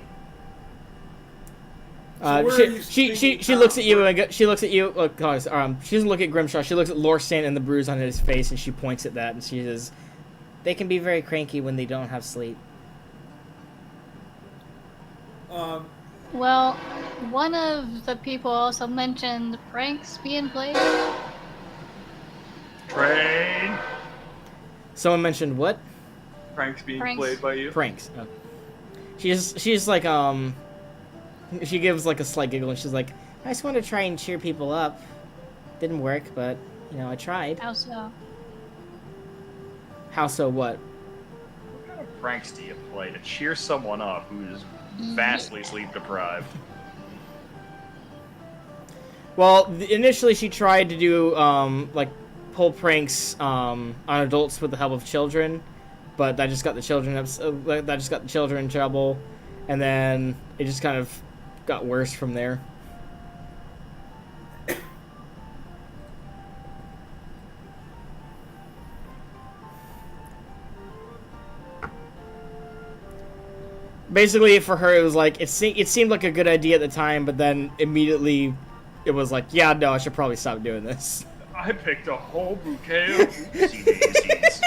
She looks at you and she looks at you. Look, she doesn't look at Grimshaw. She looks at Lorstan and the bruise on his face, and she points at that and she says, "They can be very cranky when they don't have sleep." Well, one of the people also mentioned pranks being played. Train! Someone mentioned what? Pranks being Pranks. played by you? Pranks. Oh. She's like she gives like a slight giggle and she's like, "I just want to try and cheer people up. Didn't work, but you know, I tried." How so? How so? What? What kind of pranks do you play to cheer someone up who is vastly sleep deprived? Well, initially she tried to do like pull pranks on adults with the help of children, but that just got the children in trouble, and then it just kind of got worse from there. Basically, for her, it was like it seemed like a good idea at the time, but then immediately it was like, yeah, no, I should probably stop doing this. I picked a whole bouquet of oopsie daisies.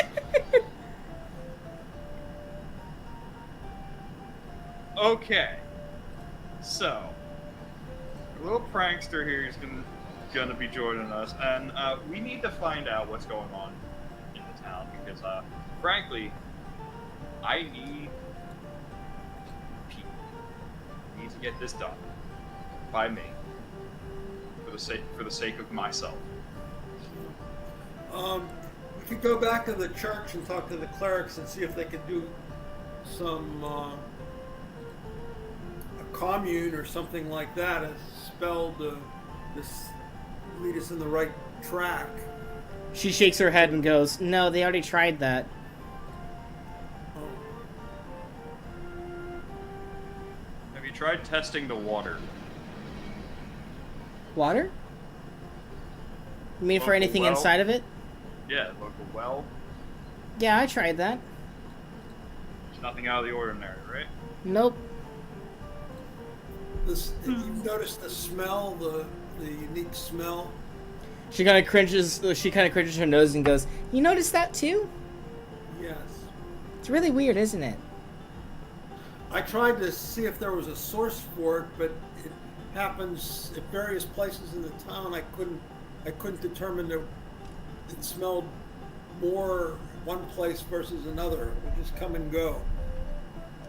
Okay, so a little prankster here is gonna be joining us, and we need to find out what's going on in the town because, frankly, I need people. I need to get this done by me for the sake of myself. We could go back to the church and talk to the clerics and see if they could do some a commune or something like that, a spell to lead us in the right track. She shakes her head and goes, "No, they already tried that." Oh. Have you tried testing the water? Water? You mean for Local anything well? inside of it? Yeah, local well. Yeah, I tried that. It's nothing out of the ordinary, right? Nope. You've noticed the smell, the unique smell? She kind of cringes. She kind of cringes her nose and goes, "You noticed that too? Yes. It's really weird, isn't it?" I tried to see if there was a source for it, but it happens at various places in the town. I couldn't determine that it smelled more one place versus another. It would just come and go.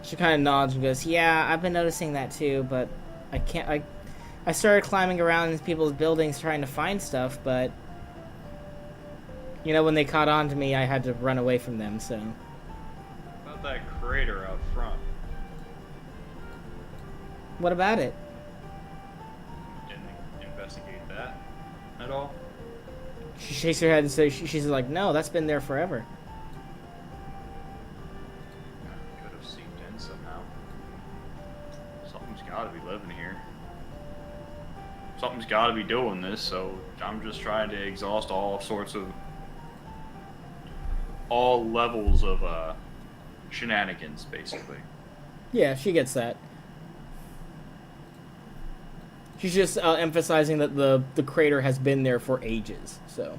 She kind of nods and goes, "Yeah, I've been noticing that too, but I can't. I started climbing around in people's buildings trying to find stuff, but you know, when they caught on to me, I had to run away from them. So." What about that crater out front? What about it? Didn't investigate that at all? She shakes her head and says, she's like, "No, that's been there forever." Could have seeped in somehow. Something's got to be living here. Something's got to be doing this, so I'm just trying to exhaust all levels of shenanigans, basically. Yeah, she gets that. She's just emphasizing that the crater has been there for ages, so.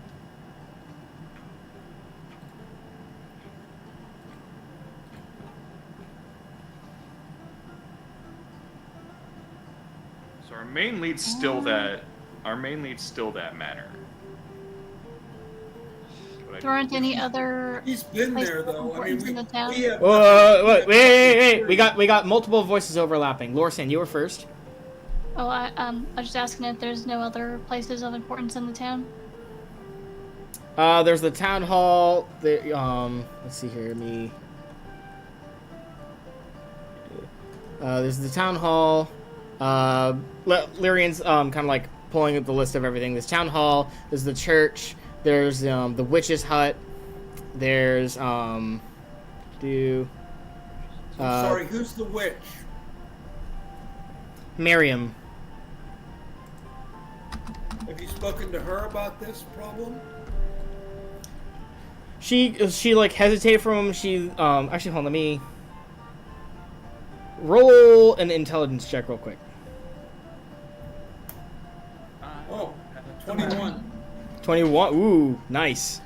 So our main lead's still that manor. There aren't any other He's been places there of though. I mean, importance in the town? we have Whoa, wait. We got multiple voices overlapping. Lorsan, you were first. Oh, I was just asking if there's no other places of importance in the town. There's the town hall. Let's see here. There's the town hall. Lyrian's kind of like pulling up the list of everything. There's town hall. There's the church. There's the witch's hut. There's I'm sorry, who's the witch? Miriam. Have you spoken to her about this problem? She like hesitated for a moment. She actually hold on, let me roll an intelligence check real quick. Oh, 21. 21. Ooh, nice.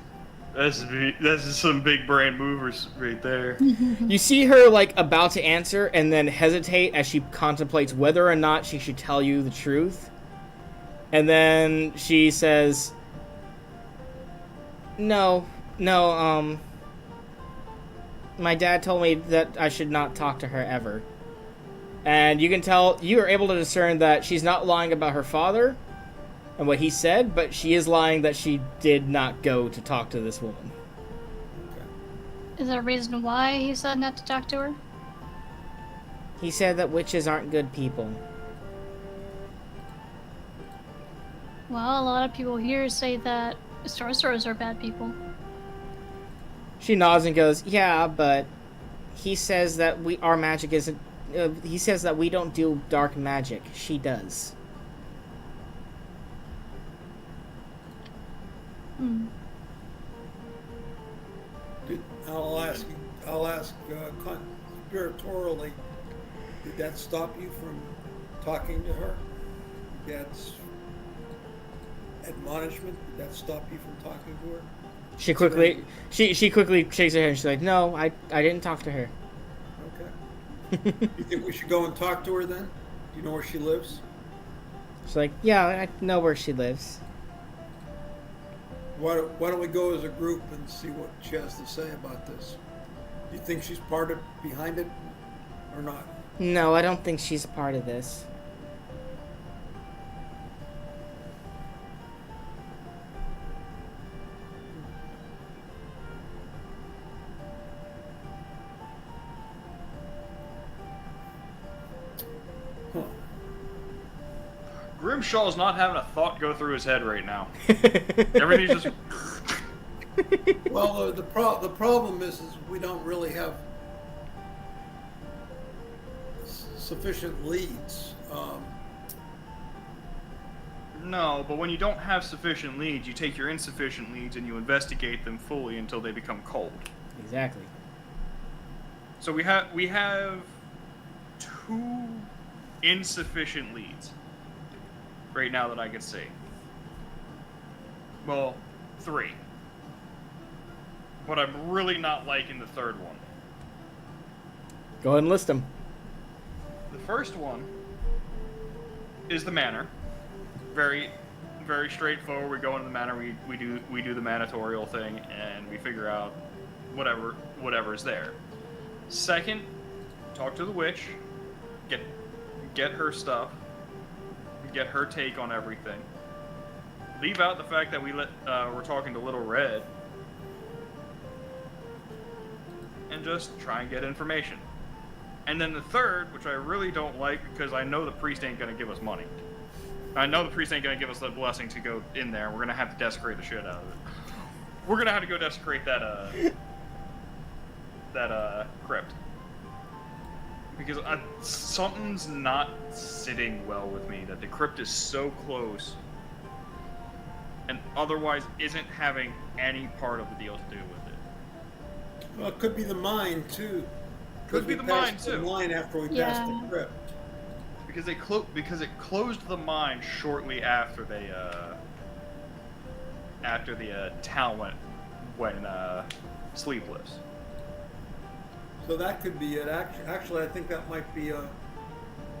That's just some big brain movers right there. You see her like about to answer and then hesitate as she contemplates whether or not she should tell you the truth. And then she says, No, my dad told me that I should not talk to her ever." And you can tell, you are able to discern that she's not lying about her father and what he said, but she is lying that she did not go to talk to this woman. Is there a reason why he said not to talk to her? He said that witches aren't good people. Well, a lot of people here say that sorcerers are bad people. She nods and goes, "Yeah, but he says that our magic isn't. He says that we don't do dark magic. She does." I'll ask conspiratorially, did that stop you from talking to her? Dad's admonishment, did that stop you from talking to her? She quickly shakes her head and she's like, "No, I didn't talk to her." Okay. You think we should go and talk to her then? Do you know where she lives? She's like, "Yeah, I know where she lives." Why don't we go as a group and see what she has to say about this? Do you think she's behind it or not? No, I don't think she's a part of this. Huh. Grimshaw's not having a thought go through his head right now. Everything's just. Well, the problem is we don't really have sufficient leads. No, but when you don't have sufficient leads, you take your insufficient leads and you investigate them fully until they become cold. Exactly. So we have 2 insufficient leads right now that I can see. Well, 3. But I'm really not liking the third one. Go ahead and list them. The first one is the manor. Very, very straightforward. We go into the manor. We do the manatorial thing, and we figure out whatever's there. Second, talk to the witch. Get her stuff. Get her take on everything. Leave out the fact that we're talking to Little Red, and just try and get information. And then the third, which I really don't like, because I know the priest ain't gonna give us money. I know the priest ain't gonna give us the blessing to go in there. We're gonna have to desecrate the shit out of it. We're gonna have to go desecrate that crypt. Because something's not sitting well with me, that the crypt is so close and otherwise isn't having any part of the deal to do with it. Well, it could be the mine too. Could be the mine too. The mine after we passed the crypt. Because it closed the mine shortly after the town went sleepless. So that could be it. Actually, I think that might be a.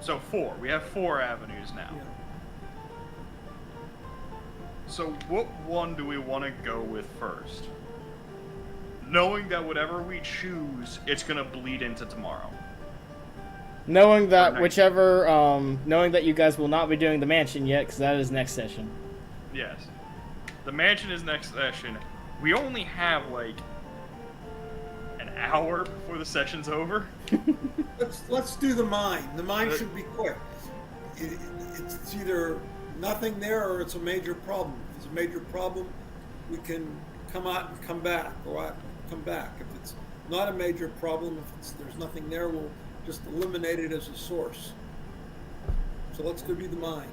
So 4. We have 4 avenues now. Yeah. So what one do we want to go with first? Knowing that whatever we choose, it's gonna bleed into tomorrow. Knowing that knowing that you guys will not be doing the mansion yet, because that is next session. Yes. The mansion is next session. We only have, like, an hour before the session's over. Let's do the mine. The mine should be quick. It's either nothing there or it's a major problem. If it's a major problem, we can come out and come back, go out and come back. If it's not a major problem, if there's nothing there, we'll just eliminate it as a source. So let's go do the mine.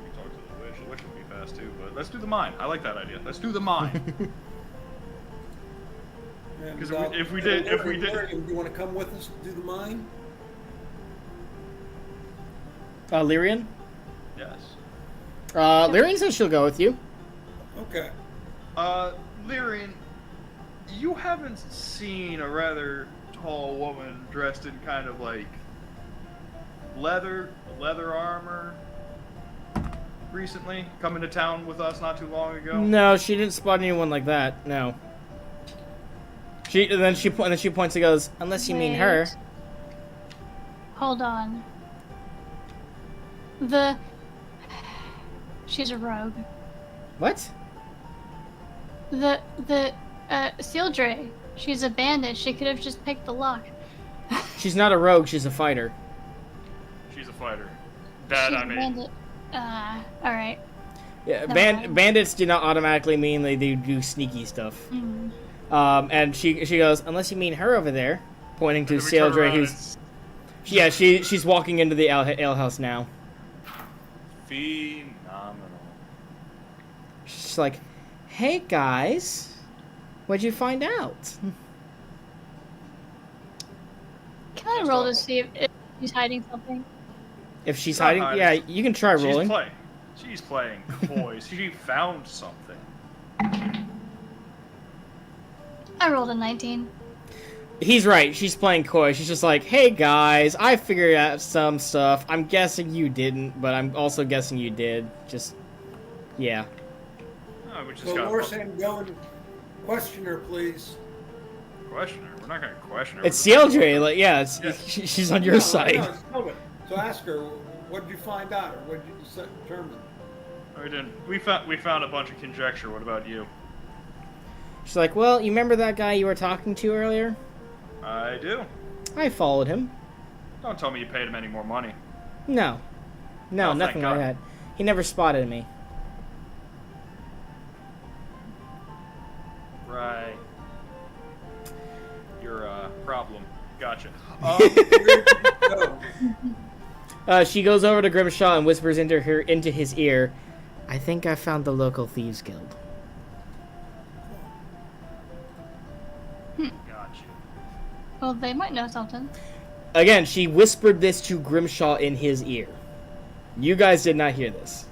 We can talk to the witch. The witch will be fast too, but let's do the mine. I like that idea. Let's do the mine. Because if we did, do you want to come with us to do the mine? Lyrian? Yes. Lyrian says she'll go with you. Okay. Lyrian, you haven't seen a rather tall woman dressed in kind of like leather armor recently come into town with us not too long ago? No, she didn't spot anyone like that. No. Then she points and goes, "Unless you mean her." Hold on. She's a rogue. What? Sildre. She's a bandit. She could have just picked the lock. She's not a rogue. She's a fighter. She's a fighter. That She's I mean. a bandit. All right. Yeah, bandits do not automatically mean they do sneaky stuff. Mm. And she goes, "Unless you mean her over there," pointing to And then we turn Sildre, around who's she's walking into the alehouse now. Phenomenal. She's like, "Hey guys, what'd you find out?" Can I roll to see if she's hiding something? If she's Not hiding, hiding. yeah, you can try rolling. She's playing coy. She found something. I rolled a 19. He's right. She's playing coy. She's just like, "Hey guys, I figured out some stuff. I'm guessing you didn't, but I'm also guessing you did. Just, yeah." Oh, we just So got Warsan, go and question her, please. question her. We're not gonna question her. It's We're just gonna- Sildre. Like, yeah, she's on your No, side. no, it's COVID. So ask her, what did you find out, or what did you determine? We didn't. We found a bunch of conjecture. What about you? She's like, "Well, you remember that guy you were talking to earlier? I do. I followed him. Don't tell me you paid him any more money. No, Oh, thank nothing like God. that. He never spotted me. Right. Your problem. Gotcha. She goes over to Grimshaw and whispers into his ear, "I think I found the local thieves guild." Gotcha. Well, they might know something. Again, she whispered this to Grimshaw in his ear. You guys did not hear this.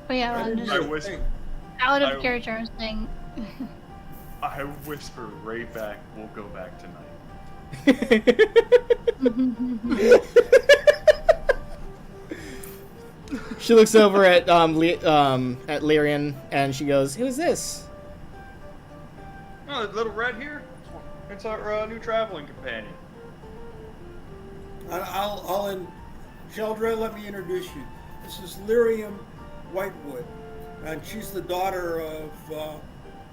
But yeah, I'm I just whisper. out of I- character thing. I whisper right back. We'll go back tonight. She looks over at Lyrian and she goes, "Who's this?" Oh, the little red here. It's our new traveling companion. Sheldra, let me introduce you. This is Lyrium Whitewood, and she's the daughter of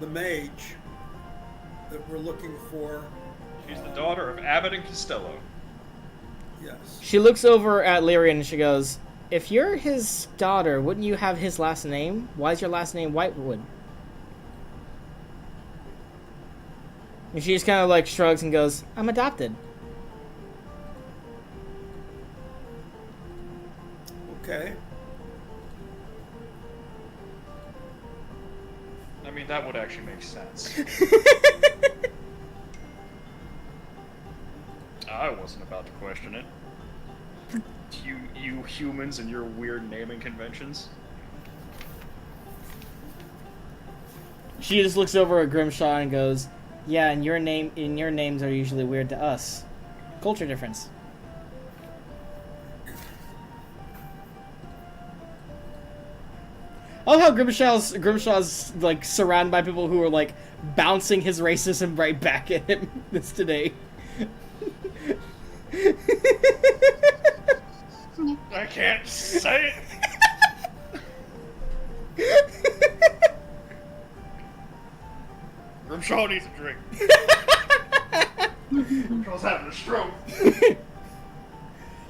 the mage that we're looking for. She's the daughter of Abbott and Costello. Yes. She looks over at Lyrian and she goes, "If you're his daughter, wouldn't you have his last name? Why is your last name Whitewood?" And she just kind of like shrugs and goes, "I'm adopted." Okay. I mean, that would actually make sense. I wasn't about to question it. You humans and your weird naming conventions. She just looks over at Grimshaw and goes, "Yeah, and your names are usually weird to us. Culture difference." I love how Grimshaw's like surrounded by people who are like bouncing his racism right back at him this today. I can't say it. Grimshaw needs a drink. Grimshaw's having a stroke.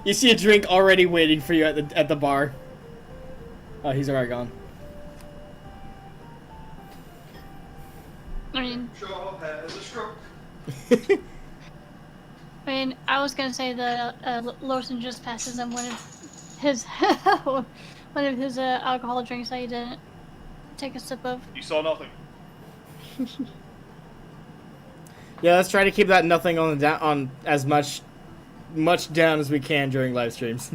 You see a drink already waiting for you at the bar. Oh, he's already gone. I mean, Grimshaw has a stroke. I was gonna say that Lawson just passes him one of his alcohol drinks that he didn't take a sip of. You saw nothing. Yeah, let's try to keep that nothing on as much down as we can during live streams.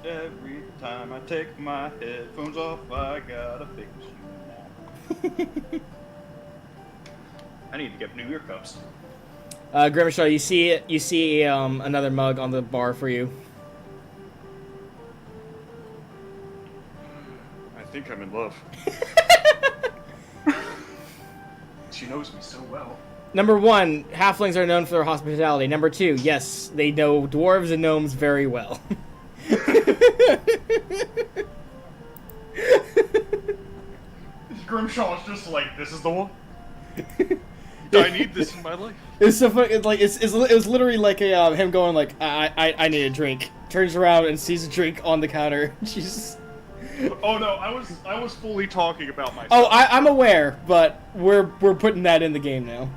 Every time I take my headphones off, I gotta fix you now. I need to get new ear cups. Grimshaw, you see another mug on the bar for you. I think I'm in love. She knows me so well. Number 1, halflings are known for their hospitality. Number 2, yes, they know dwarves and gnomes very well. Grimshaw's just like, this is the one. I need this in my life. It's so funny. It was literally like a him going like, I need a drink. Turns around and sees a drink on the counter. She's. Oh no, I was fully talking about myself. Oh, I'm aware, but we're putting that in the game now.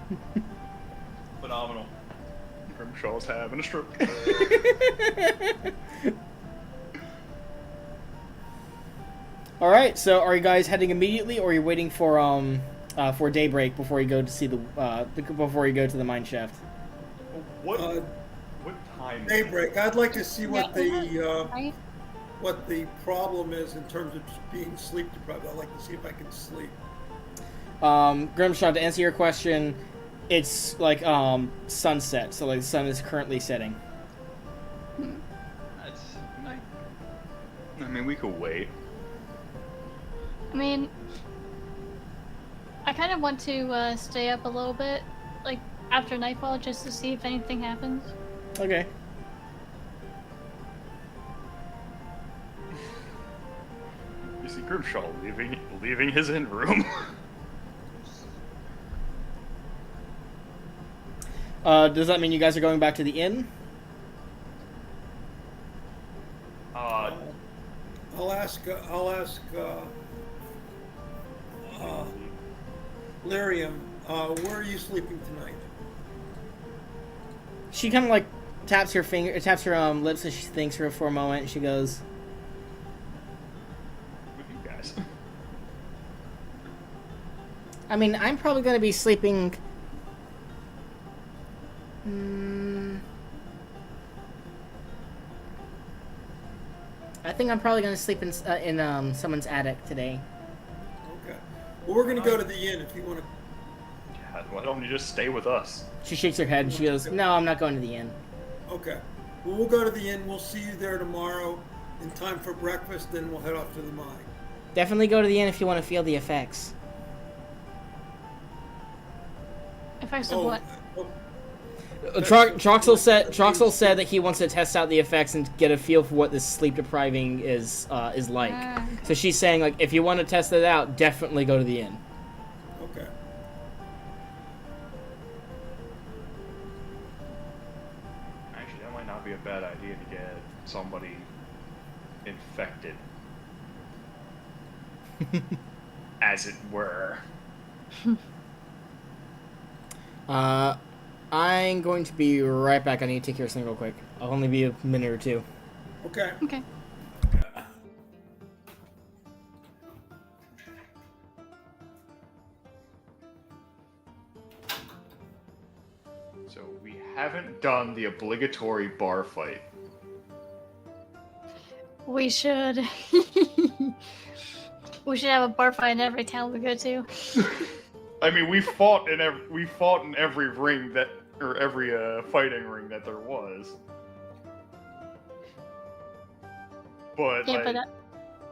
Phenomenal. Grimshaw's having a stroke. All right, so are you guys heading immediately, or are you waiting for daybreak before you go to see before you go to the mine shaft? What time? Daybreak. I'd like to see what Right? what the problem is in terms of just being sleep deprived. I'd like to see if I can sleep. Grimshaw, to answer your question, it's like sunset, so like the sun is currently setting. That's nice. I mean, we could wait. I mean, I kind of want to stay up a little bit, like after nightfall, just to see if anything happens. Okay. You see Grimshaw leaving his inn room. Does that mean you guys are going back to the inn? I'll ask Lyrium, where are you sleeping tonight? She kind of like taps her lips as she thinks for a moment. And she goes, With you guys. I mean, I'm probably going to be sleeping. I think I'm probably going to sleep in someone's attic today. Okay. Well, we're going to go to the inn if you want to. God, why don't you just stay with us? She shakes her head and she goes, "No, I'm not going to the inn." Okay. Well, we'll go to the inn. We'll see you there tomorrow in time for breakfast, then we'll head off to the mine. Definitely go to the inn if you want to feel the effects. Effects of what? Troxel said that he wants to test out the effects and get a feel for what this sleep depriving is like. So she's saying, like, if you want to test it out, definitely go to the inn. Okay. Actually, that might not be a bad idea to get somebody infected. As it were. I'm going to be right back. I need to take care of something real quick. I'll only be a minute or two. Okay. Okay. So we haven't done the obligatory bar fight. We should. We should have a bar fight in every town we go to. I mean, we fought in every ring that, or every fighting ring that there was. But Yeah, like, but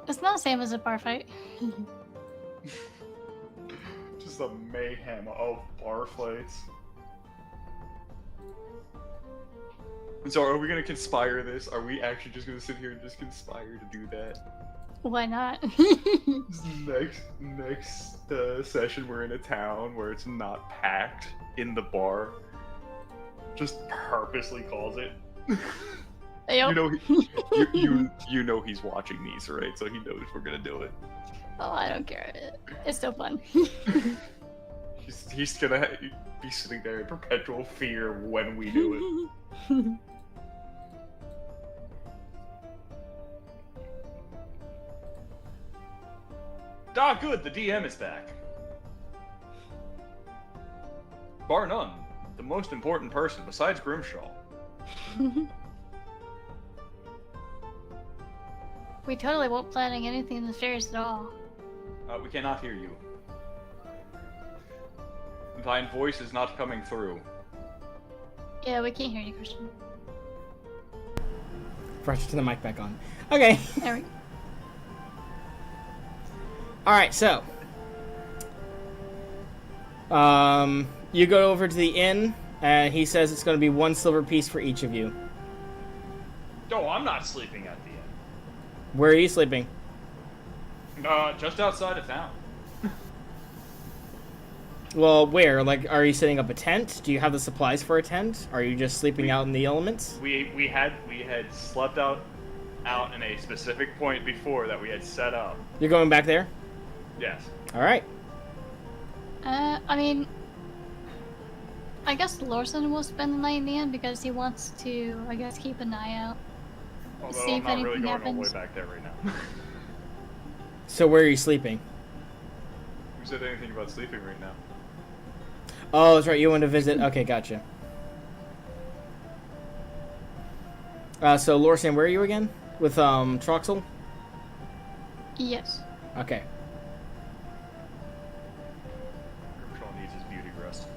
it's not the same as a bar fight. just a mayhem of bar fights. So, are we gonna conspire this? Are we actually just gonna sit here and just conspire to do that? Why not? Next session, we're in a town where it's not packed in the bar. Just purposely calls it. Yep. You know, you know he's watching these, right? So he knows we're gonna do it. Oh, I don't care. It's still fun. He's gonna be sitting there in perpetual fear when we do it. Ah, good, the DM is back. Bar none, the most important person besides Grimshaw. We totally won't planning anything nefarious at all. We cannot hear you. Thine voice is not coming through. Yeah, we can't hear you, Christian. Pressure to the mic back on. Okay. There we go. Alright, so. You go over to the inn, and he says it's going to be 1 silver piece for each of you. Oh, I'm not sleeping at the inn. Where are you sleeping? Just outside of town. Well, where? Like, are you setting up a tent? Do you have the supplies for a tent? Are you just sleeping out in the elements? We had slept out in a specific point before that we had set up. You're going back there? Yes. Alright. I mean, I guess Lorson will spend the night in the inn because he wants to, I guess, keep an eye out. Although See I'm if not really anything going all the way happens. back there right now. So where are you sleeping? Who said anything about sleeping right now? Oh, that's right. You want to visit. Okay, gotcha. So Lorsan, where are you again? With Troxel? Yes. Okay. Grimshaw needs his beauty rest.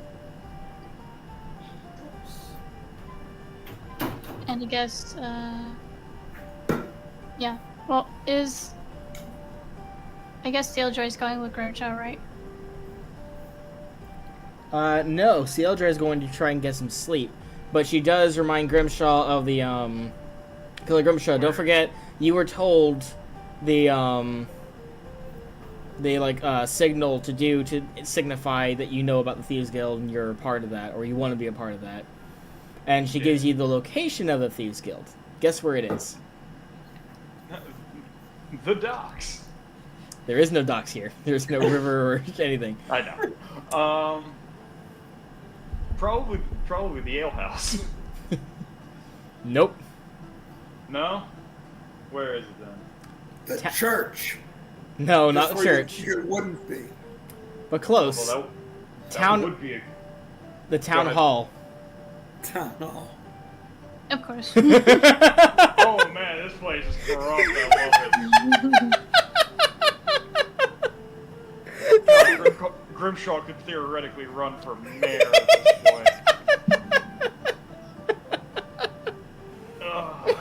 And I guess, yeah. Well, I guess Steeljoy's going with Grimshaw, right? No. Cieldra is going to try and get some sleep. But she does remind Grimshaw of the, Killer Grimshaw, don't forget, you were told the signal to do to signify that you know about the Thieves Guild and you're a part of that, or you want to be a part of that. And she gives you the location of the Thieves Guild. Guess where it is? The docks. There is no docks here. There's no river or anything. I know. Probably the ale house. Nope. No? Where is it then? The church. No, not Just the where church. You wouldn't be. But close. Well, that Town. would be The town ahead. hall. Town hall. Of course. Oh man, this place is corrupt. I love it. Grimshaw could theoretically run for mayor at this point. Ugh.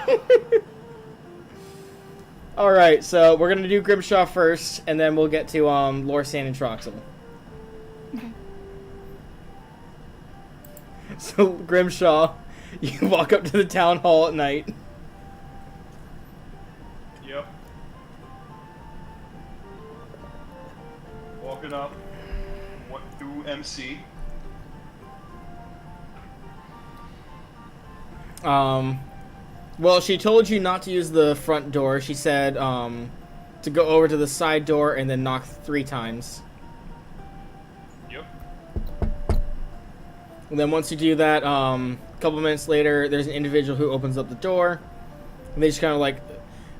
Alright, so we're gonna do Grimshaw first, and then we'll get to Lorsan and Troxel. Okay. So, Grimshaw, you walk up to the town hall at night. Yep. Walking up. What through MC? Well, she told you not to use the front door. She said, to go over to the side door and then knock 3 times. Yep. And then once you do that, a couple minutes later, there's an individual who opens up the door. And they just kind of like,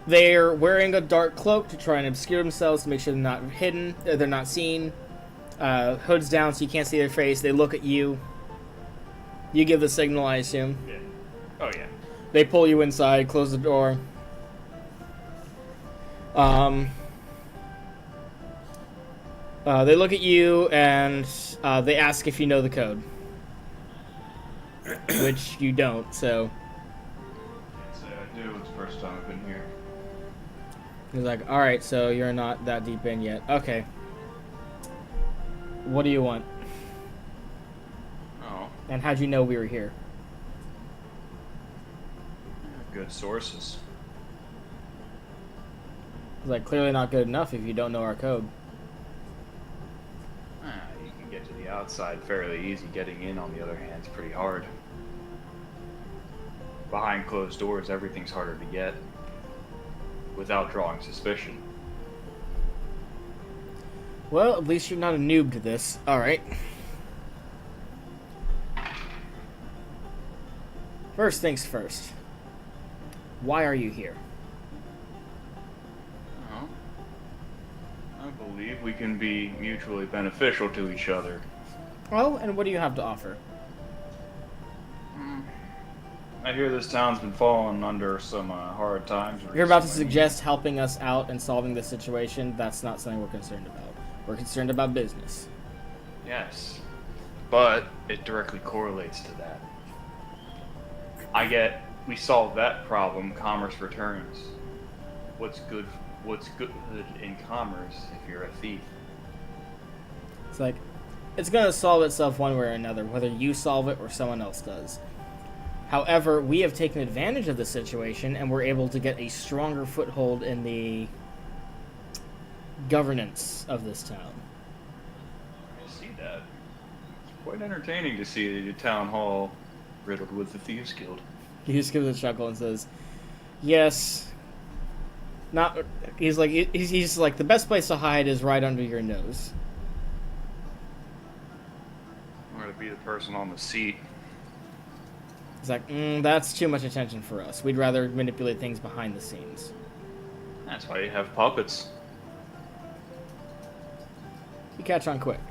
they're wearing a dark cloak to try and obscure themselves to make sure they're not hidden, they're not seen. Hood's down so you can't see their face. They look at you. You give the signal, I assume. Yeah. Oh yeah. They pull you inside, close the door. They look at you and they ask if you know the code. Which you don't, so. Can't say I do. It's the first time I've been here. He's like, alright, so you're not that deep in yet. Okay. What do you want? Oh, And how'd you know we were here? good sources. He's like, clearly not good enough if you don't know our code. You can get to the outside fairly easy. Getting in, on the other hand, is pretty hard. Behind closed doors, everything's harder to get without drawing suspicion. Well, at least you're not a noob to this. Alright. First things first. Why are you here? Oh. I believe we can be mutually beneficial to each other. Oh, and what do you have to offer? I hear this town's been falling under some hard times. If you're about to recently. suggest helping us out and solving this situation, that's not something we're concerned about. We're concerned about business. Yes, but it directly correlates to that. We solve that problem, commerce returns. What's good in commerce if you're a thief? It's like, it's gonna solve itself one way or another, whether you solve it or someone else does. However, we have taken advantage of the situation and we're able to get a stronger foothold in the governance of this town. I see that. It's quite entertaining to see the town hall riddled with the Thieves Guild. He just gives a chuckle and says, yes. Not. He's like, the best place to hide is right under your nose. I'm gonna be the person on the seat. He's like, that's too much attention for us. We'd rather manipulate things behind the scenes. That's why you have puppets. You catch on quick.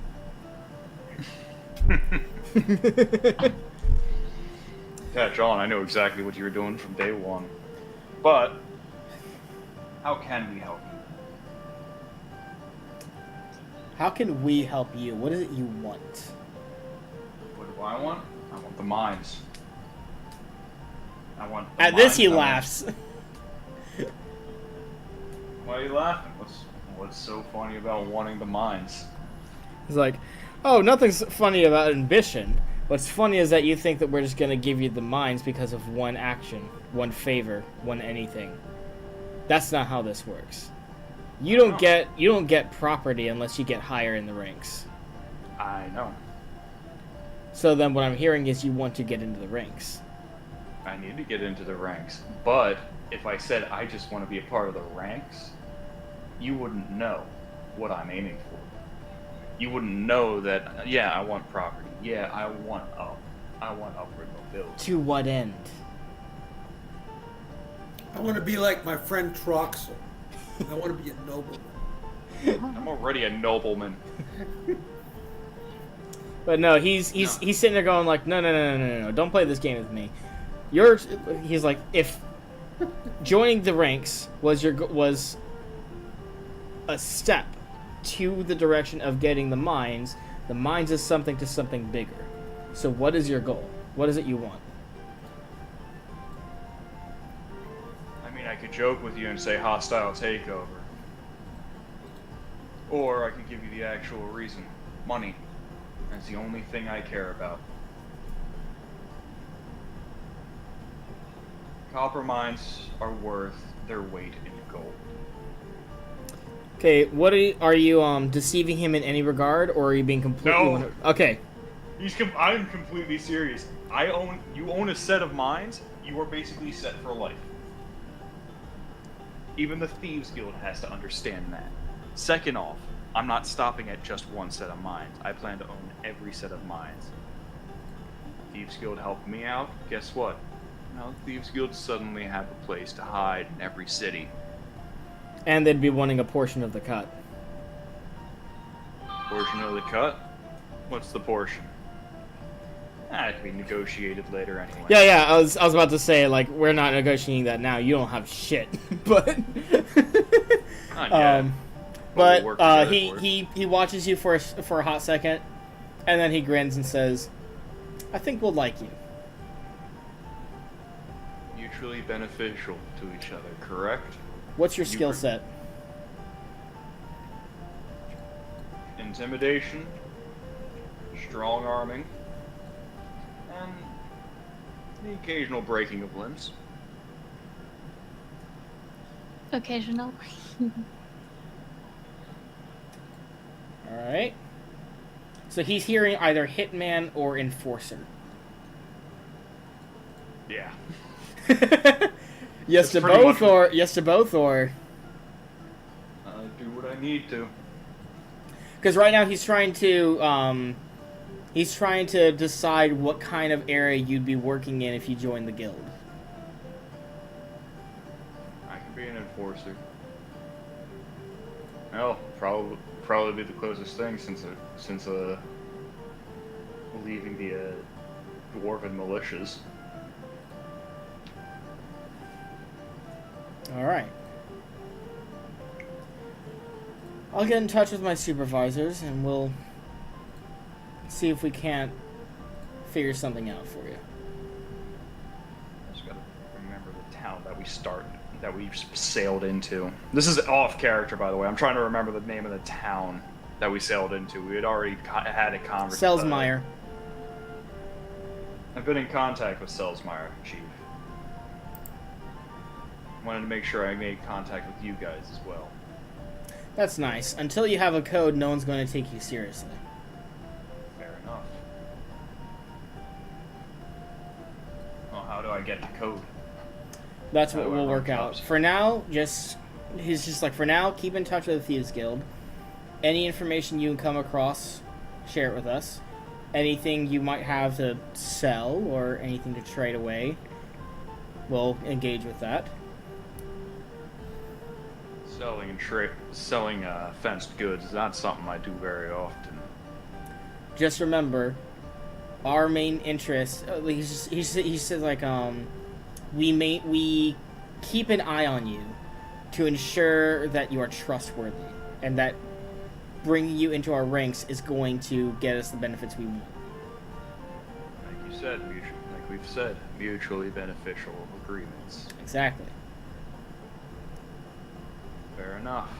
Catch on, I know exactly what you were doing from day one. But, how can we help you? How can we help you? What is it you want? What do I want? I want the mines. I want the At this mines. he laughs. Why are you laughing? What's so funny about wanting the mines? He's like, oh, nothing's funny about ambition. What's funny is that you think that we're just gonna give you the mines because of one action, one favor, one anything. That's not how this works. You don't get property unless you get higher in the ranks. I know. So then what I'm hearing is you want to get into the ranks. I need to get into the ranks. But if I said I just want to be a part of the ranks, you wouldn't know what I'm aiming for. You wouldn't know that, yeah, I want property. Yeah, I want upward mobility. To what end? I want to be like my friend Troxel. I want to be a nobleman. I'm already a nobleman. But no, he's sitting there going like, no, don't play this game with me. He's like, if joining the ranks was a step to the direction of getting the mines is something to something bigger. So what is your goal? What is it you want? I mean, I could joke with you and say hostile takeover. Or I could give you the actual reason. Money. That's the only thing I care about. Copper mines are worth their weight in gold. Okay, are you deceiving him in any regard, or are you being completely... No. Okay. I'm completely serious. You own a set of mines, you are basically set for life. Even the Thieves Guild has to understand that. Second off, I'm not stopping at just one set of mines. I plan to own every set of mines. Thieves Guild helped me out. Guess what? Now Thieves Guild suddenly have a place to hide in every city. And they'd be wanting a portion of the cut. Portion of the cut? What's the portion? It can be negotiated later anyway. Yeah, I was about to say, like, we're not negotiating that now. You don't have shit. But Not yet. We'll work together for it. he watches you for a hot second, and then he grins and says, "I think we'll like you." Mutually beneficial to each other, correct? What's your skill set? Intimidation, strong arming, and the occasional breaking of limbs. Occasional. Alright. So he's hearing either hitman or enforcer. Yeah. Yes to both, or yes to both, or I do what I need to. because right now he's trying to decide what kind of area you'd be working in if you join the guild. I can be an enforcer. Well, probably be the closest thing since leaving the dwarven militias. Alright. I'll get in touch with my supervisors and we'll see if we can't figure something out for you. I just gotta remember the town that we sailed into. This is off character, by the way. I'm trying to remember the name of the town that we sailed into. We had already had a conversation. Selsmeyer. I've been in contact with Selsmeyer, Chief. Wanted to make sure I made contact with you guys as well. That's nice. Until you have a code, no one's going to take you seriously. Fair enough. Well, how do I get the code? That's How what do I we'll run work out. jobs? For now, he's just like, for now, keep in touch with the Thieves Guild. Any information you come across, share it with us. Anything you might have to sell or anything to trade away, we'll engage with that. Selling fenced goods is not something I do very often. Just remember, our main interest. He says like we keep an eye on you to ensure that you are trustworthy and that bringing you into our ranks is going to get us the benefits we want. Like you said, like we've said, mutually beneficial agreements. Exactly. Fair enough.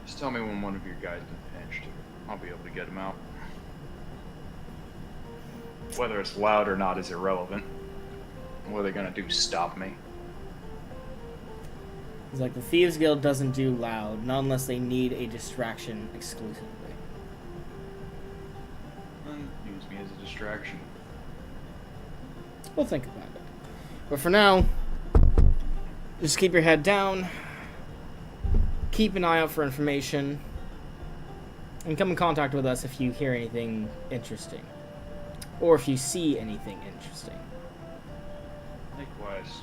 Just tell me when one of your guys been pinched. I'll be able to get him out. Whether it's loud or not is irrelevant. What are they gonna do, stop me? He's like, the Thieves Guild doesn't do loud, not unless they need a distraction exclusively. And use me as a distraction. We'll think about it. But for now, just keep your head down. keep an eye out for information. And come in contact with us if you hear anything interesting. Or if you see anything interesting. Likewise.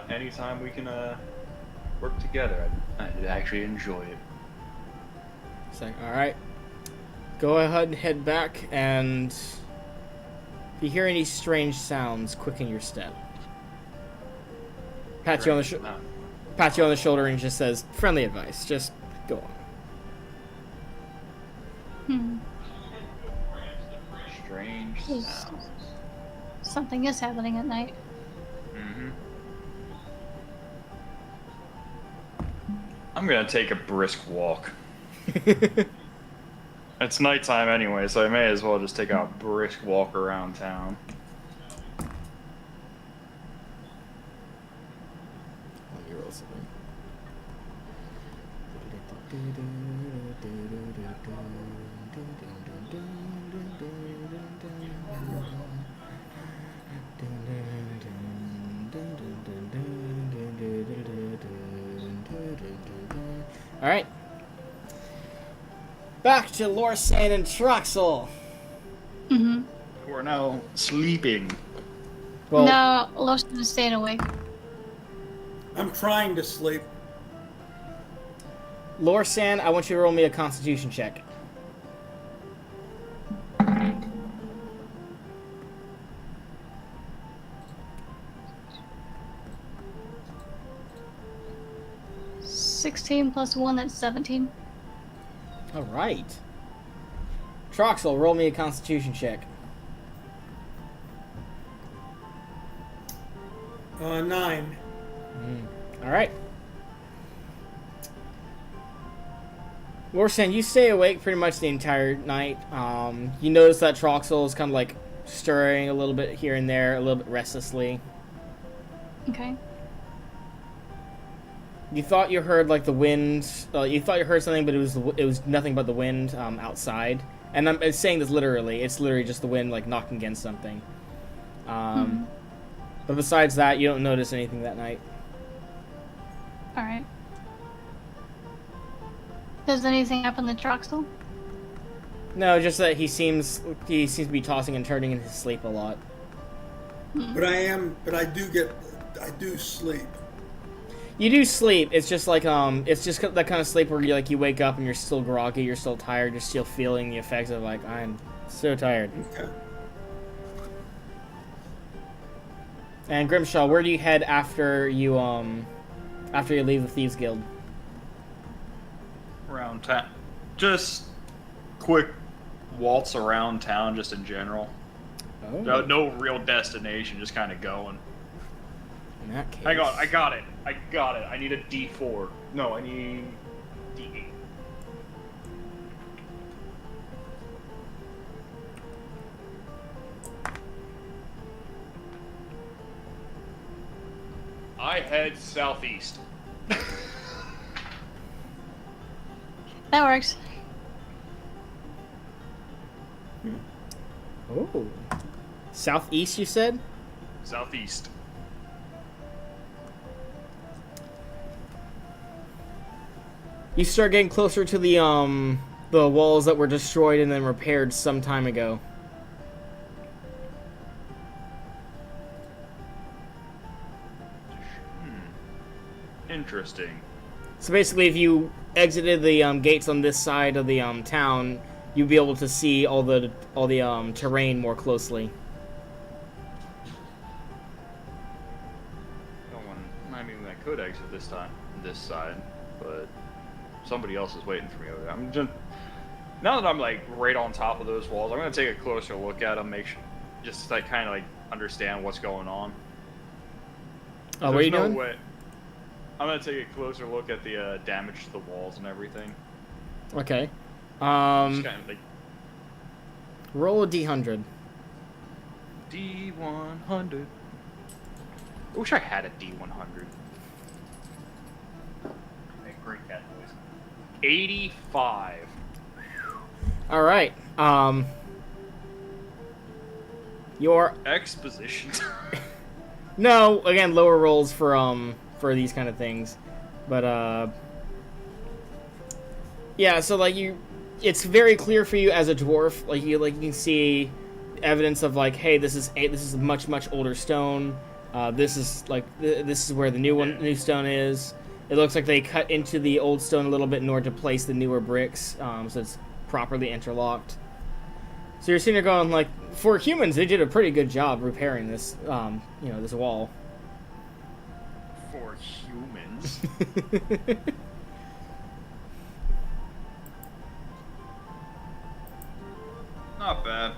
Anytime we can work together, I'd actually enjoy it. So, alright. Go ahead and head back, and if you hear any strange sounds, quicken your step. Pat you on the shoulder and just says, friendly advice, just go on. Strange Yes. sounds. Something is happening at night. Mm-hmm. I'm gonna take a brisk walk. It's nighttime anyway, so I may as well just take a brisk walk around town. Let me roll something. Alright. Back to Lorsan and Troxel. Mm-hmm. We're now sleeping. Well, No, Lotion is staying awake. I'm trying to sleep. Lorsan, I want you to roll me a constitution check. $16 plus 1, that's 17. Alright. Troxel, roll me a constitution check. 9. Alright. Lorsan, you stay awake pretty much the entire night. You notice that Troxel is kind of like stirring a little bit here and there, a little bit restlessly. Okay. You thought you heard like the wind. You thought you heard something, but it was nothing but the wind outside. And I'm saying this literally. It's literally just the wind like knocking against something. But besides that, you don't notice anything that night. Alright. Does anything happen to Troxel? No, just that he seems to be tossing and turning in his sleep a lot. But I do sleep. You do sleep. It's just like it's just that kind of sleep where you wake up and you're still groggy, you're still tired, you're still feeling the effects of like I'm so tired. Okay. And Grimshaw, where do you head after you leave the Thieves Guild? Around town. Just quick waltz around town, just in general. Oh. No real destination, just kind of going. In that case. Hang on, I got it. I need a D4. No, I need D8. I head southeast. That works. Oh. Southeast, you said? Southeast. You start getting closer to the walls that were destroyed and then repaired some time ago. Interesting. So basically, if you exited the gates on this side of the town, you'd be able to see all the terrain more closely. I mean, I could exit this side, but somebody else is waiting for me over there. I'm just now that I'm like right on top of those walls, I'm gonna take a closer look at them, make sure, just like kind of like understand what's going on. Oh, what are you doing? I'm gonna take a closer look at the damage to the walls and everything. Okay. Just kind of like Roll a D100. D100. I wish I had a D100. Make great cat noise. 85. All right. Your Exposition. no, again, lower rolls for for these kind of things. But yeah, so like it's very clear for you as a dwarf. Like you can see evidence of like, hey, this is a much older stone. This is where the new stone is. It looks like they cut into the old stone a little bit in order to place the newer bricks, so it's properly interlocked. So you're sitting there going like, for humans, they did a pretty good job repairing this, this wall. For humans. Not bad.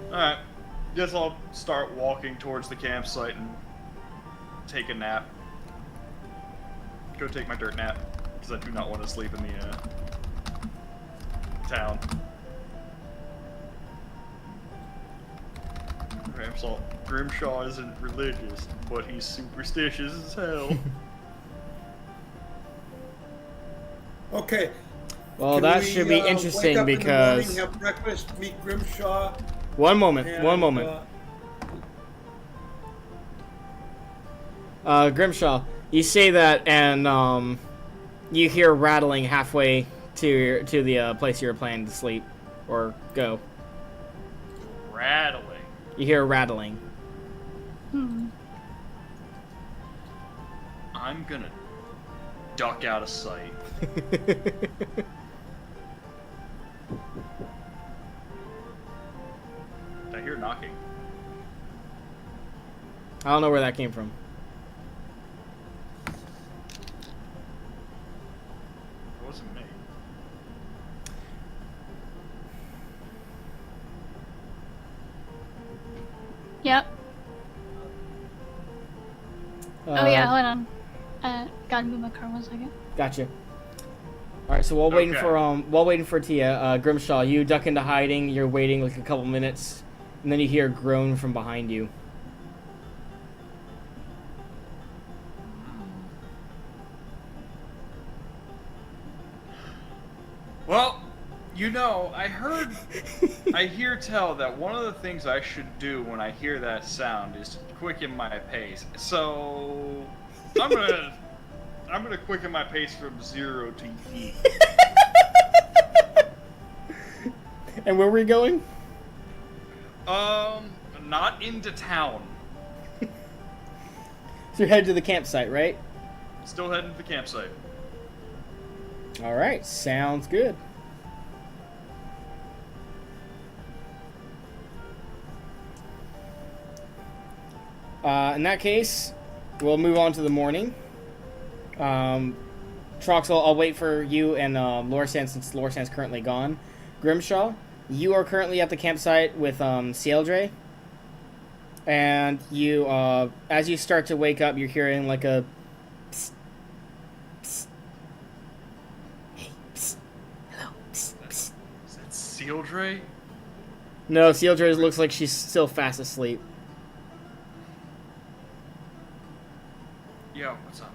Alright. Guess I'll start walking towards the campsite and take a nap. Go take my dirt nap, because I do not want to sleep in the town. Ramsalt. Grimshaw isn't religious, but he's superstitious as hell. Okay. Well, Can that we, should be wake interesting up because... in the morning, have breakfast, meet Grimshaw. One moment. Grimshaw, you say that, and you hear rattling halfway to the place you were planning to sleep or go. Rattling. You hear rattling. I'm gonna duck out of sight. I hear knocking. I don't know where that came from. It wasn't me. Yep. Oh yeah, hold on. Gotta move my car 1 second. Gotcha. All right, so while waiting for Tia, Grimshaw, you duck into hiding. You're waiting like a couple minutes, and then you hear a groan from behind you. Well, I hear tell that one of the things I should do when I hear that sound is quicken my pace. So I'm gonna quicken my pace from 0 to E. And where were you going? Not into town. So you're headed to the campsite, right? Still heading to the campsite. All right, sounds good. In that case, we'll move on to the morning. Trox, I'll wait for you and Lorsan since Lorsan's currently gone. Grimshaw, you are currently at the campsite with Sealdre. And you, as you start to wake up, you're hearing like a psst, psst. Hey, psst. Hello, psst, psst. Is that Sealdre? No, Sealdre looks like she's still fast asleep. Yo, what's up?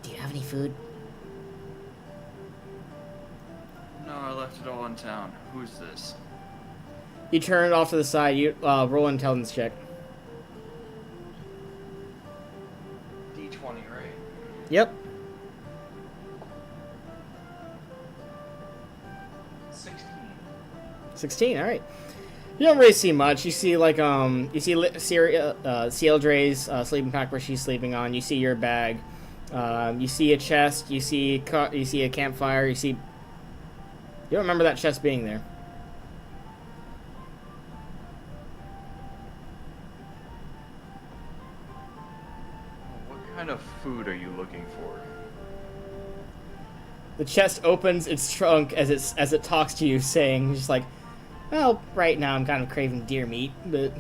Do you have any food? No, I left it all in town. Who's this? You turn it off to the side. You roll an intelligence check. D20, right? Yep. 16. All right. You don't really see much. You see like you see Sealdre's sleeping pack where she's sleeping on. You see your bag. You see a chest. You see a campfire. You don't remember that chest being there. What kind of food are you looking for? The chest opens its trunk as it talks to you, saying, just like, well, right now I'm kind of craving deer meat, but...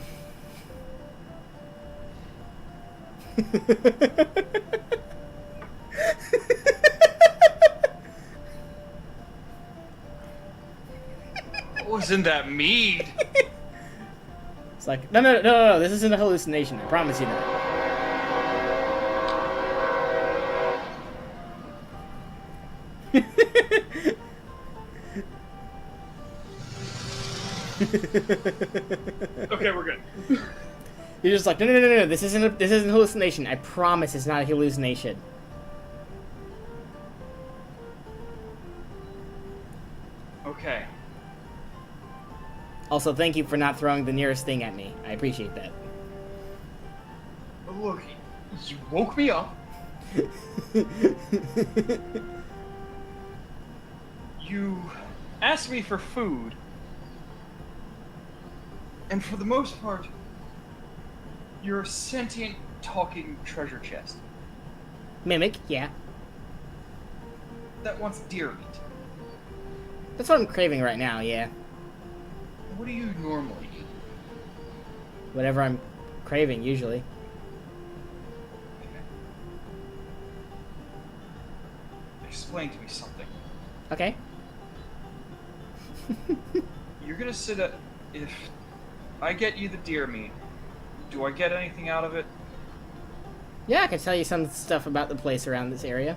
What was in that mead? It's like, no, this isn't a hallucination, I promise you that. Okay, we're good. You're just like, no. This isn't a hallucination. I promise it's not a hallucination. Okay. Also, thank you for not throwing the nearest thing at me. I appreciate that. Look, you woke me up. You asked me for food. And for the most part, you're a sentient, talking treasure chest Mimic, yeah. that wants deer meat. That's what I'm craving right now, yeah. What do you normally eat? Whatever I'm craving, usually. Explain to me something. Okay. You're gonna sit at... If I get you the deer meat, do I get anything out of it? Yeah, I can tell you some stuff about the place around this area.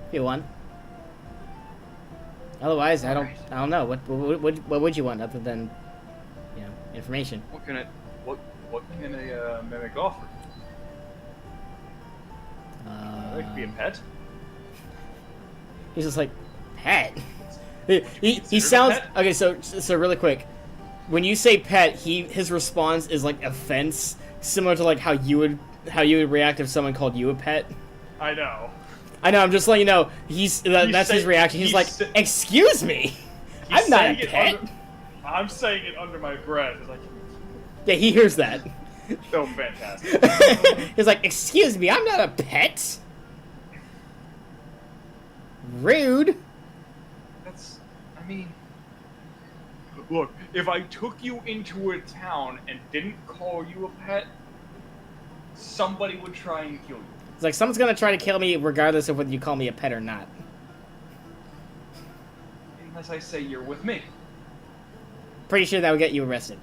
If you want. Otherwise, I don't know. What would you want other than, you know, information? What can a mimic offer? It could be a pet. He's just like, pet. He sounds okay. So really quick, when you say pet, his response is like offense, similar to like how you would react if someone called you a pet. I know. I'm just letting you know. That's his reaction. He's like, excuse me, I'm not a pet. I'm saying it under my breath. It's like, yeah, he hears that. oh, fantastic. He's like, excuse me, I'm not a pet. Rude. I mean, look, if I took you into a town and didn't call you a pet, somebody would try and kill you. It's like, someone's gonna try to kill me regardless of whether you call me a pet or not. Unless I say you're with me. Pretty sure that would get you arrested.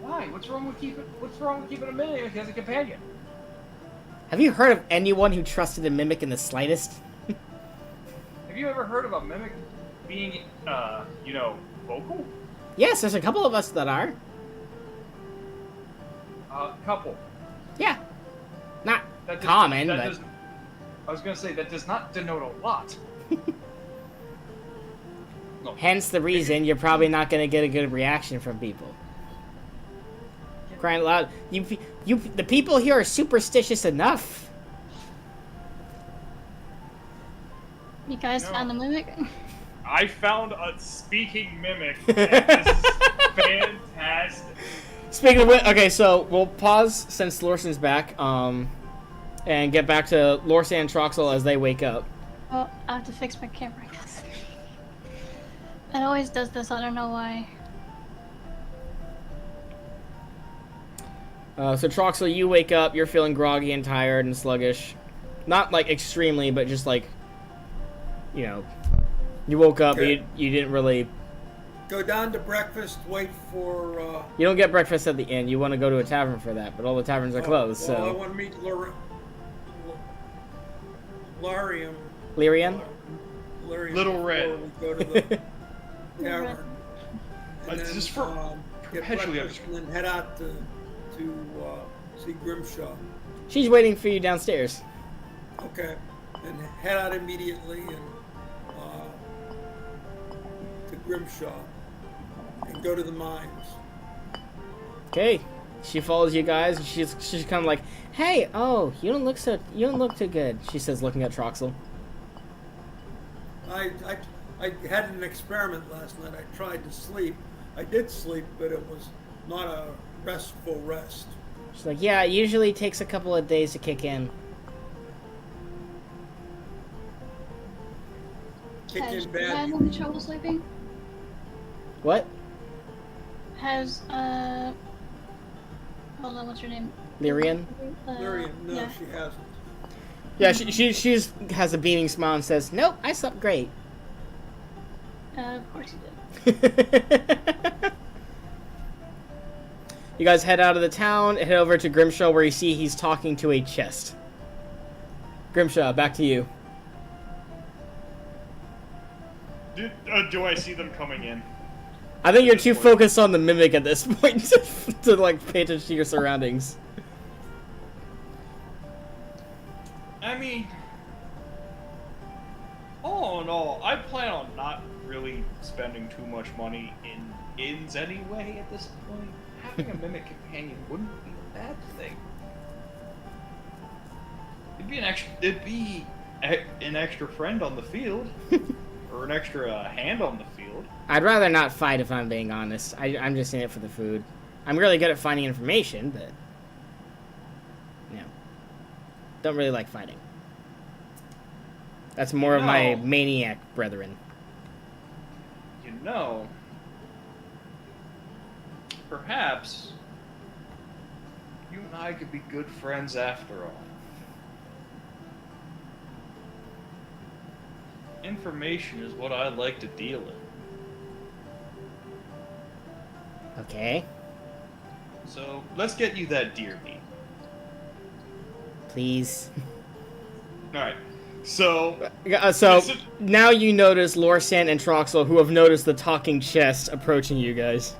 Why? What's wrong with keeping a mimic as a companion? Have you heard of anyone who trusted a mimic in the slightest? Have you ever heard of a mimic being, vocal? Yes, there's a couple of us that are. Couple. Yeah. Not common, but... I was gonna say, that does not denote a lot. No. Hence the reason you're probably not gonna get a good reaction from people. Crying loud. The people here are superstitious enough. You guys found the mimic? I found a speaking mimic. And this is fantastic. Speaking of which, okay, so we'll pause since Lorson's back, and get back to Lorsan and Troxel as they wake up. Oh, I have to fix my camera, I guess. It always does this, I don't know why. So Troxel, you wake up, you're feeling groggy and tired and sluggish. Not, like, extremely, but just, like, you know, you woke up, you didn't really... Go down to breakfast, wait for... You don't get breakfast at the inn. You want to go to a tavern for that, but all the taverns are closed, well, so... I want to meet Larium. Lyrian? Little Red. We go to the tavern. And It's then, just for get perpetually breakfast and then head out to see Grimshaw. She's waiting for you downstairs. Okay. And head out immediately and to Grimshaw and go to the mines. Okay. She follows you guys, and she's kind of like, "Hey, oh, you don't look too good," she says, looking at Troxel. I had an experiment last night. I tried to sleep. I did sleep, but it was not a restful rest. She's like, "Yeah, it usually takes a couple of days to kick in." Has you had any trouble sleeping? What? Has, hold on, what's your name? Lyrian? Lyrian, no, yeah. she hasn't. Yeah, she just has a beaming smile and says, "Nope, I slept great." Of course you did. You guys head out of the town, head over to Grimshaw, where you see he's talking to a chest. Grimshaw, back to you. Do I see them coming in? I think you're too focused on the mimic at this point to like pay attention to your surroundings. I mean, all in all, I plan on not really spending too much money in inns anyway at this point. Having a mimic companion wouldn't be a bad thing. It'd be an extra friend on the field, or an extra hand on the field. I'd rather not fight if I'm being honest. I'm just in it for the food. I'm really good at finding information, but don't really like fighting. That's more of my maniac brethren. You know, perhaps you and I could be good friends after all. Information is what I like to deal in. Okay. So, let's get you that deer meat. Please. Alright, so now you notice Lorsan and Troxel, who have noticed the talking chest approaching you guys.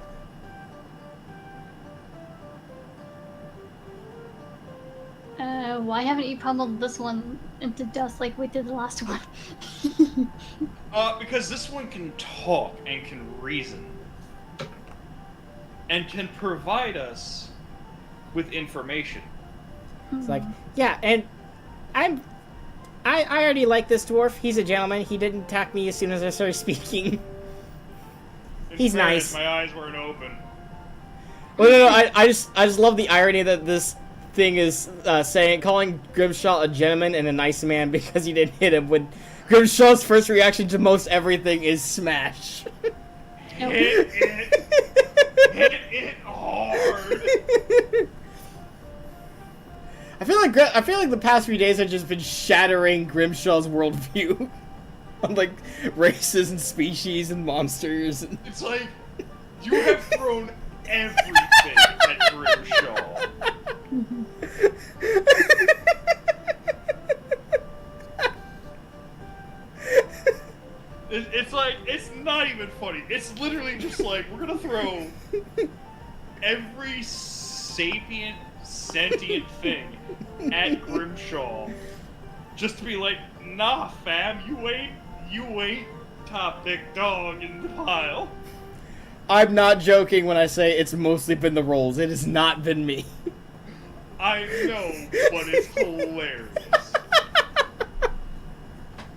Why haven't you pummeled this one into dust like we did the last one? because this one can talk and can reason. And can provide us with information. It's like, yeah, and I already like this dwarf. He's a gentleman. He didn't attack me as soon as I started speaking. He's nice. My eyes weren't open. Well, no, I just love the irony that this thing is calling Grimshaw a gentleman and a nice man because he didn't hit him, when Grimshaw's first reaction to most everything is smash. Hit it hard. I feel like the past few days have just been shattering Grimshaw's worldview on like races and species and monsters. It's like you have thrown everything at Grimshaw. It's like, it's not even funny. It's literally just like, we're gonna throw every sapient, sentient thing at Grimshaw just to be like, nah, fam, you ain't top pick dog in the pile. I'm not joking when I say it's mostly been the rolls. It has not been me. I know, but it's hilarious.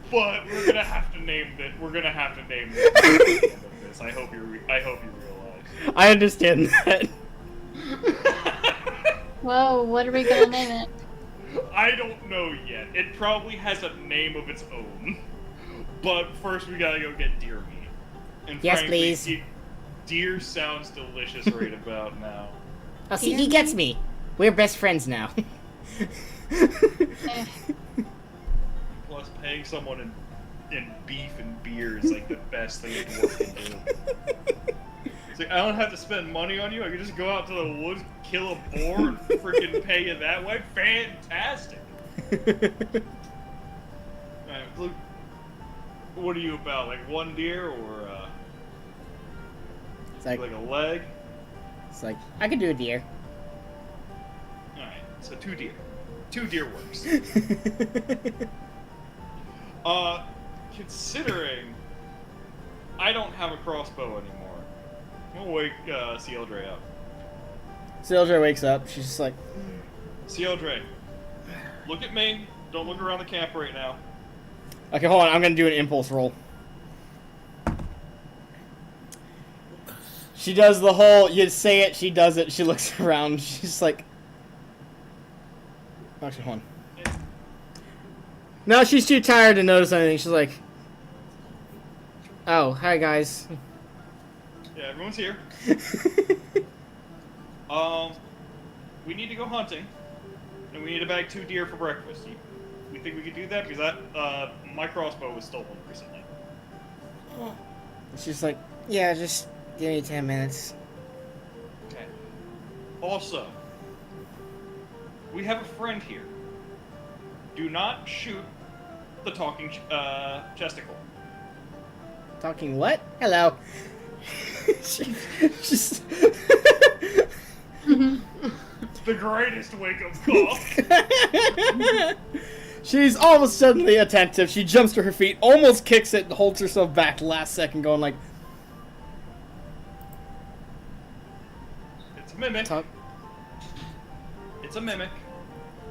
But we're gonna have to name it. We're gonna have to name it at the end of this. I hope you realize. I understand that. Whoa, what are we gonna name it? I don't know yet. It probably has a name of its own. But first we gotta go get deer meat. And yes, frankly, please. Deer sounds delicious right about now. Oh, see, he gets me. We're best friends now. Plus, paying someone in beef and beer is like the best thing a dwarf can do. It's like, I don't have to spend money on you. I can just go out to the woods, kill a boar, and freaking pay you that way. Fantastic. Alright, Luke, what are you about? Like one deer or It's like a leg? It's like, I could do a deer. Alright, so 2 deer. 2 deer works. Considering I don't have a crossbow anymore, I'm gonna wake Cieldre up. Cieldre wakes up. She's just like, Cieldre, look at me. Don't look around the camp right now. okay, hold on. I'm gonna do an impulse roll. She does the whole, you say it, she does it, she looks around, she's like... Actually, hold on. No, she's too tired to notice anything, she's like... Oh, hi guys. Yeah, everyone's here. We need to go hunting, and we need to bag 2 deer for breakfast. We think we could do that? Because my crossbow was stolen recently. She's like, yeah, just give me 10 minutes. Okay. Also, we have a friend here. Do not shoot the talking chesticle. Talking what? Hello. She's The greatest wake-up call. she's almost suddenly attentive. She jumps to her feet, almost kicks it, and holds herself back last second, going like, It's a mimic. "Talk." It's a mimic.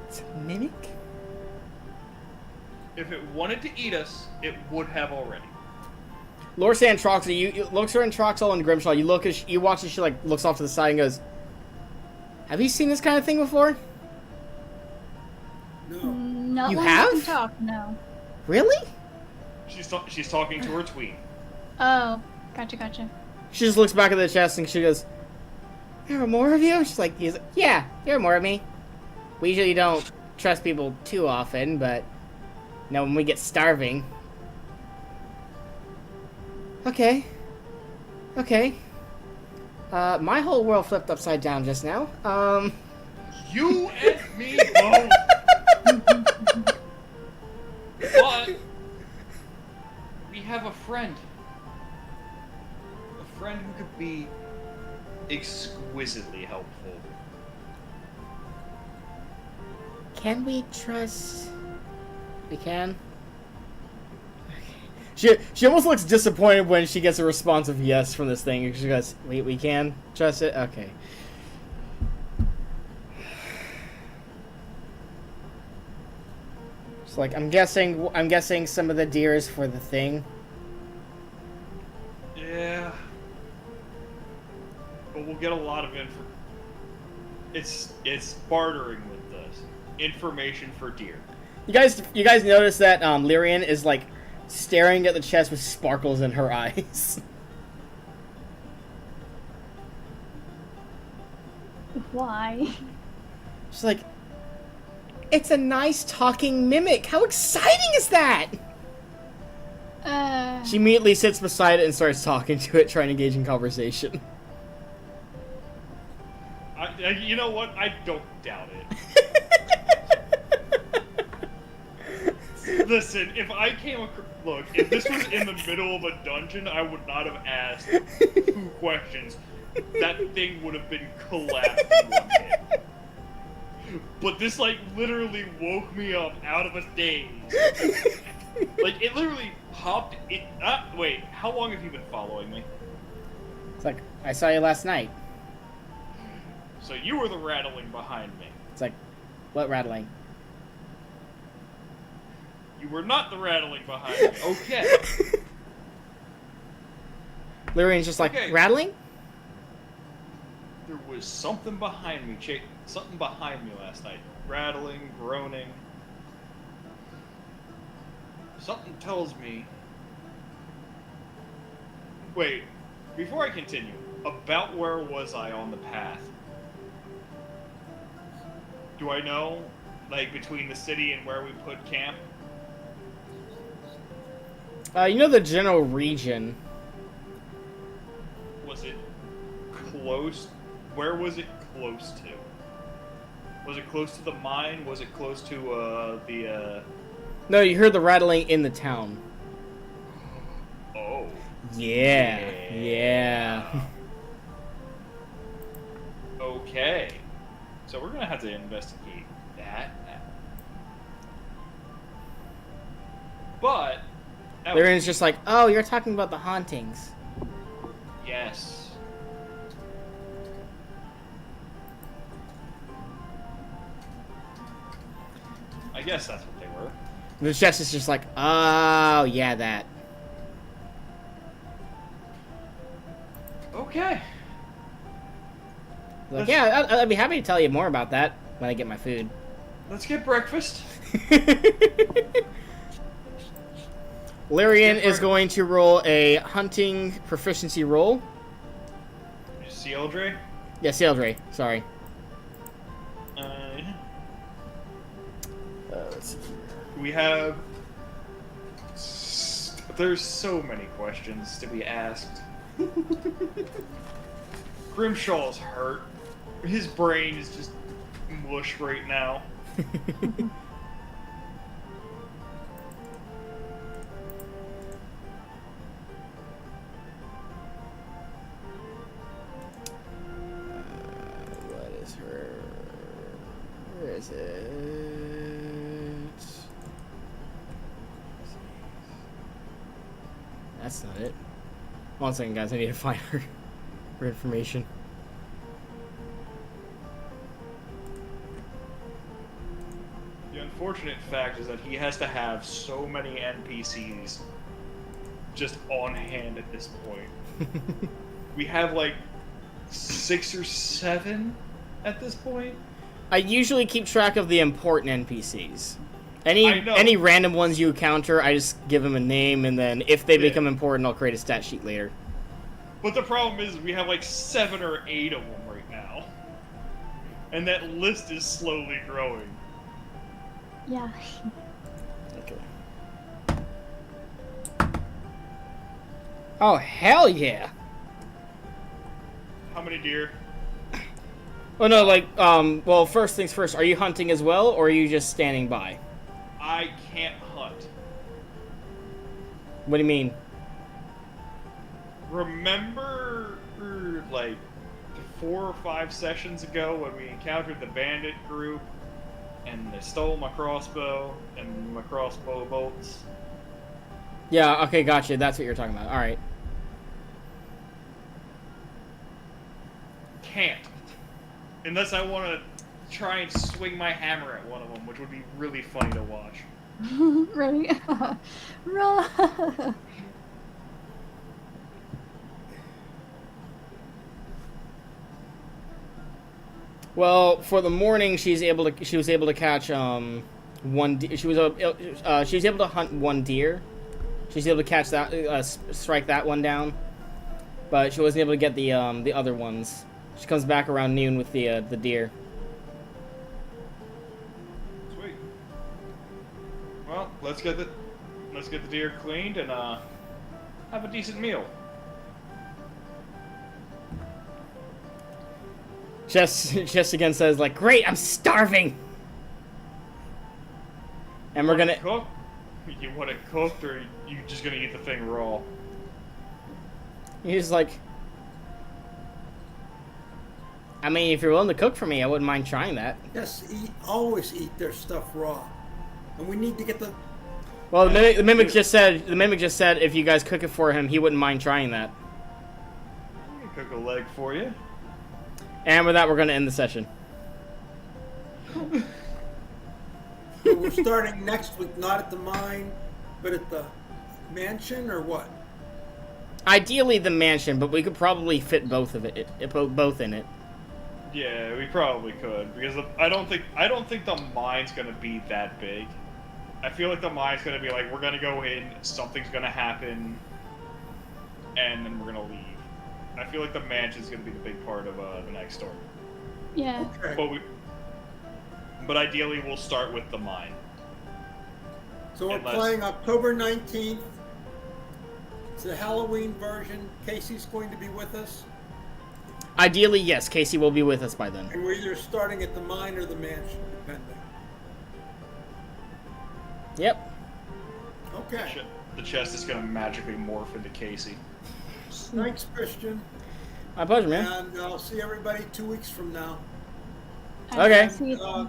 It's a mimic? If it wanted to eat us, it would have already. Lorsan Troxel, you looks her and Troxel and Grimshaw. You look as you watch as she like looks off to the side and goes, "Have you seen this kind of thing before?" No. Not You one have? that can talk, no. Really? She's talking to her tween. Oh, gotcha. She just looks back at the chest and she goes, "There are more of you?" She's like, "Yeah, there are more of me. We usually don't trust people too often, but when we get starving." Okay. My whole world flipped upside down just now. You and me both. But we have a friend. A friend who could be exquisitely helpful. Can we trust? We can? She almost looks disappointed when she gets a responsive yes from this thing. She goes, we can trust it? Okay. It's like, I'm guessing some of the deer is for the thing. Yeah. But we'll get a lot of info. It's bartering with this. Information for deer. You guys notice that Lyrian is like staring at the chest with sparkles in her eyes. Why? She's like, "It's a nice talking mimic. How exciting is that?" She immediately sits beside it and starts talking to it, trying to engage in conversation. You know what? I don't doubt it. Listen, if I came across... Look, if this was in the middle of a dungeon, I would not have asked 2 questions. That thing would have been collapsed in one hit. But this, like, literally woke me up out of a daze. Like, it literally hopped... Wait, how long have you been following me? It's like, "I saw you last night." So you were the rattling behind me. It's like, "What rattling?" You were not the rattling behind me. Okay. Lyrian's just like, Okay. "Rattling?" There was something behind me, something behind me last night. Rattling, groaning. Something tells me... Wait, before I continue, about where was I on the path? Do I know, like, between the city and where we put camp? You know the general region. Was it close? Where was it close to? Was it close to the mine? Was it close to, No, you heard the rattling in the town. Oh. Yeah. Okay. So we're gonna have to investigate that. But... Lyrian's just like, "Oh, you're talking about the hauntings." Yes. I guess that's what they were. And the chest is just like, "Oh, yeah, that." Okay. Like, yeah, I'd be happy to tell you more about that when I get my food. Let's get breakfast. Lyrian is going to roll a hunting proficiency roll. Cieldre? Yeah, Saldre, sorry. Let's see here. We have... There's so many questions to be asked. Grimshaw's hurt. His brain is just mush right now. is it? That's not it. One second, guys. I need to find her information. The unfortunate fact is that he has to have so many NPCs just on hand at this point. We have like 6 or 7 at this point. I usually keep track of the important NPCs. I know. Any random ones you encounter, I just give them a name, and then if they Yeah. become important, I'll create a stat sheet later. But the problem is we have like 7 or 8 of them right now. And that list is slowly growing. Yeah. Okay. Oh, hell yeah! How many deer? Oh no, like, well, first things first, are you hunting as well, or are you just standing by? I can't hunt. What do you mean? Remember, like, 4 or 5 sessions ago when we encountered the bandit group and they stole my crossbow and my crossbow bolts? Yeah, okay, gotcha. That's what you're talking about. Alright. Can't. Unless I want to try and swing my hammer at one of them, which would be really funny to watch. Right. Run. Well, for the morning, she was able to catch she was able to hunt 1 deer. She was able to catch that, strike that one down, but she wasn't able to get the other ones. She comes back around noon with the deer. Sweet. Well, let's get the deer cleaned and have a decent meal. Jess again says, like, great, I'm starving! And we're gonna... Cook? You want it cooked, or you just gonna eat the thing raw? He's like... I mean, if you're willing to cook for me, I wouldn't mind trying that. Yes, always eat their stuff raw. And we need to get the... Well, the mimic just said if you guys cook it for him, he wouldn't mind trying that. I can cook a leg for you. And with that, we're gonna end the session. So we're starting next week, not at the mine, but at the mansion, or what? Ideally, the mansion, but we could probably fit both in it. Yeah, we probably could, because I don't think the mine's gonna be that big. I feel like the mine's gonna be like, we're gonna go in, something's gonna happen, and then we're gonna leave. I feel like the mansion's gonna be the big part of the next story. Yeah. Okay. But ideally, we'll start with the mine. So we're playing October 19th. It's the Halloween version. Casey's going to be with us. Ideally, yes, Casey will be with us by then. And we're either starting at the mine or the mansion, depending. Yep. Okay. The chest is gonna magically morph into Casey. Thanks, Christian. My pleasure, man. And I'll see everybody 2 weeks from now. Okay. See you then.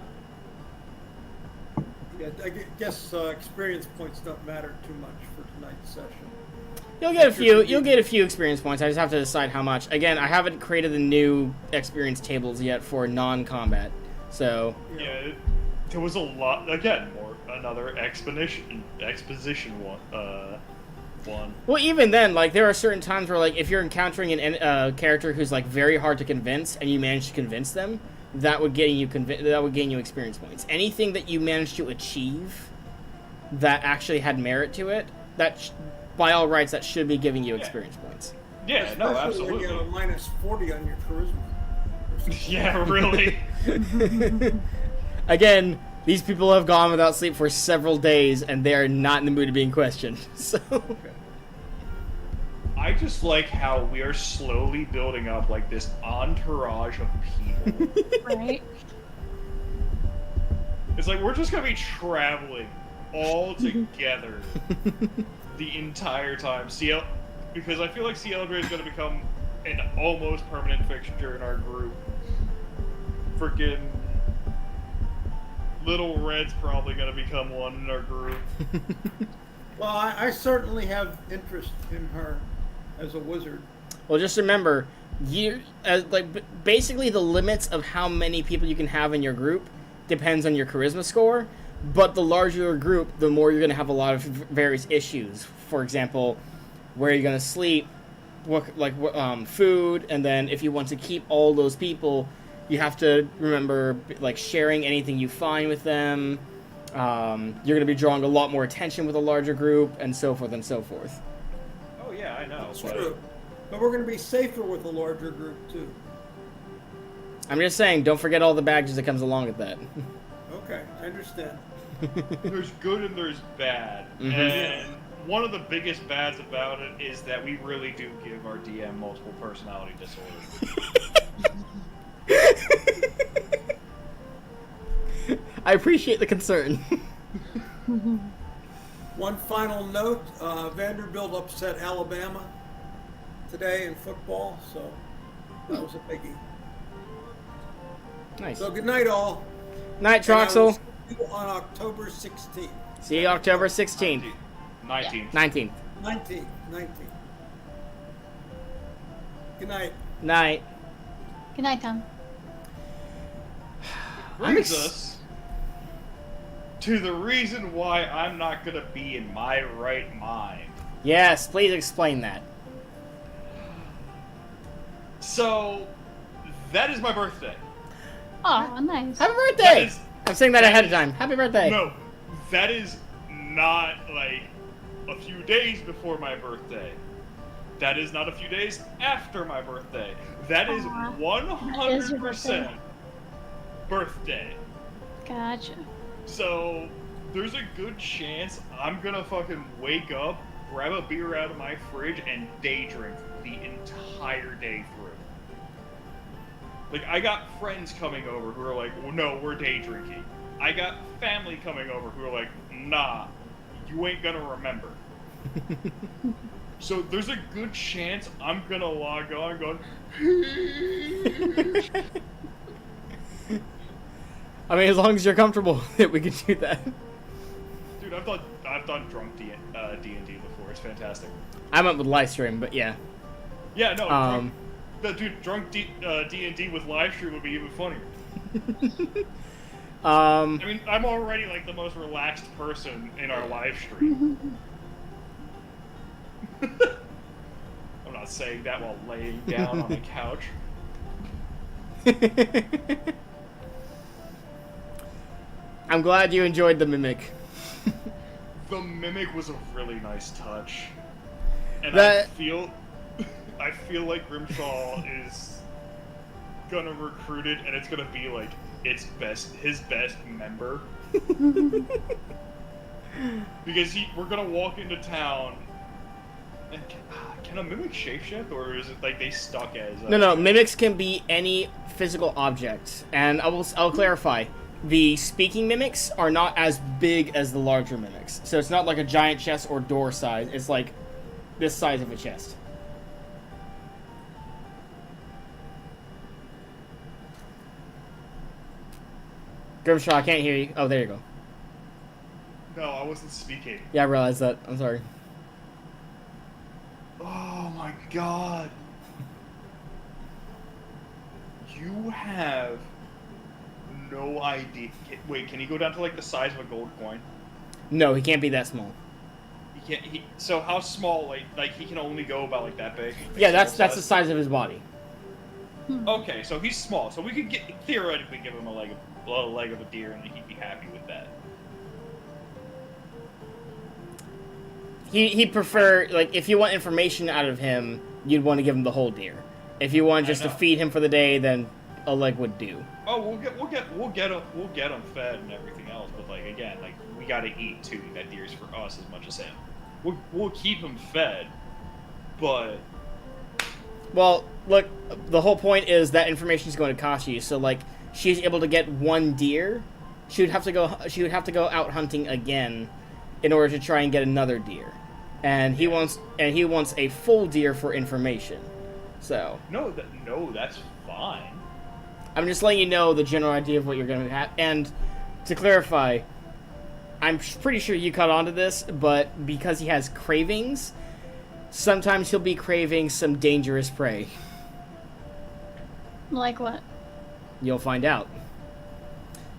Yeah, I guess experience points don't matter too much for tonight's session. You'll get a few experience points. I just have to decide how much. Again, I haven't created the new experience tables yet for non-combat. So Yeah, there was a lot. Again, another exposition one. well, even then, like, there are certain times where, like, if you're encountering a character who's, like, very hard to convince and you manage to convince them, that would gain you experience points. Anything that you managed to achieve that actually had merit to it, by all rights, that should be giving you experience points. Yeah, no, Especially when absolutely. you have a minus 40 on your charisma. Yeah, really. Again, these people have gone without sleep for several days, and they are not in the mood of being questioned. So, I just like how we are slowly building up like this entourage of people. Right. It's like we're just gonna be traveling all together the entire time. Because I feel like Cieldre is gonna become an almost permanent fixture in our group. Freaking Little Red's probably gonna become one in our group. Well, I certainly have interest in her as a wizard. Well, just remember, basically the limits of how many people you can have in your group depends on your charisma score. But the larger your group, the more you're going to have a lot of various issues. For example, where you're going to sleep, food, and then if you want to keep all those people, you have to remember like sharing anything you find with them. You're going to be drawing a lot more attention with a larger group, and so forth and so forth. Oh yeah, I know. It's true. But we're going to be safer with a larger group, too. I'm just saying, don't forget all the baggage that comes along with that. Okay, I understand. There's good and there's bad. And one of the biggest bads about it is that we really do give our DM multiple personality disorder. I appreciate the concern. One final note, Vanderbilt upset Alabama today in football, so that was a biggie. Nice. So good night, all. Night, Troxel. See you on October 16th. See you October 16th. 19th. 19th. 19th. Good night. Night. Good night, Tom. Brings us to the reason why I'm not gonna be in my right mind. Yes, please explain that. So, that is my birthday. Oh, nice. Happy birthday! I'm saying that ahead of is- time. Happy birthday! No, that is not like a few days before my birthday. That is not a few days after my birthday. That is Aw, 100% birthday. Gotcha. So, there's a good chance I'm gonna fucking wake up, grab a beer out of my fridge, and day drink the entire day through. Like, I got friends coming over who are like, well, no, we're day drinking. I got family coming over who are like, nah, you ain't gonna remember. So there's a good chance I'm gonna log on going, I mean, as long as you're comfortable that we can do that. dude, I've done drunk D&D before. It's fantastic. I went with livestream, but yeah. Yeah, no, drunk D&D with live stream would be even funnier. I mean, I'm already like the most relaxed person in our live stream. I'm not saying that while laying down on the couch. I'm glad you enjoyed the mimic. The mimic was a really nice touch, and That- I feel like Grimshaw is gonna recruit it, and it's gonna be like his best member. Because we're gonna walk into town, and can a mimic shapeshift, or is it like they stuck as? No. Mimics can be any physical object, and I'll clarify. The speaking mimics are not as big as the larger mimics, so it's not like a giant chest or door size. It's like this size of a chest. Grimshaw, I can't hear you. Oh, there you go. No, I wasn't speaking. Yeah, I realized that. I'm sorry. Oh my god. You have no idea. Wait, can he go down to like the size of a gold coin? No, he can't be that small. He can't. So how small? Like he can only go about like that big. Yeah, that's the size of his body. Okay, so he's small. So we could theoretically give him a leg of a deer, and he'd be happy with that. He'd prefer, like, if you want information out of him, you'd want to give him the whole deer. If you want just to feed him for the day, then a leg would do. Oh, we'll get him fed and everything else. But like again, like we gotta eat too. That deer's for us as much as him. We'll keep him fed, but Well, look, the whole point is that information is going to cost you. So, like, she's able to get one deer. She would have to go out hunting again in order to try and get another deer. And he wants a full deer for information. So no, that's fine. I'm just letting you know the general idea of what you're going to have. And to clarify, I'm pretty sure you caught on to this, but because he has cravings, sometimes he'll be craving some dangerous prey. Like what? You'll find out.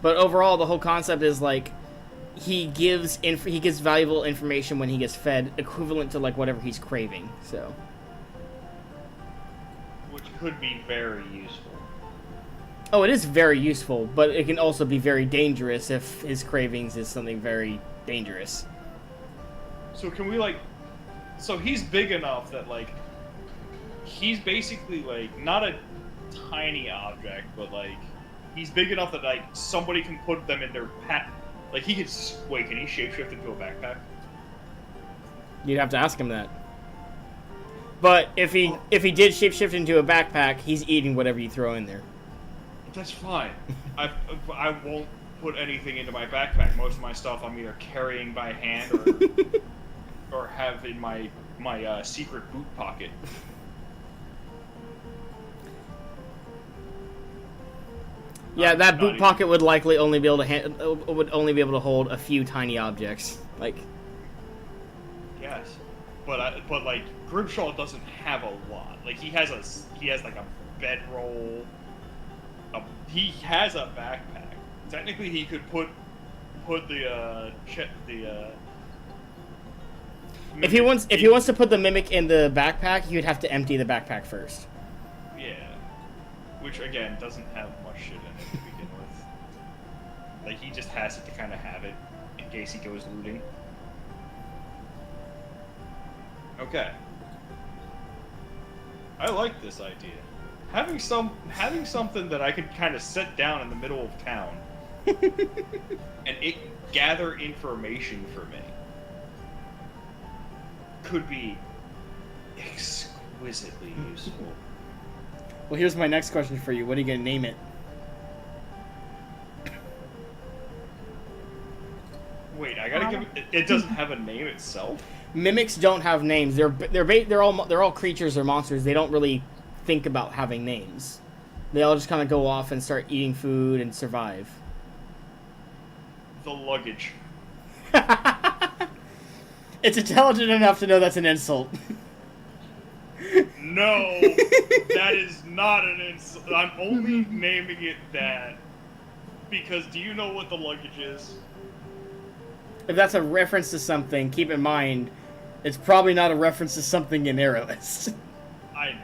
But overall, the whole concept is like he gives valuable information when he gets fed, equivalent to like whatever he's craving. So, Which could be very useful. oh, it is very useful, but it can also be very dangerous if his cravings is something very dangerous. So can we like... So he's big enough that like... He's basically like, not a tiny object, but like... He's big enough that like somebody can put them in their pack. Like he could... Wait, can he shapeshift into a backpack? You'd have to ask him that. But if he did shapeshift into a backpack, he's eating whatever you throw in there. That's fine. I won't put anything into my backpack. Most of my stuff I'm either carrying by hand or have in my secret boot pocket. Yeah, that boot pocket would likely only be able to hold a few tiny objects. Like, Yes, but like Grimshaw doesn't have a lot. Like he has like a bedroll. He has a backpack. Technically, he could put if he wants to put the mimic in the backpack, he would have to empty the backpack first. Yeah, which again doesn't have much shit in it to begin with. Like he just has it to kind of have it in case he goes looting. Okay, I like this idea. Having something that I could kind of set down in the middle of town and it gather information for me could be exquisitely useful. Well, here's my next question for you. What are you gonna name it? Wait, I gotta give it. It doesn't have a name itself. Mimics don't have names. They're all creatures or monsters. They don't really think about having names. They all just kind of go off and start eating food and survive. The luggage. It's intelligent enough to know that's an insult. No, that is not an insult. I'm only naming it that because do you know what the luggage is? If that's a reference to something, keep in mind, it's probably not a reference to something in Arrowist. I know.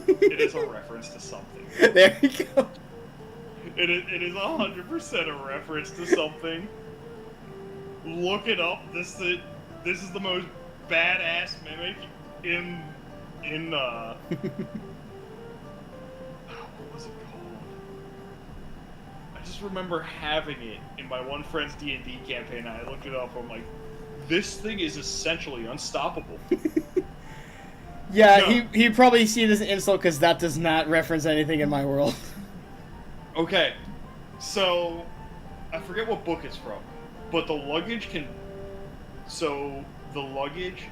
It is a reference to something. There you go. It is 100% a reference to something. Look it up. This is the most badass mimic in what was it called? I just remember having it in my one friend's D&D campaign. And I looked it up. I'm like, this thing is essentially unstoppable. Yeah, No. he'd probably see it as an insult because that does not reference anything in my world. Okay, so I forget what book it's from, but the luggage can. So the luggage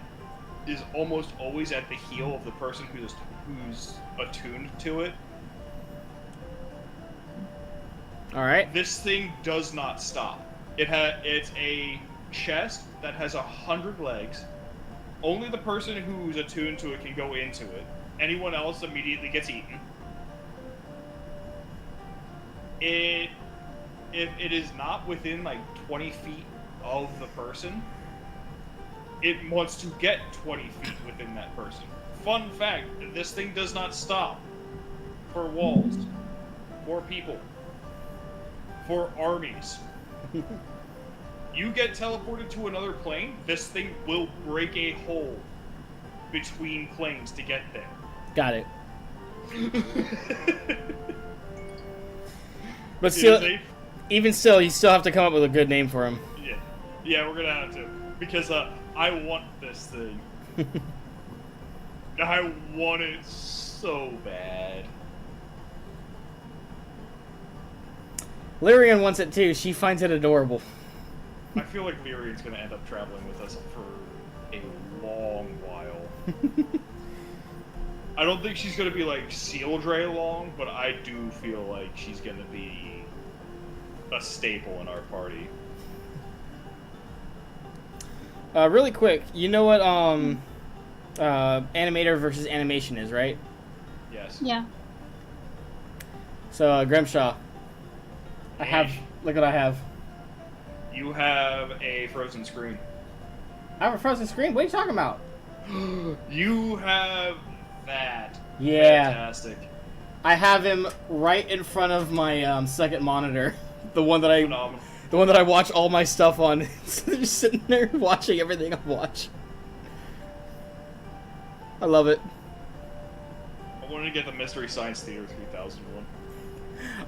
is almost always at the heel of the person who's attuned to it. All right. This thing does not stop. It's a chest that has 100 legs. Only the person who's attuned to it can go into it. Anyone else immediately gets eaten. If it is not within like 20 feet of the person, it wants to get 20 feet within that person. Fun fact, this thing does not stop for walls, for people, for armies. You get teleported to another plane, this thing will break a hole between planes to get there. Got it. But still, even still, you still have to come up with a good name for him. Yeah, we're gonna have to. Because I want this thing. I want it so bad. Lyrian wants it too. She finds it adorable. I feel like Lyrian's gonna end up traveling with us for a long while. I don't think she's gonna be like Seal Dre long, but I do feel like she's gonna be a staple in our party. Really quick, you know what animator versus animation is, right? Yes. Yeah. So Grimshaw, look what I have. You have a frozen screen. I have a frozen screen. What are you talking about? You have that. Yeah. Fantastic. I have him right in front of my second monitor, the one that Phenomenal. I watch all my stuff on. So just sitting there watching everything I watch. I love it. I wanted to get the Mystery Science Theater 3001.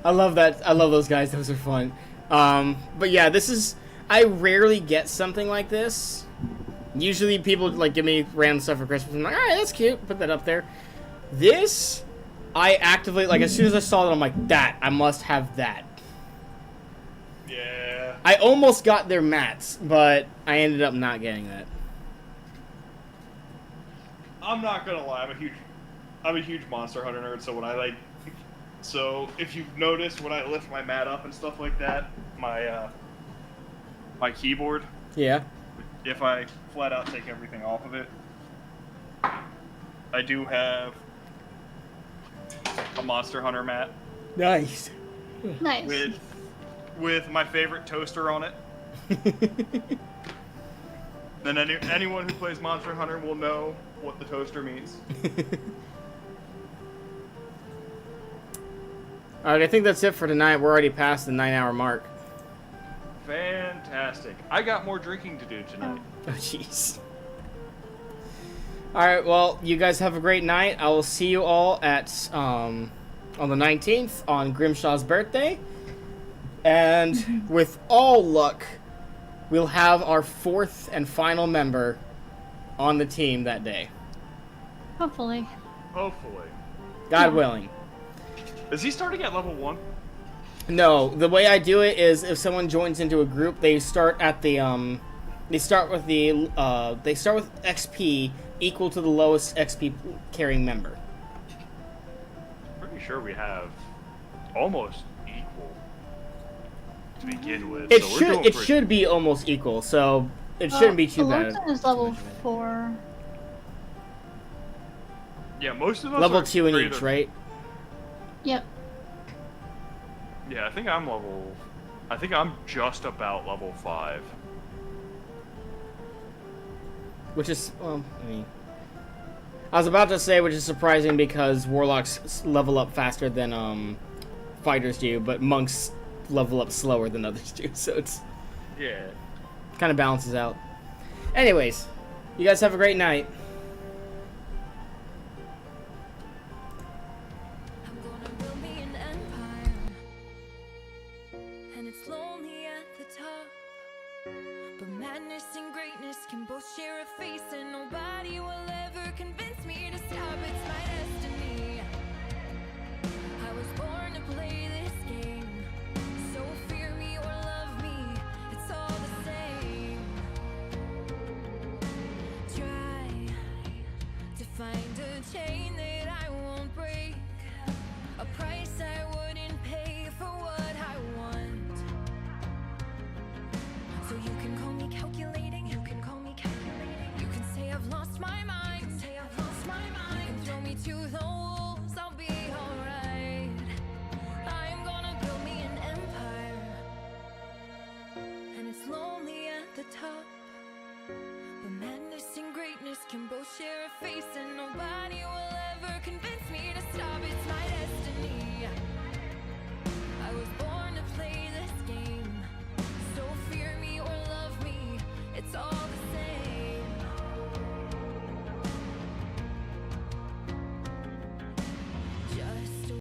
I love that. I love those guys. Those are fun. But yeah, I rarely get something like this. Usually people like give me random stuff for Christmas. I'm like, all right, that's cute. Put that up there. This, I actively, like, as soon as I saw it, I'm like, I must have that. Yeah. I almost got their mats, but I ended up not getting that. I'm not gonna lie, I'm a huge Monster Hunter nerd, so if you've noticed when I lift my mat up and stuff like that, my keyboard, Yeah. if I flat out take everything off of it, I do have a Monster Hunter mat Nice. Nice. with my favorite toaster on it. Then anyone who plays Monster Hunter will know what the toaster means. Alright, I think that's it for tonight. We're already past the 9-hour mark. Fantastic. I got more drinking to do tonight. Oh, jeez. Alright, well, you guys have a great night. I will see you all at, on the 19th, on Grimshaw's birthday. And with all luck, we'll have our 4th and final member on the team that day. Hopefully. Hopefully. God willing. Is he starting at level 1? No, the way I do it is if someone joins into a group, they start at the they start with XP equal to the lowest XP carrying member. Pretty sure we have almost equal to begin with. It so we're should doing it pretty- should be almost equal, so it shouldn't be too bad. Alonso is level 4. Yeah, most of us Level are 2 in greater- each, right? Yep. Yeah, I think I'm just about level 5. Which is, well, I mean, I was about to say which is surprising because warlocks level up faster than fighters do, but monks level up slower than others do, so it's Yeah. kind of balances out. Anyways, you guys have a great night.